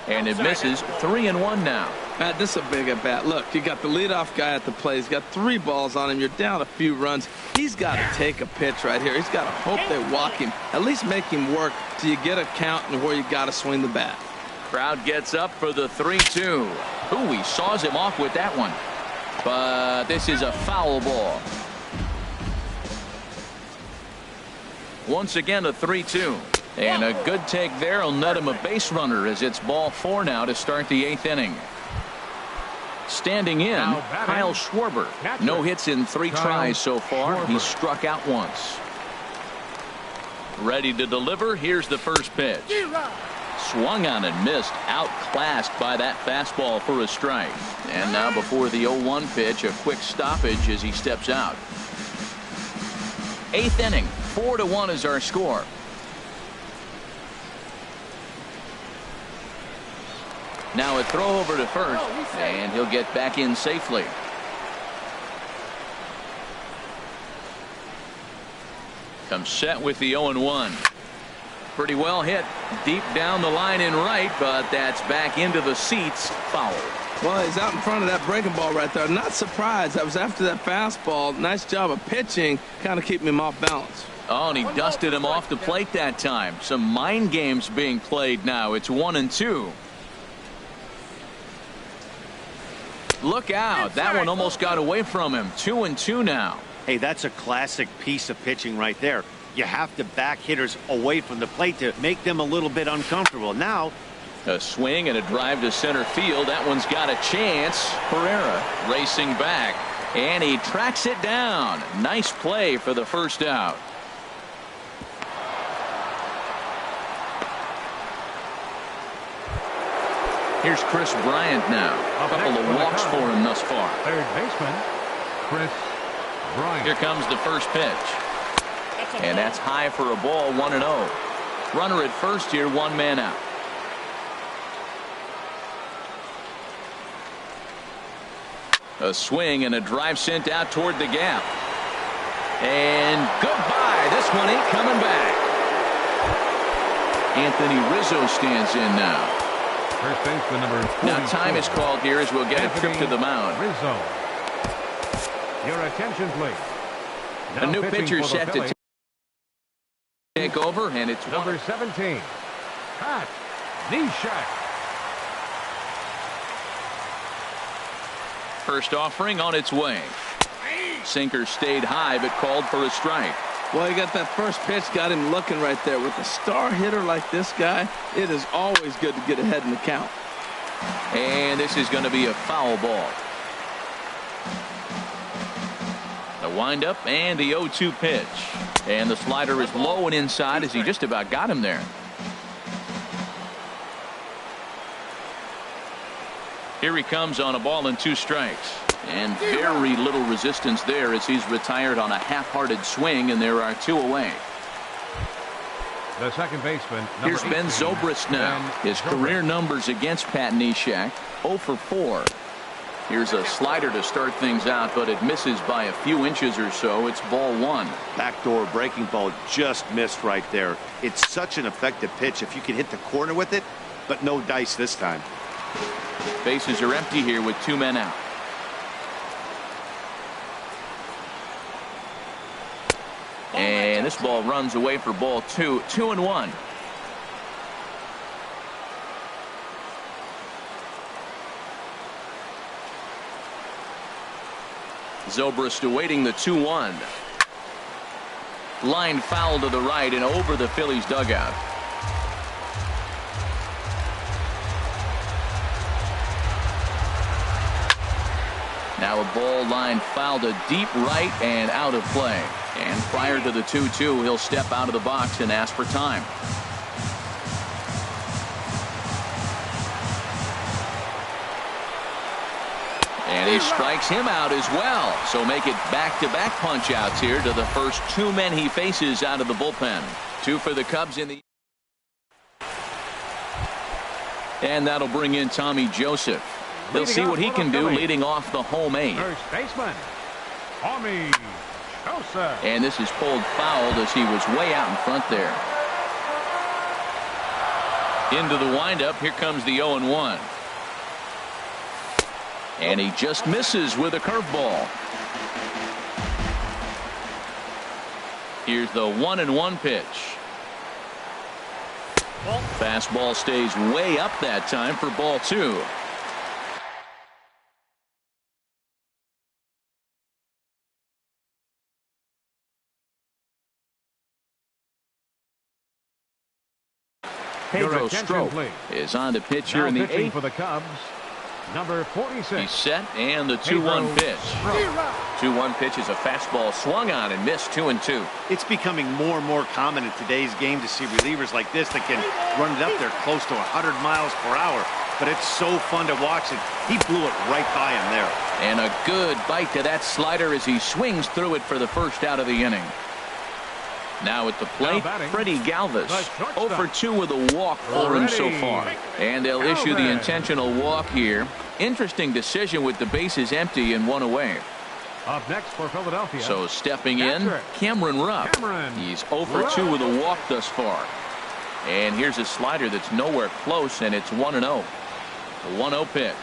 Speaker 1: And it misses. 3-1 now.
Speaker 4: Matt, this is a big at bat. Look, you got the leadoff guy at the plate. He's got 3 balls on him. You're down a few runs. He's got to take a pitch right here. He's got to hope they walk him. At least make him work till you get a count and where you got to swing the bat.
Speaker 1: Crowd gets up for the 3-2. Ooh, he saws him off with that one. But this is a foul ball. Once again, a 3-2. And a good take there will net him a base runner as it's ball 4 now to start the 8th inning. Standing in, Kyle Schwarber. No hits in 3 tries so far. He's struck out once. Ready to deliver. Here's the first pitch. Swung on and missed. Outclassed by that fastball for a strike. And now before the 0-1 pitch, a quick stoppage as he steps out. 8th inning. 4-1 is our score. Now a throw over to first, and he'll get back in safely. Comes set with the 0-1. Pretty well hit deep down the line in right, but that's back into the seats. Foul.
Speaker 4: Well, he's out in front of that breaking ball right there. Not surprised. That was after that fastball. Nice job of pitching, kind of keeping him off balance.
Speaker 6: Oh, and he dusted him off the plate that time. Some mind games being played now. It's 1-2. Look out. That one almost got away from him. 2-2 now.
Speaker 2: Hey, that's a classic piece of pitching right there. You have to back hitters away from the plate to make them a little bit uncomfortable. Now,
Speaker 6: a swing and a drive to center field. That one's got a chance. Pereira racing back, and he tracks it down. Nice play for the first out. Here's Chris Bryant now. A couple of walks for him thus far.
Speaker 3: Third baseman, Chris Bryant.
Speaker 6: Here comes the first pitch. And that's high for a ball, 1-0. Runner at first here, one man out. A swing and a drive sent out toward the gap. And goodbye. This one ain't coming back. Anthony Rizzo stands in now.
Speaker 3: First baseman number 44.
Speaker 6: Now time is called here as we'll get a trip to the mound.
Speaker 3: Rizzo. Your attention, please.
Speaker 6: A new pitcher set to take over, and it's
Speaker 3: number 17, Pat Neshek.
Speaker 6: First offering on its way. Sinker stayed high, but called for a strike.
Speaker 4: Well, he got that first pitch, got him looking right there. With a star hitter like this guy, it is always good to get ahead in the count.
Speaker 6: And this is going to be a foul ball. The windup and the 0-2 pitch. And the slider is low and inside as he just about got him there. Here he comes on a ball and 2 strikes. And very little resistance there as he's retired on a half-hearted swing, and there are 2 away.
Speaker 3: The second baseman.
Speaker 6: Here's Ben Zobrist now. His career numbers against Pat Neshek, 0 for 4. Here's a slider to start things out, but it misses by a few inches or so. It's ball 1.
Speaker 2: backdoor breaking ball just missed right there. It's such an effective pitch if you can hit the corner with it, but no dice this time.
Speaker 6: Bases are empty here with 2 men out. And this ball runs away for ball 2. 2-1. Zobrist awaiting the 2-1. Line foul to the right and over the Phillies dugout. Now a ball line foul to deep right and out of play. And prior to the 2-2, he'll step out of the box and ask for time. And he strikes him out as well. So make it back-to-back punch-outs here to the first 2 men he faces out of the bullpen. 2 for the Cubs in the... And that'll bring in Tommy Joseph. They'll see what he can do leading off the home 8.
Speaker 3: First baseman, Tommy Joseph.
Speaker 6: And this is pulled foul as he was way out in front there. Into the windup. Here comes the 0-1. And he just misses with a curveball. Here's the 1-1 pitch. Fastball stays way up that time for ball 2. Pedro Strop is on the pitch here in the 8th.
Speaker 3: For the Cubs, number 46.
Speaker 6: He's set, and the 2-1 pitch. 2-1 pitch is a fastball swung on and missed. 2-2.
Speaker 2: It's becoming more and more common in today's game to see relievers like this that can run it up there close to 100 miles per hour. But it's so fun to watch it. He blew it right by him there. And
Speaker 6: a good bite to that slider as he swings through it for the first out of the inning. Now at the plate, Freddie Galvis, 0 for 2 with a walk for him so far. And they'll issue the intentional walk here. Interesting decision with the bases empty and 1 away.
Speaker 3: Up next for Philadelphia.
Speaker 6: So stepping in, Cameron Rupp. He's 0 for 2 with a walk thus far. And here's a slider that's nowhere close, and it's 1-0. The 1-0 pitch.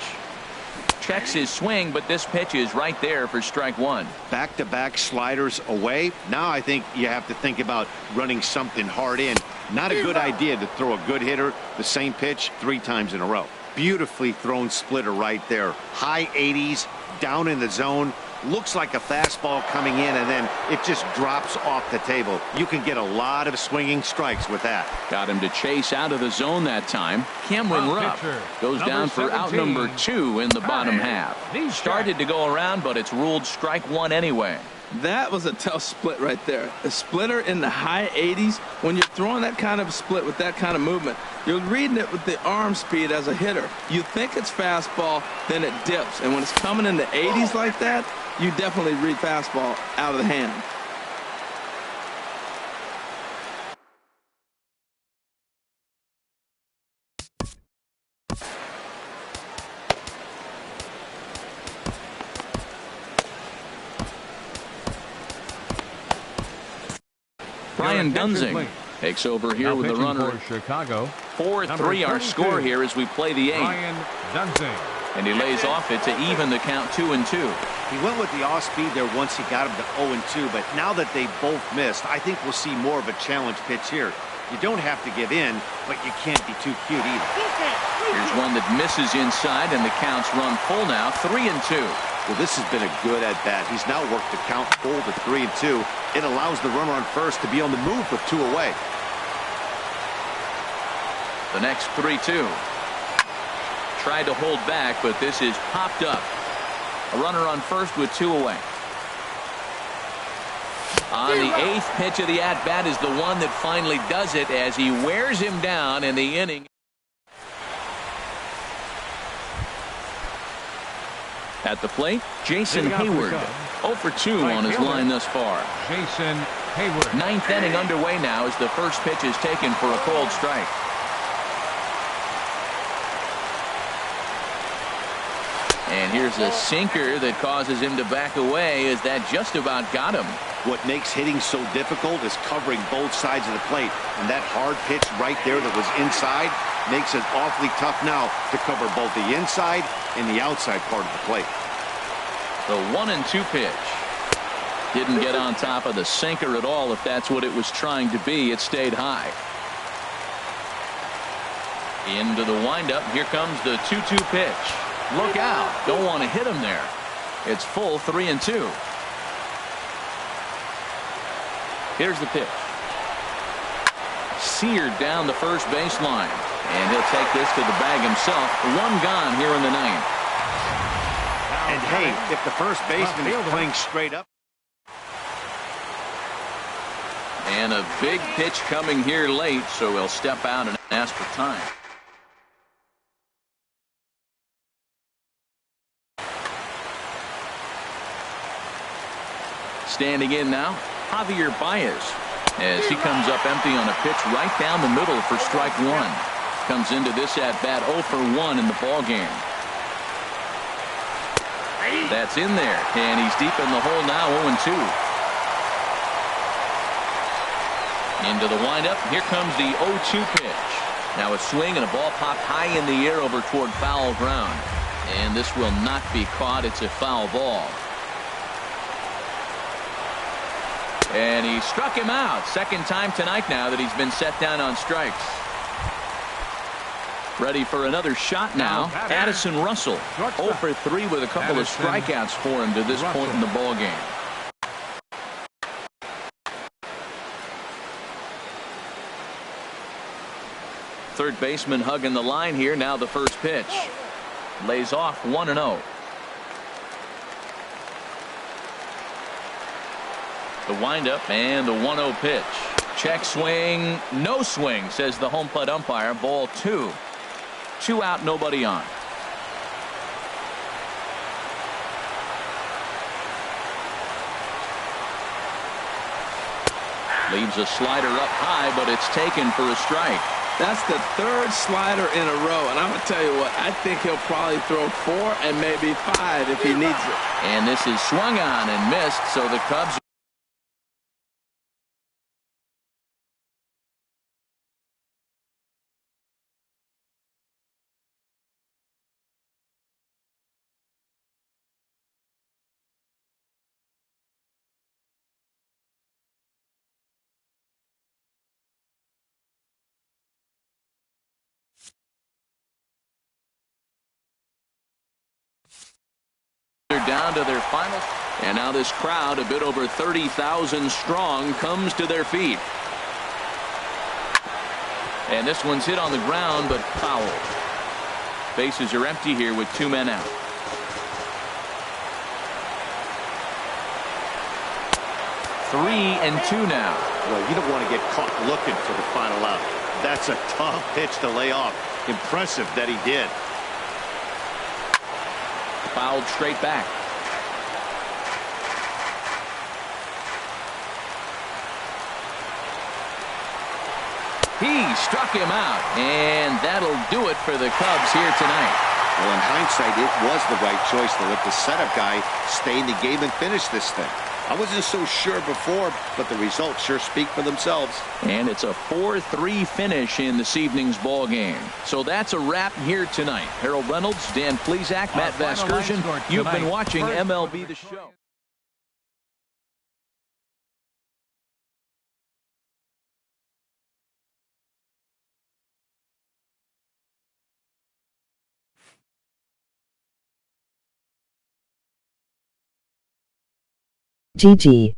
Speaker 1: Checks his swing, but this pitch is right there for strike one.
Speaker 2: Back-to-back sliders away. Now I think you have to think about running something hard in. Not a good idea to throw a good hitter the same pitch 3 times in a row. Beautifully thrown splitter right there. High 80s, down in the zone. Looks like a fastball coming in, and then it just drops off the table. You can get a lot of swinging strikes with that.
Speaker 1: Got him to chase out of the zone that time. Cameron Rupp goes down for out number 2 in the bottom half. Started to go around, but it's ruled strike one anyway.
Speaker 4: That was a tough split right there. A splitter in the high 80s. When you're throwing that kind of split with that kind of movement, you're reading it with the arm speed as a hitter. You think it's fastball, then it dips. And when it's coming in the 80s like that, you definitely read fastball out of the hand.
Speaker 1: Brian Dunzing takes over here with the runner.
Speaker 3: Chicago.
Speaker 1: 4-3 our score here as we play the 8th.
Speaker 3: Brian Dunzing.
Speaker 1: And he lays off it to even the count 2-2.
Speaker 2: He went with the off speed there once he got him to 0-2, but now that they both missed, I think we'll see more of a challenge pitch here. You don't have to give in, but you can't be too cute either.
Speaker 1: Here's one that misses inside, and the count's run full now, 3-2.
Speaker 2: Well, this has been a good at-bat. He's now worked the count full to 3-2. It allows the runner on first to be on the move with 2 away.
Speaker 1: The next 3-2. Tried to hold back, but this is popped up. A runner on first with 2 away. On the 8th pitch of the at-bat is the one that finally does it as he wears him down in the inning. At the plate, Jason Hayward. 0 for 2 on his line thus far.
Speaker 3: Jason Hayward.
Speaker 1: 9th inning underway now as the first pitch is taken for a cold strike. And here's a sinker that causes him to back away as that just about got him.
Speaker 2: What makes hitting so difficult is covering both sides of the plate. And that hard pitch right there that was inside makes it awfully tough now to cover both the inside and the outside part of the plate.
Speaker 1: The 1-2 pitch. Didn't get on top of the sinker at all. If that's what it was trying to be, it stayed high. Into the windup. Here comes the 2-2 pitch. Look out. Don't want to hit him there. It's full 3-2. Here's the pitch. Seared down the first baseline. And he'll take this to the bag himself. 1 gone here in the 9th.
Speaker 2: And hey, if the first baseman is playing straight up.
Speaker 1: And a big pitch coming here late, so he'll step out and ask for time. Standing in now, Javier Baez, as he comes up empty on a pitch right down the middle for strike 1. Comes into this at-bat 0 for 1 in the ball game. That's in there, and he's deep in the hole now, 0-2. Into the windup, here comes the 0-2 pitch. Now a swing and a ball popped high in the air over toward foul ground. And this will not be caught. It's a foul ball. And he struck him out. Second time tonight now that he's been set down on strikes. Ready for another shot now. Addison Russell, 0 for 3 with a couple of strikeouts for him to this point in the ball game. Third baseman hugging the line here. Now the first pitch. Lays off 1-0. The windup and the 1-0 pitch. Check swing. No swing, says the home plate umpire. Ball 2. 2 out, nobody on. Leaves a slider up high, but it's taken for a strike.
Speaker 4: That's the 3rd slider in a row, and I'm going to tell you what, I think he'll probably throw 4 and maybe 5 if he needs it.
Speaker 1: And this is swung on and missed, so the Cubs they're down to their final. And now this crowd, a bit over 30,000 strong, comes to their feet. And this one's hit on the ground, but foul. Bases are empty here with 2 men out. Three and two now.
Speaker 2: Well, you don't want to get caught looking for the final out. That's a tough pitch to lay off. Impressive that he did.
Speaker 1: Fouled straight back. He struck him out, and that'll do it for the Cubs here tonight.
Speaker 2: Well, in hindsight, it was the right choice to let the setup guy stay in the game and finish this thing. I wasn't so sure before, but the results sure speak for themselves.
Speaker 1: And it's a 4-3 finish in this evening's ball game. So that's a wrap here tonight. Harold Reynolds, Dan Plesac, Matt Vasgersian. You've been watching MLB The Show.
Speaker 7: GG.